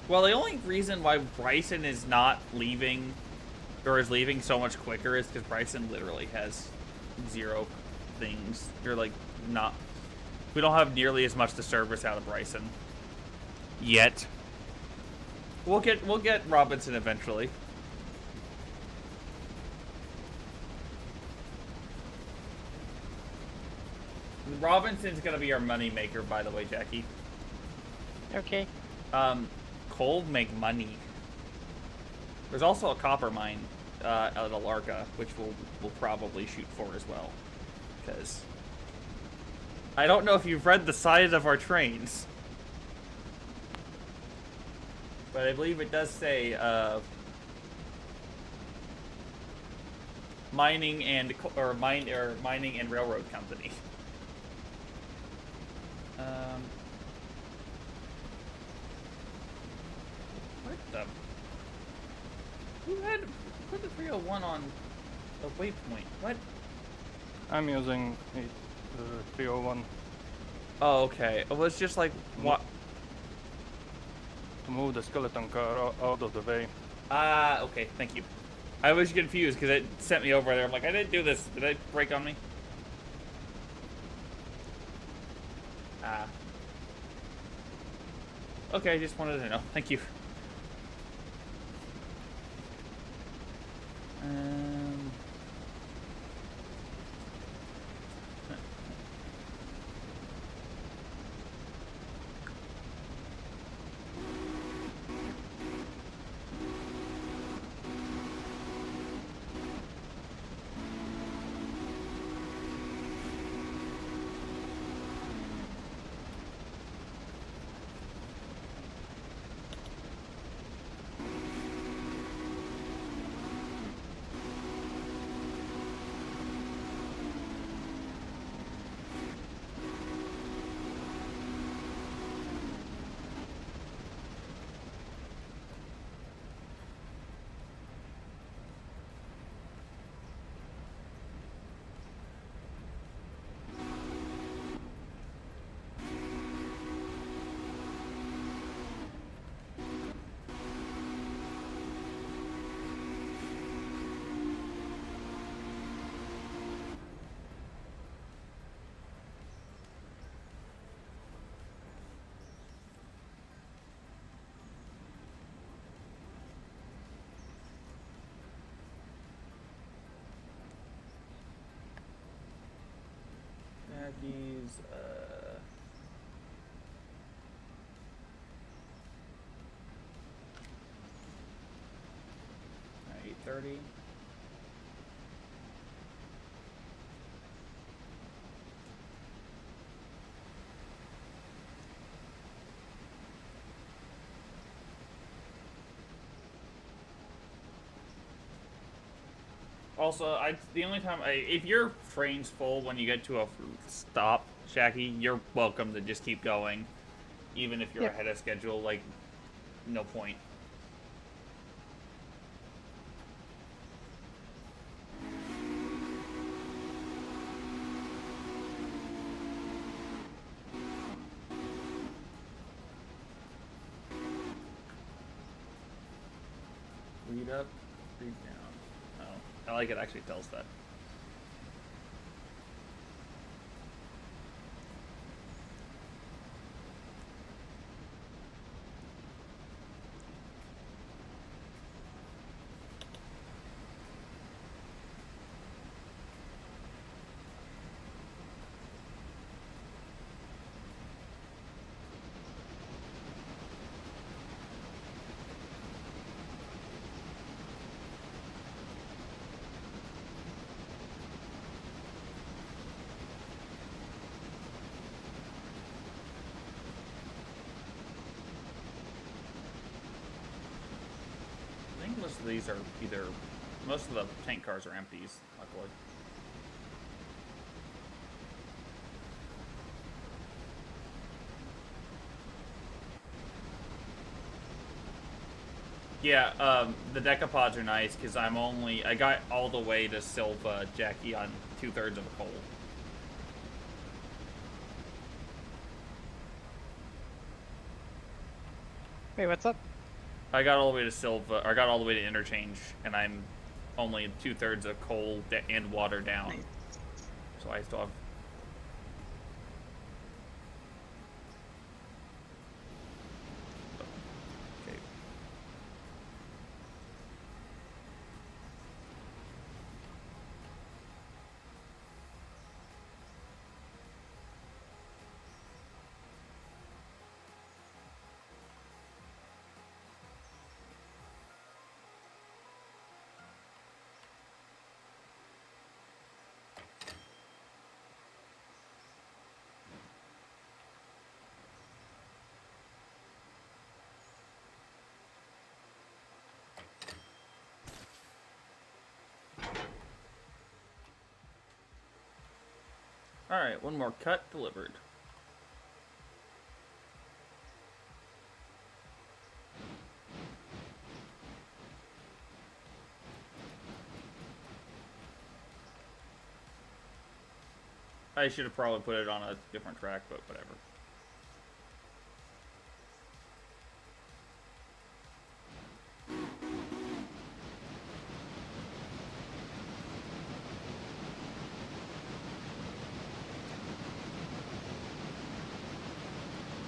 Well, the only reason why Bryson is not leaving, or is leaving so much quicker, is because Bryson literally has 0 things. You're like not. We don't have nearly as much to service out of Bryson yet. We'll get Robinson eventually. Robinson's gonna be our money maker, by the way, Jackie. Okay. Coal make money. There's also a copper mine at Alarka, which we'll probably shoot for as well, because I don't know if you've read the size of our trains, but I believe it does say mining and mining and railroad company. What the? Who had put the 301 on a waypoint? What? I'm using a 301 Oh, okay. It was just like what? to move the skeleton car out of the way. Ah, okay. Thank you. I was confused because it sent me over there. I'm like, I didn't do this. Did I break on me? Ah. Okay, I just wanted to know. Thank you. Um. Jackie's, 8:30. Also, the only time if your train's full when you get to a stop, Jackie, you're welcome to just keep going, even if you're Yep. ahead of schedule. Like, no point. Read up, read down. Oh, I like it. Actually tells that. I think most of these are most of the tank cars are empties, luckily. Yeah, the decapods are nice because I got all the way to Silva, Jackie, on 2/3 of a coal. Wait, what's up? I got all the way to Silva, or I got all the way to interchange, and I'm only 2/3 of coal and water down. Nice. So I still have. Okay. All right, one more cut delivered. I should have probably put it on a different track, but whatever.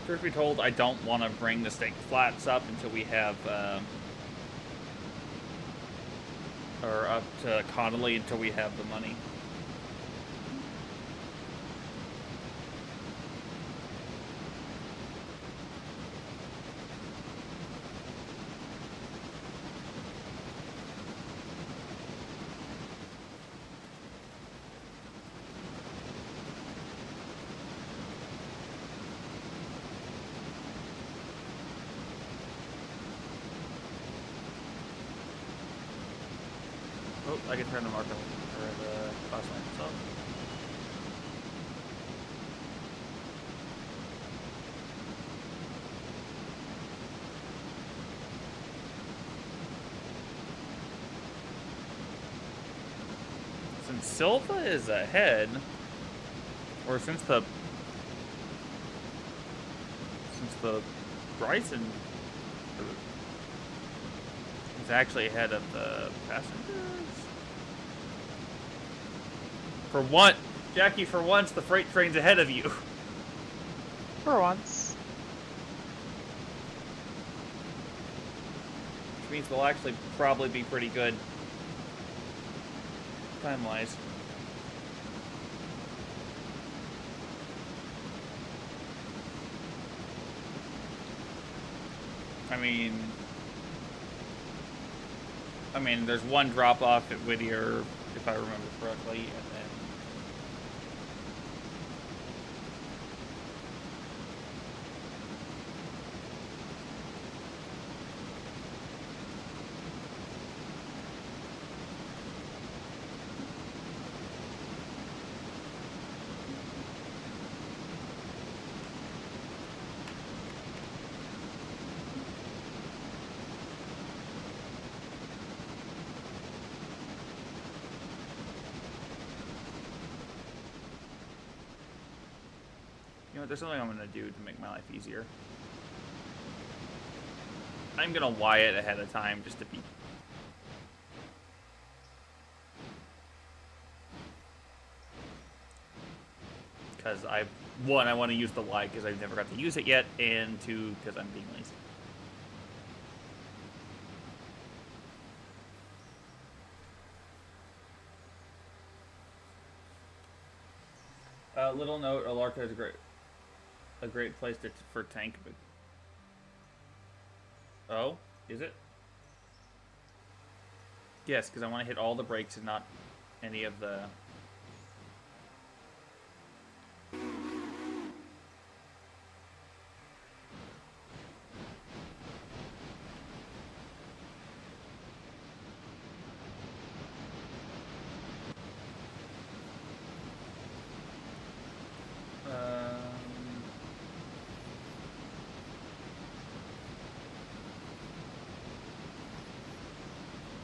Truth be told, I don't want to bring the stake flats up until we have, or up to Connolly until we have the money. Oh, I can turn the marker or the class lamps up. Since Silva is ahead, or since the Bryson is actually ahead of the passengers. For once, Jackie, for once, the freight train's ahead of you. For once. Which means we'll actually probably be pretty good time-wise. I mean, there's one drop-off at Whittier, if I remember correctly, and then you know what, there's something I'm gonna do to make my life easier. I'm gonna wire it ahead of time just to be. Because I want to use the Y because I've never got to use it yet, and two, because I'm being lazy. Little note: Alarka is a great place for tank. But oh, is it? Yes, because I want to hit all the brakes and not any of the.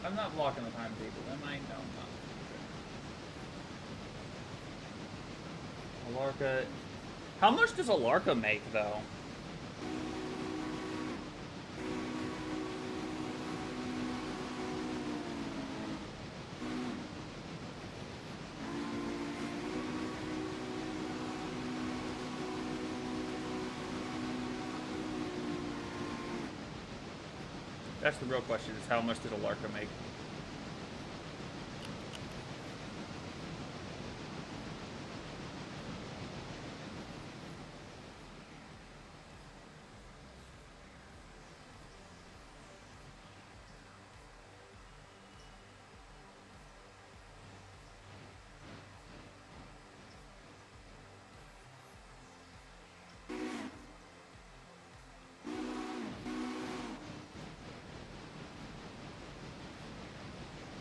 I'm not blocking the timetable, am I? No, I'm not. Okay. Alarka. How much does Alarka make, though? That's the real question, is how much did Alarka make?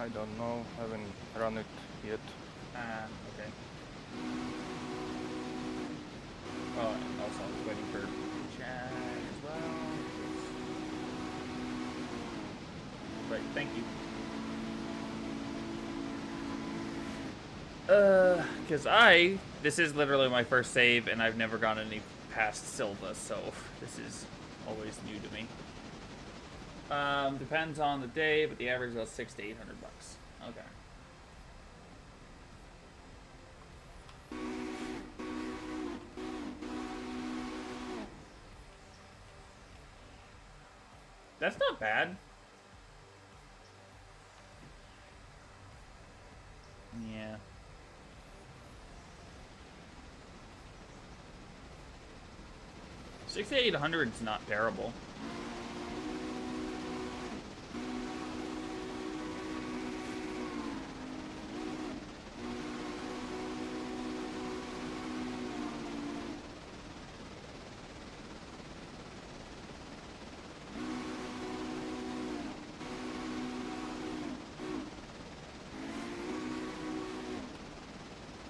I don't know, haven't run it yet. Okay. Oh, and also I was waiting for chat as well. But thank you. Because this is literally my first save, and I've never gone any past Silva, so this is always new to me. Depends on the day, but the average is about $600 to $800. Okay. That's not bad. Yeah. $600 to $800 is not terrible.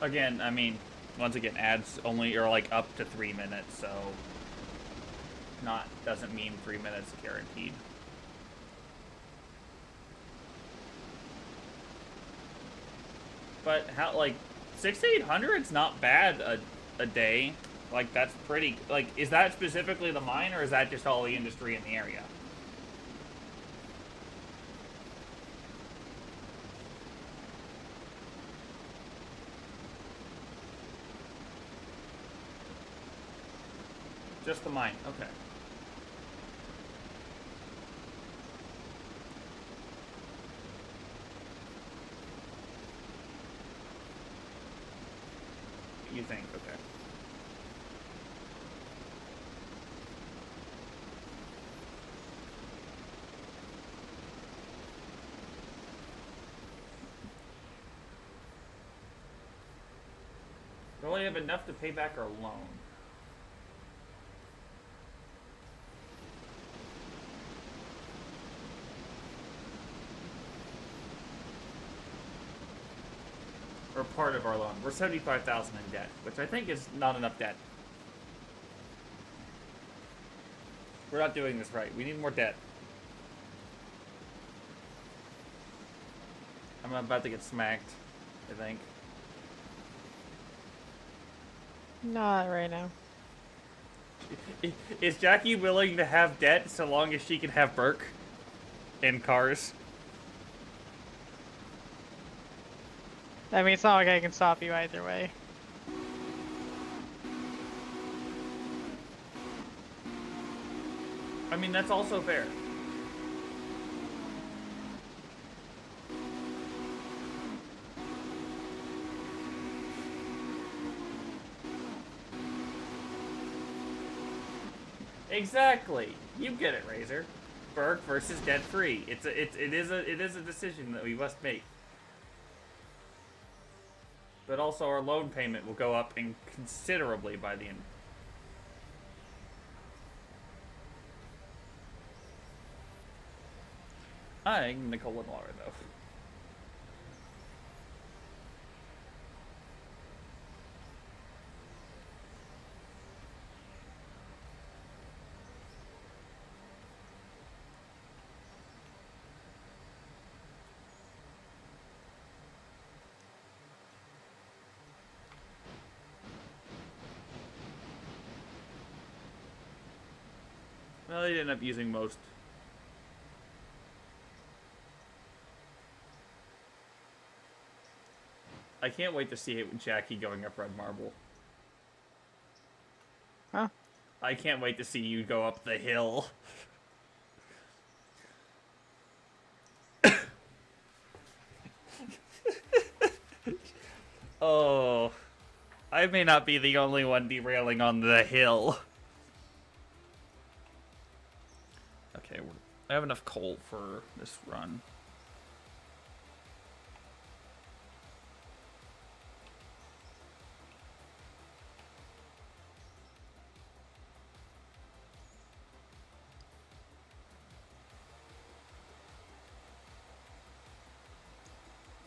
Again, I mean, once again, ads only are like up to 3 minutes, so doesn't mean 3 minutes guaranteed. But how, like, 600 to 800 is not bad a day. Like, that's pretty, like, is that specifically the mine, or is that just all the industry in the area? Just the mine, okay. You think, okay. We only have enough to pay back our loan. Or part of our loan. We're 75,000 in debt, which I think is not enough debt. We're not doing this right. We need more debt. I'm about to get smacked, I think. Not right now. Is Jackie willing to have debt so long as she can have Burke and cars? I mean, it's not like I can stop you either way. I mean, that's also fair. Exactly. You get it, Razor. Burke versus debt free. It is a decision that we must make. But also our loan payment will go up considerably by the end. I'm Nicole and Laura, though. Well, they ended up using most. I can't wait to see it with Jackie going up Red Marble. Huh? I can't wait to see you go up the hill. Oh, I may not be the only one derailing on the hill. Okay, I have enough coal for this run.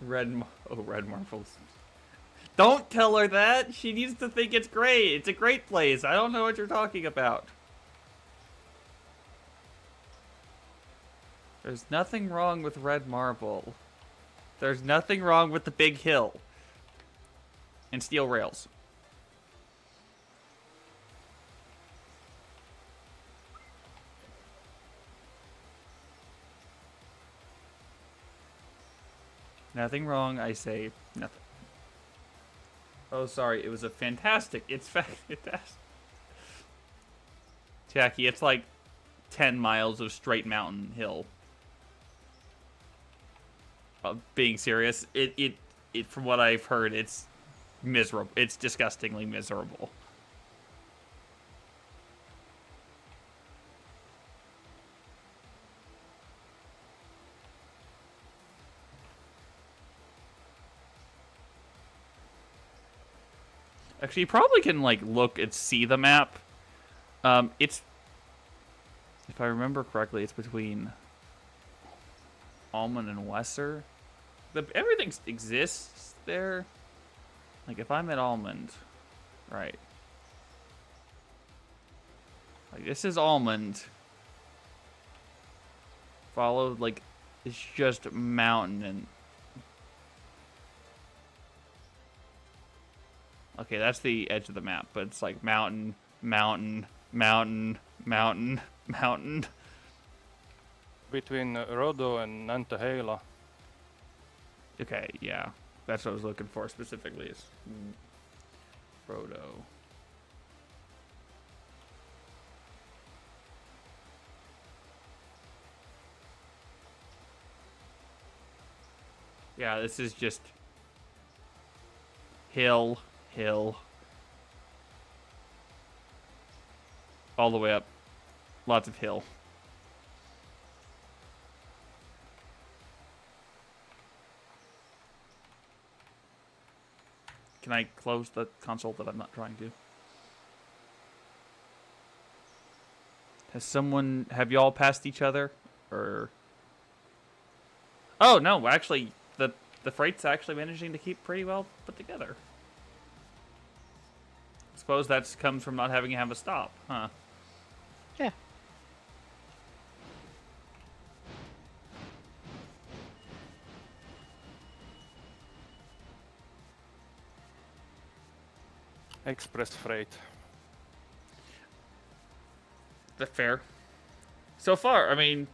Red marbles. Don't tell her that. She needs to think it's great. It's a great place. I don't know what you're talking about. There's nothing wrong with red marble. There's nothing wrong with the big hill. And steel rails. Nothing wrong, I say nothing. Oh, sorry, it was a fantastic. It's fantastic. Jackie, it's like 10 miles of straight mountain hill. Being serious, it from what I've heard, it's miserable. It's disgustingly miserable. Actually, you probably can like look and see the map. It's, if I remember correctly, it's between Almond and Wesser. Everything exists there. Like if I'm at Almond, right? Like this is Almond. Followed like it's just mountain and. Okay, that's the edge of the map, but it's like mountain, mountain, mountain, mountain, mountain. Between Rodo and Nantahala. Okay, yeah. That's what I was looking for specifically is Rodo. Yeah, this is just hill, hill. All the way up. Lots of hill. Can I close the console that I'm not trying to? Have y'all passed each other? Or... Oh, no, actually, the freight's actually managing to keep pretty well put together. Suppose that comes from not having to have a stop, huh? Yeah. Express freight. That's fair. So far, I mean,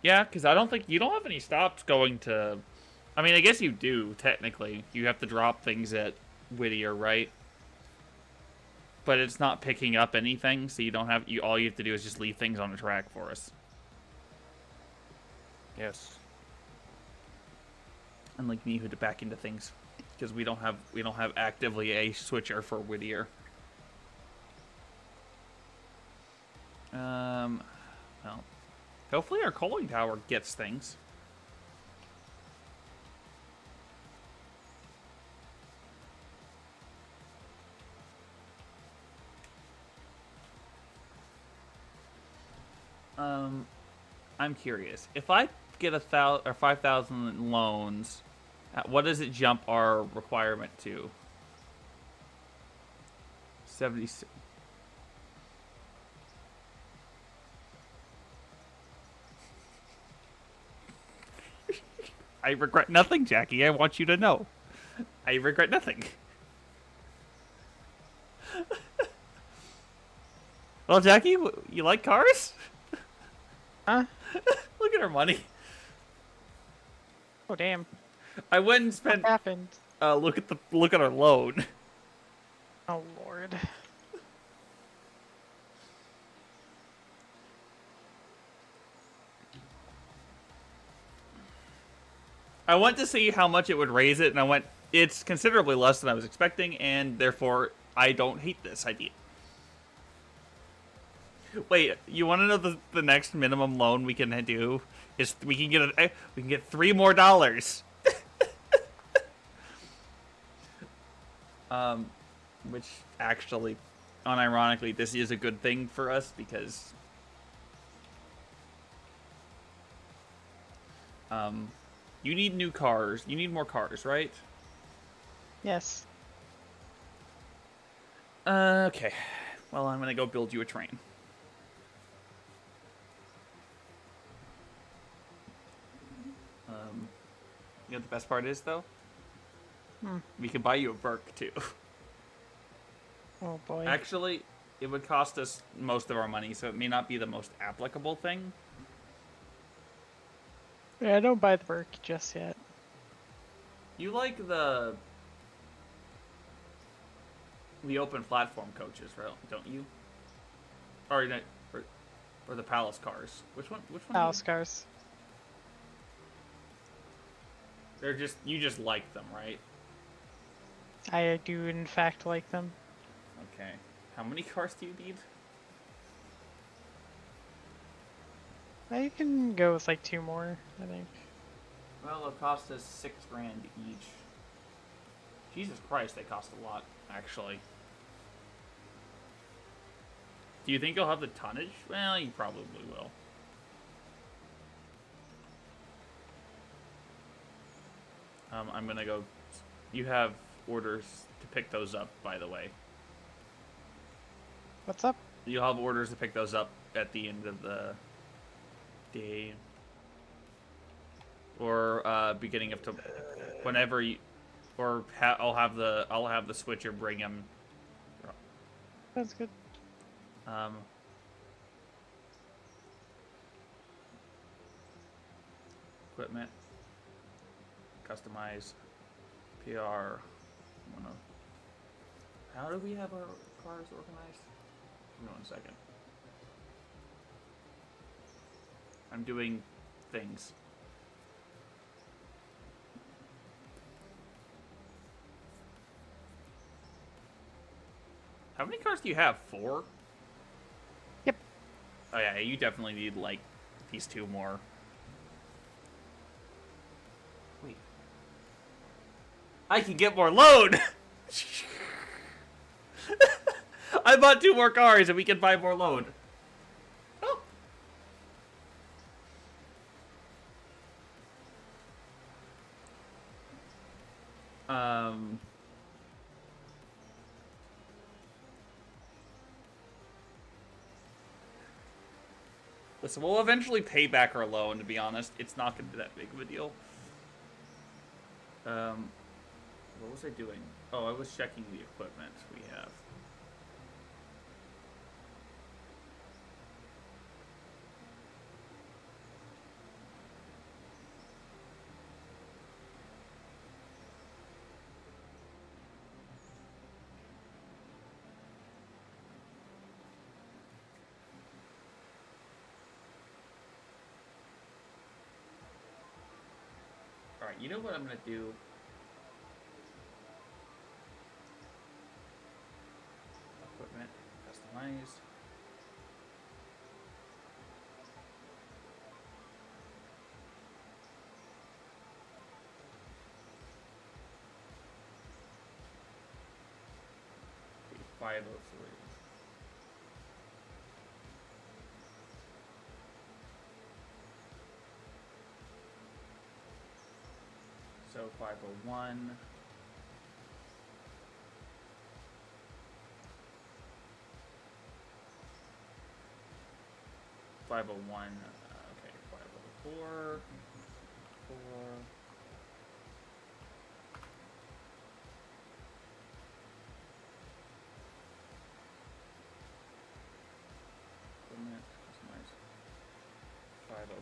yeah, because I don't think you don't have any stops going to. I mean, I guess you do technically. You have to drop things at Whittier, right? But it's not picking up anything, so you don't have. All you have to do is just leave things on the track for us. Yes. Unlike me, who had to back into things, because we don't have actively a switcher for Whittier. Well, hopefully our coaling tower gets things. I'm curious. If I get 1,000 or 5,000 loans, what does it jump our requirement to? 76. I regret nothing, Jackie. I want you to know. I regret nothing. Well, Jackie, you like cars? Huh? Look at her money. Oh damn! I went and spent. What happened? Look at our loan. Oh lord. I went to see how much it would raise it, and I went, it's considerably less than I was expecting, and therefore I don't hate this idea. Wait, you want to know the next minimum loan we can do? Is we can get $3 more. Which actually, unironically, this is a good thing for us because you need new cars. You need more cars, right? Yes. Okay. Well, I'm gonna go build you a train. You know what the best part is, though? Hmm. We can buy you a Burke, too. Oh boy. Actually, it would cost us most of our money, so it may not be the most applicable thing. Yeah, don't buy the Burke just yet. You like the open platform coaches, right? Don't you? Or, no, or the palace cars. Which one? Which one? Palace cars. They're just you just like them, right? I do in fact like them. Okay. How many cars do you need? I can go with like 2 more, I think. Well, it'll cost us $6 grand each. Jesus Christ, they cost a lot, actually. Do you think you'll have the tonnage? Well, you probably will. I'm gonna go. You have orders to pick those up, by the way. What's up? You'll have orders to pick those up at the end of the day, or beginning of whenever you, or I'll have the switcher bring them. That's good. Equipment, customize, PR. How do we have our cars organized? Give me 1 second. I'm doing things. How many cars do you have? 4? Yep. Oh yeah, you definitely need like these 2 more. Wait. I can get more load! I bought 2 more cars and we can buy more load. Oh. Listen, we'll eventually pay back our loan, to be honest. It's not going to be that big of a deal. What was I doing? Oh, I was checking the equipment we have. Alright, you know what I'm going to do? Equipment, customize. Okay, 503. So 501. Okay, 504. 4. Equipment, customize.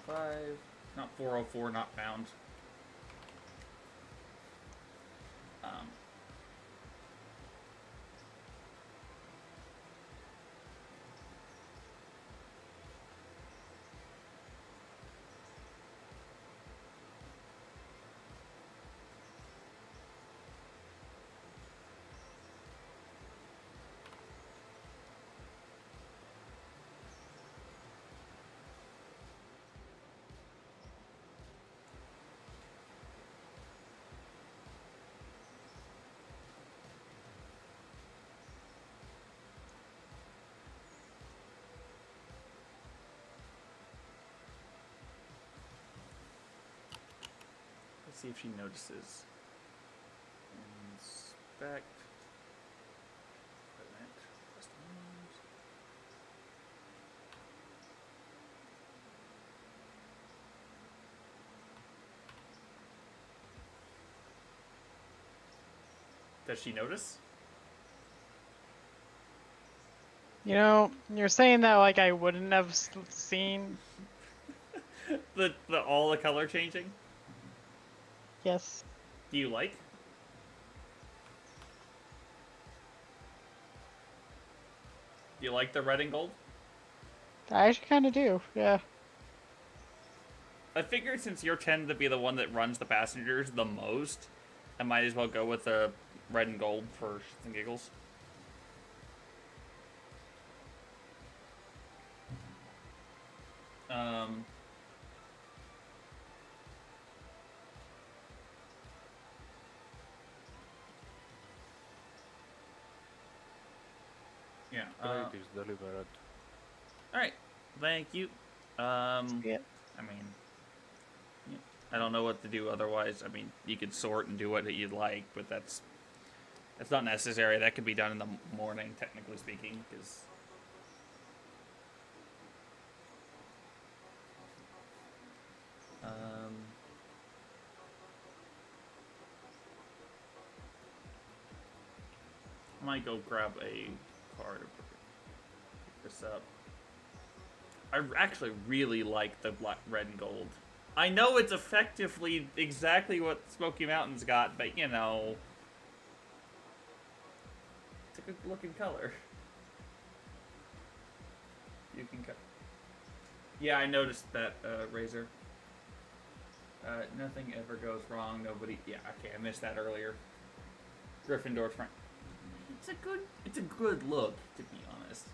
505. Not 404, not found. Let's see if she notices. Inspect. Equipment. Does she notice? You know, you're saying that like I wouldn't have seen. The all the color changing? Yes. Do you like? Do you like the red and gold? I actually kind of do. Yeah. I figured since you tend to be the one that runs the passengers the most, I might as well go with the red and gold for shits and giggles. Um, yeah. Grade is delivered. All right. Thank you. Yeah. I mean, yeah, I don't know what to do otherwise. I mean, you could sort and do what you'd like, but that's not necessary. That could be done in the morning, technically speaking, because. I might go grab a card to pick this up. I actually really like the black, red, and gold. I know it's effectively exactly what Smoky Mountains got, but you know, it's a good looking color. You can cut. Yeah, I noticed that, Razor. Nothing ever goes wrong. Nobody. Yeah, okay, I missed that earlier. Gryffindor Frank. It's a good look, to be honest.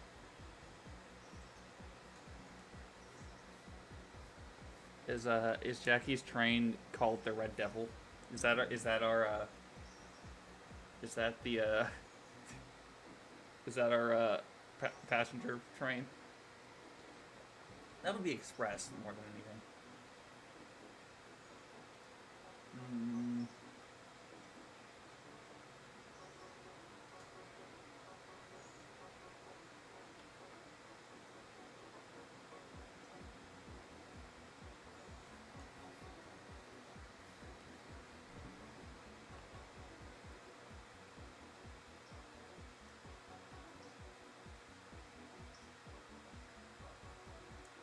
Is Jackie's train called the Red Devil? Is that the passenger train? That'll be express more than anything.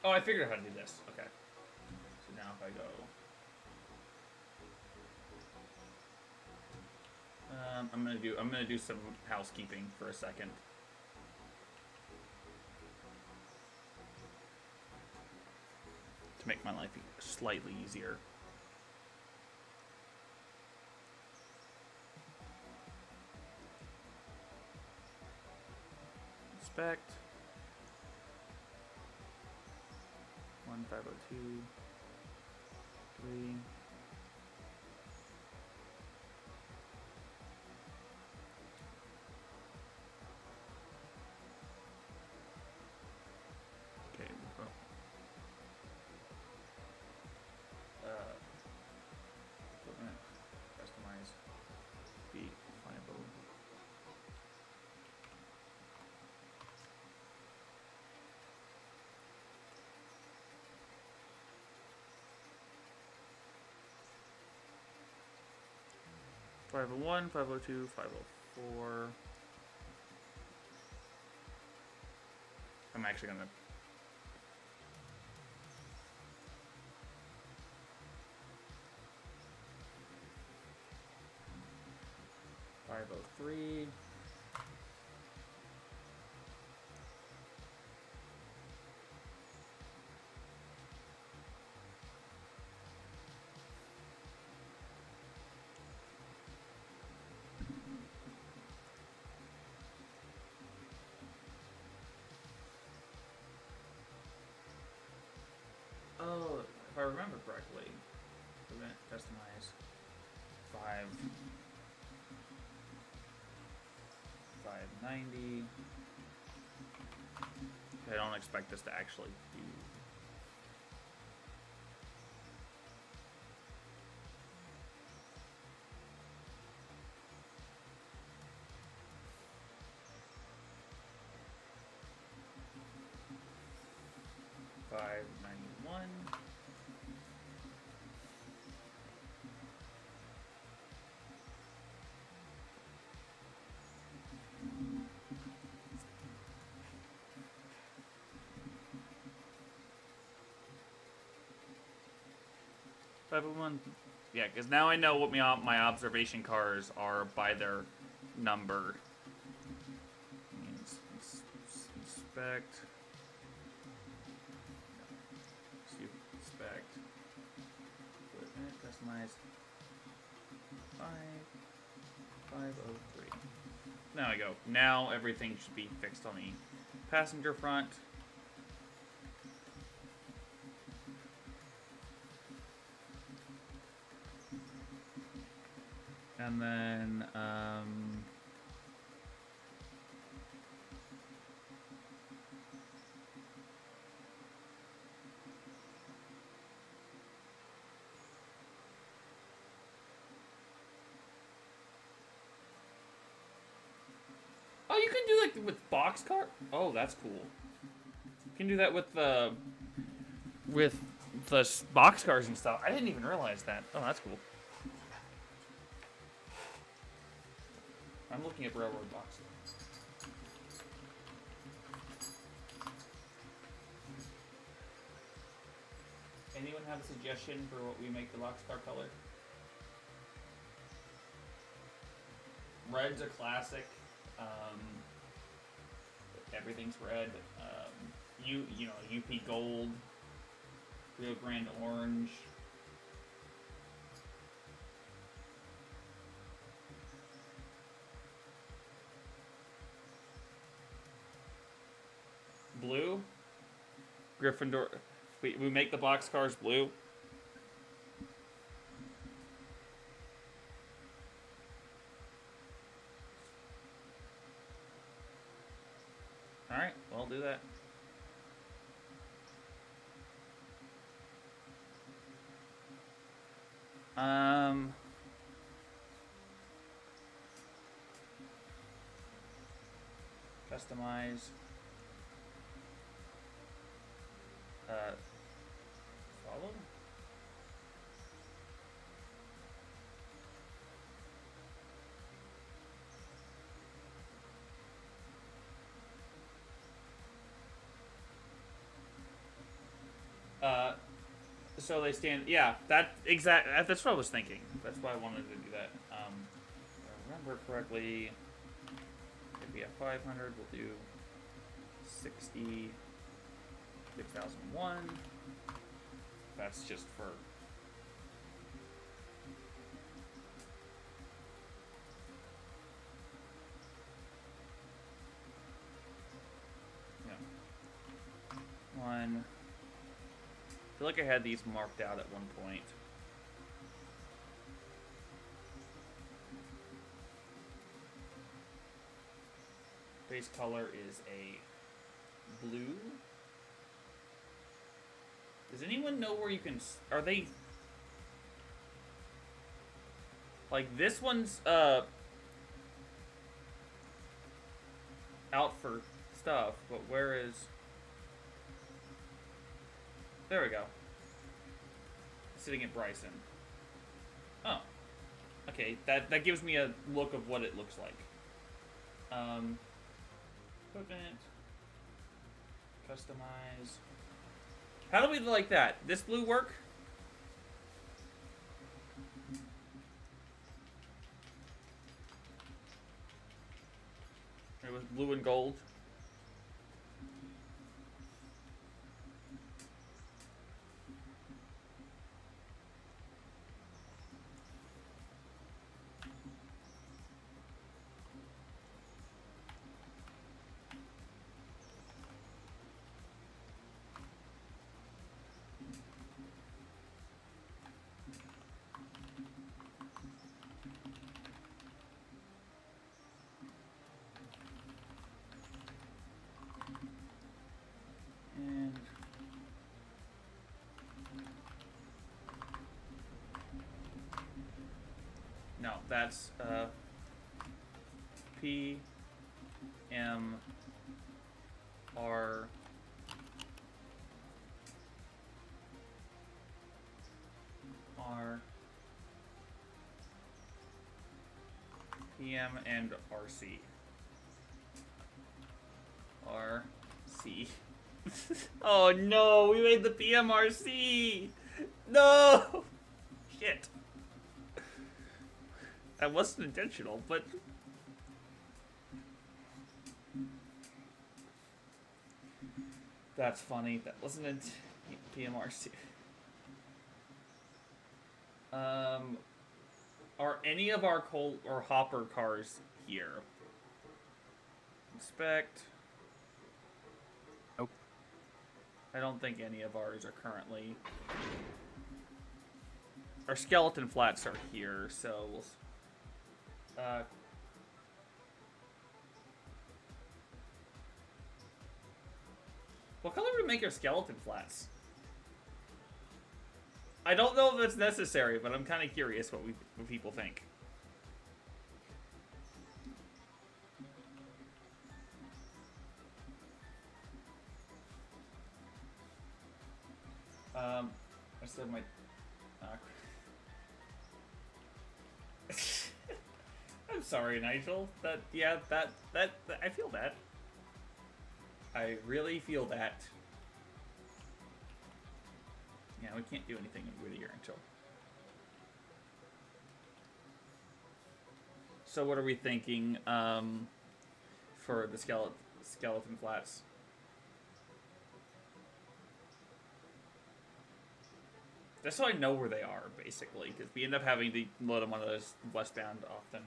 Oh, I figured out how to do this. Okay. So now if I go... I'm gonna do some housekeeping for a second. To make my life slightly easier. Inspect. 1502. 3. Okay, we'll go. Equipment. Customize. Be findable. Five oh one, 502, 504. I'm actually gonna. Five oh three. Oh, if I remember correctly, event customize 590. I don't expect this to actually do. $591. 501. Yeah, because now I know what my observation cars are by their number. Inspect. Inspect. Equipment, customize. 503. There we go. Now everything should be fixed on the passenger front. And then, oh, you can do like with boxcar. Oh, that's cool. You can do that with the boxcars and stuff. I didn't even realize that. Oh, that's cool. I'm looking at railroad boxes. Anyone have a suggestion for what we make the boxcar color? Red's a classic. Everything's red. You know, UP Gold, Rio Grande Orange. Blue. Gryffindor. We make the boxcars blue. Alright, well, I'll do that. Customize. Follow? So they stand. Yeah, that's what I was thinking. That's why I wanted to do that. If I remember correctly, if we have 500, we'll do 60, 6001. That's just for. Yeah. One. I feel like I had these marked out at one point. Base color is a blue. Does anyone know where you can... Are they... Like, this one's, out for stuff, but where is... There we go. Sitting at Bryson. Oh. Okay, that gives me a look of what it looks like. Equipment. Customize. How do we like that? This blue work? It was blue and gold. And no, that's P M R R P M and RC. RC. Oh no, we made the PMRC! No! shit. That wasn't intentional, but... That's funny. That wasn't a PMRC. Are any of our coal or hopper cars here? Inspect. Nope. I don't think any of ours are currently. Our skeleton flats are here, so we'll. What color would make our skeleton flats? I don't know if it's necessary, but I'm kind of curious what people think. I said my. I'm sorry, Nigel. That I feel that. I really feel that. Yeah, we can't do anything in Whittier until. So what are we thinking for the skeleton flats? Just so I know where they are, basically, because we end up having to load them on those westbound often.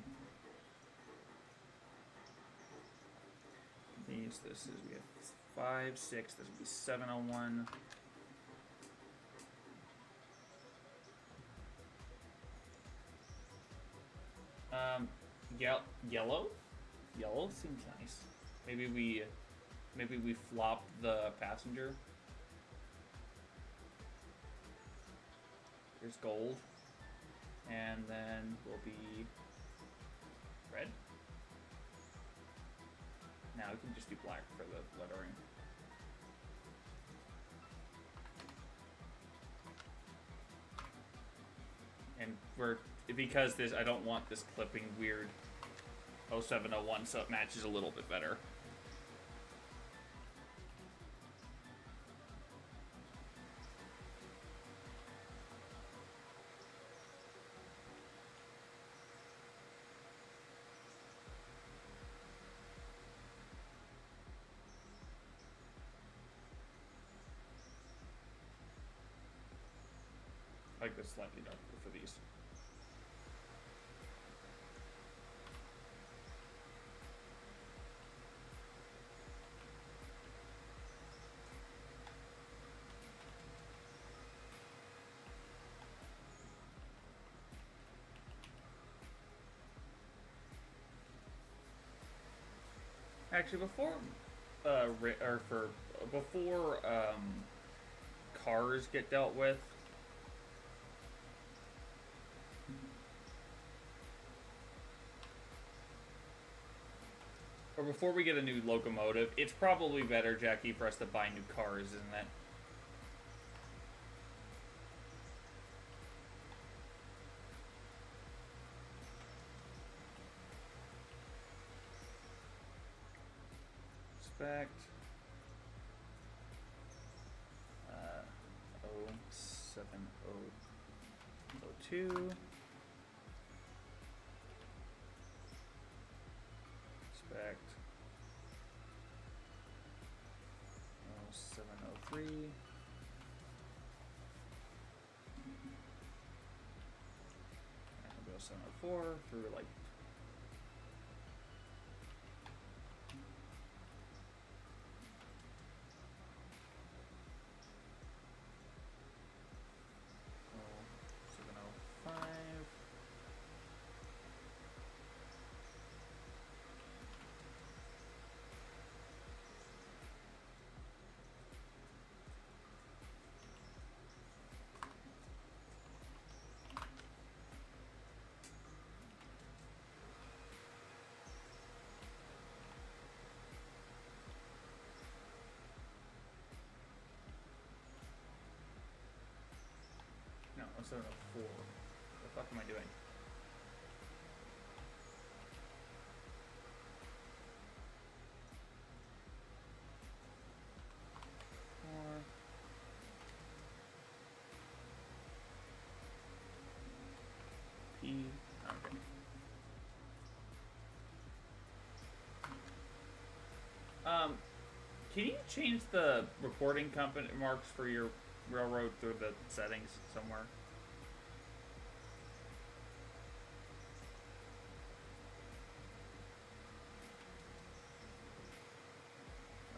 This is, we have 5, 6, this would be 701. Yellow? Yellow seems nice. Maybe we flop the passenger. There's gold. And then will be red. Now we can just do black for the lettering. And because I don't want this clipping weird 0701, so it matches a little bit better. I like this slightly darker for these. Actually, before cars get dealt with, or before we get a new locomotive, it's probably better, Jackie, for us to buy new cars, isn't it? Inspect. 07002. Inspect. 0703. And we'll go 704 through like. No, 0704. What the fuck am I doing? Can you change the reporting company marks for your railroad through the settings somewhere?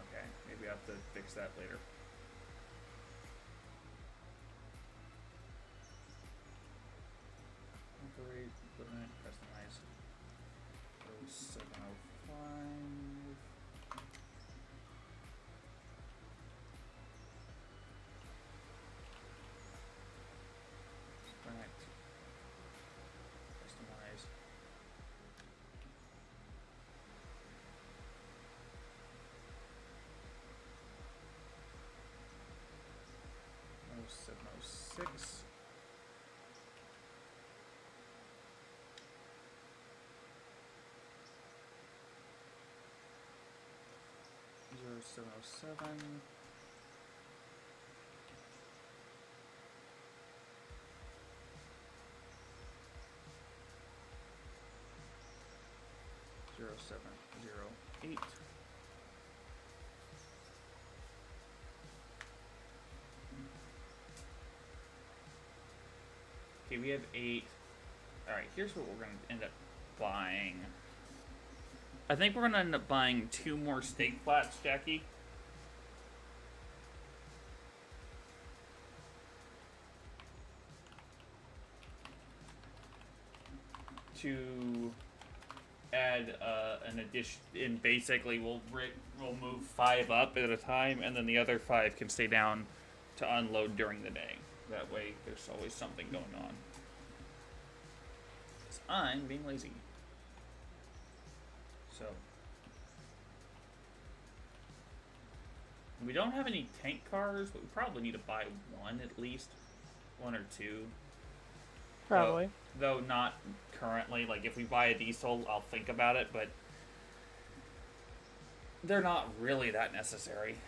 Okay, maybe I have to fix that later. Operate, equipment, customize. 0705. Select. Customize. Oh, 0706. Zero 0707. Zero 0708. Okay, we have 8. Alright, here's what we're gonna end up buying. I think we're gonna end up buying 2 more steak flats, Jackie. To add an addition, and basically we'll move 5 up at a time, and then the other 5 can stay down to unload during the day. That way, there's always something going on. 'Cause I'm being lazy. So we don't have any tank cars, but we probably need to buy 1 at least, 1 or 2. Probably. Though not currently. Like, if we buy a diesel, I'll think about it, but they're not really that necessary.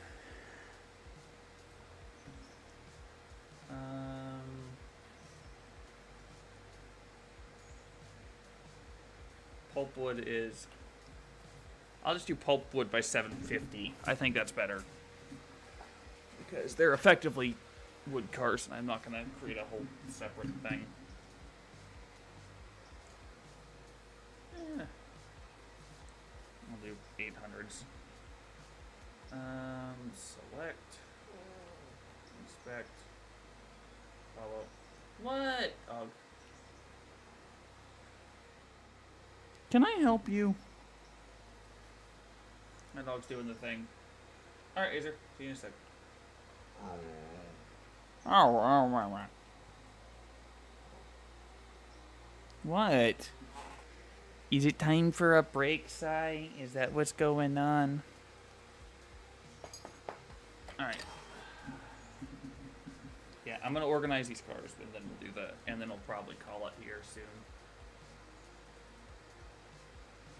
Pulpwood is... I'll just do pulpwood by 750. I think that's better. Because they're effectively wood cars, and I'm not going to create a whole separate thing. I'll do 800s. Select. Inspect. Follow. What? Oh. Can I help you? My dog's doing the thing. Alright, Azer. See you in a sec. Oh. What? Is it time for a break, Sai? Is that what's going on? Alright. Yeah, I'm gonna organize these cars, and then we'll do that. And then we'll probably call it here soon.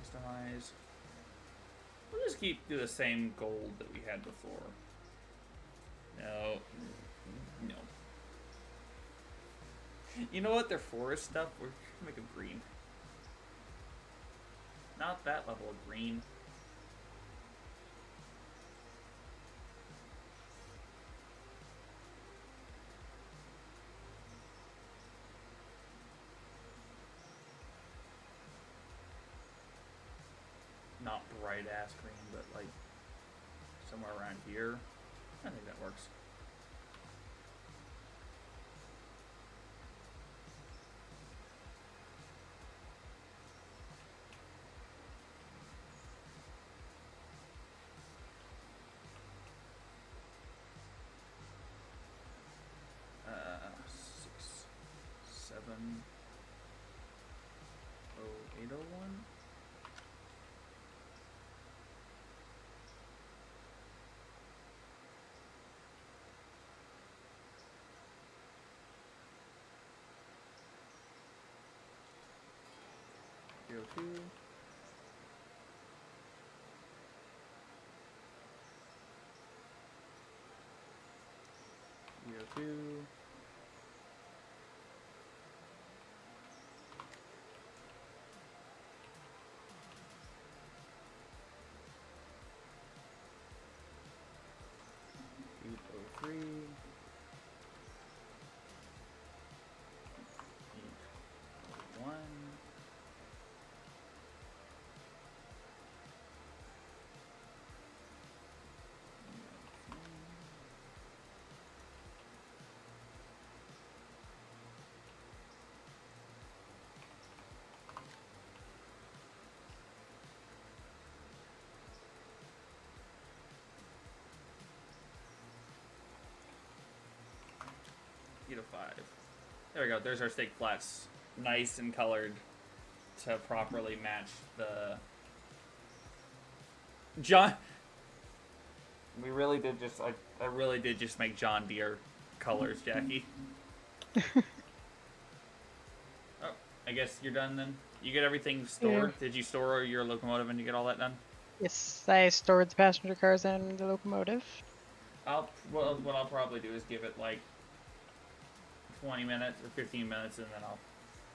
Customize. We'll just do the same gold that we had before. No. No. You know what? They're forest stuff. We're gonna make them green. Not that level of green. Not bright ass green, but like somewhere around here. I think that works. Oh, 801. Zero 02. Zero 02. to 5. There we go. There's our stake flats, nice and colored to properly match the. John. We really did just. I really did just make John Deere colors, Jackie. Oh, I guess you're done then. You get everything stored. Yeah. Did you store your locomotive and you get all that done? Yes, I stored the passenger cars and the locomotive. What I'll probably do is give it like 20 minutes or 15 minutes, and then I'll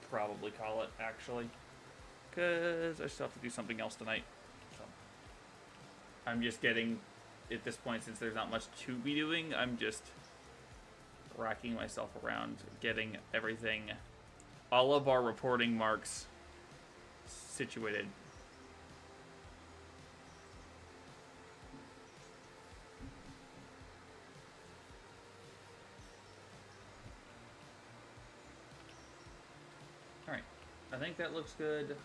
probably call it actually, because I still have to do something else tonight. So I'm just getting, at this point, since there's not much to be doing, I'm just racking myself around getting everything, all of our reporting marks situated. Alright, I think that looks good.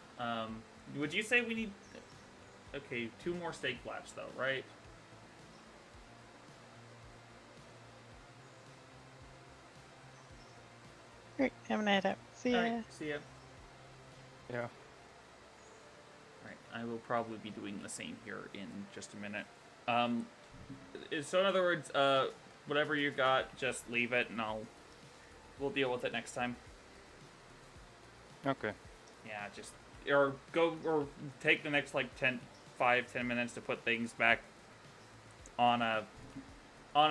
Would you say we need... Okay, 2 more stake flaps though, right? Great, I'm gonna head out. See ya. Alright, see ya. Yeah. Alright, I will probably be doing the same here in just a minute. So in other words, whatever you got, just leave it and we'll deal with it next time. Okay. Yeah, just, or take the next like 10 minutes to put things back on a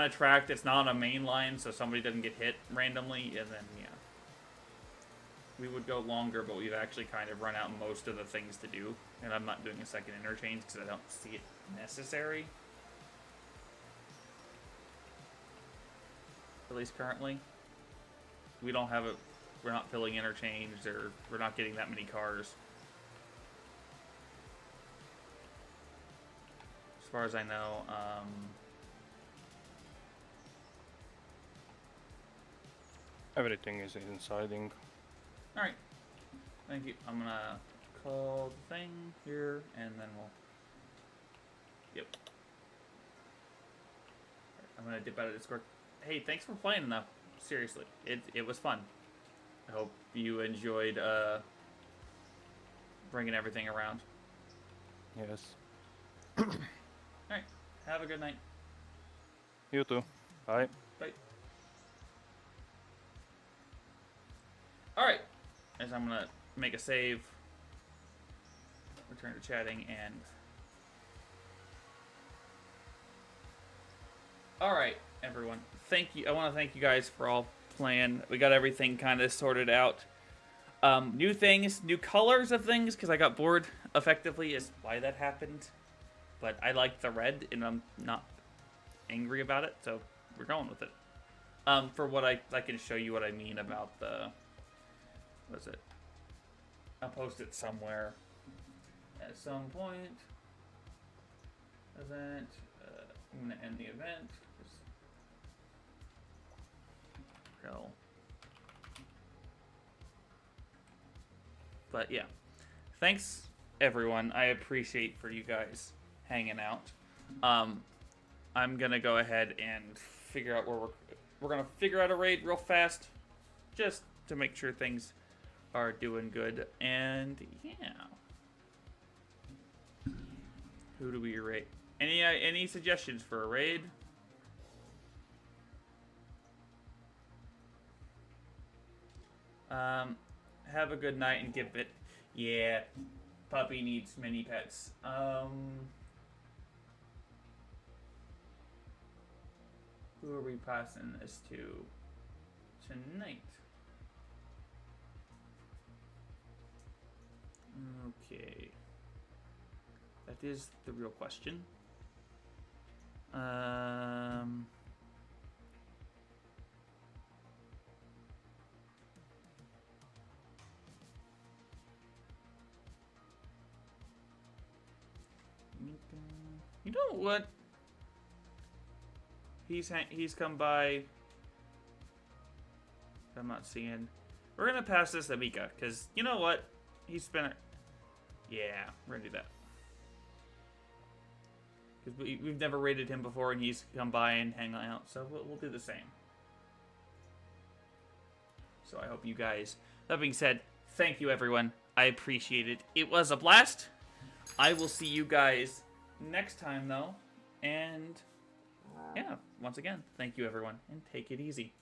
track that's not on a main line so somebody doesn't get hit randomly, and then yeah. We would go longer, but we've actually kind of run out most of the things to do, and I'm not doing a second interchange because I don't see it necessary. At least currently. We don't have we're not filling interchange, or we're not getting that many cars. As far as I know, Everything is insiding. alright. Thank you. I'm gonna call the thing here, and then we'll... Yep. I'm gonna dip out of Discord. Hey, thanks for playing, though. Seriously. It was fun. I hope you enjoyed, bringing everything around. Yes. Alright. Have a good night. You too. Bye. Bye. Alright. As I'm gonna make a save. Return to chatting and... Alright, everyone. Thank you. I want to thank you guys for all playing. We got everything kind of sorted out. New things, new colors of things, because I got bored effectively is why that happened. But I like the red, and I'm not angry about it, so we're going with it. For what I can show you what I mean about the... What is it? I'll post it somewhere. At some point. Event. I'm going to end the event. Hell. But yeah. Thanks, everyone. I appreciate for you guys hanging out. I'm going to go ahead and figure out where we're going to figure out a raid real fast. Just to make sure things are doing good. And yeah. Who do we rate? Any suggestions for a raid? Have a good night and give it. Yeah, puppy needs mini pets. Who are we passing this to tonight? Okay. That is the real question. You know what? He's come by. I'm not seeing. We're gonna pass this to Mika, because you know what? He's been. Yeah, we're gonna do that. Because we've never raided him before, and he's come by and hang out, so we'll do the same. So I hope you guys. That being said, thank you everyone. I appreciate it. It was a blast. I will see you guys next time though. And yeah, once again, thank you everyone, and take it easy.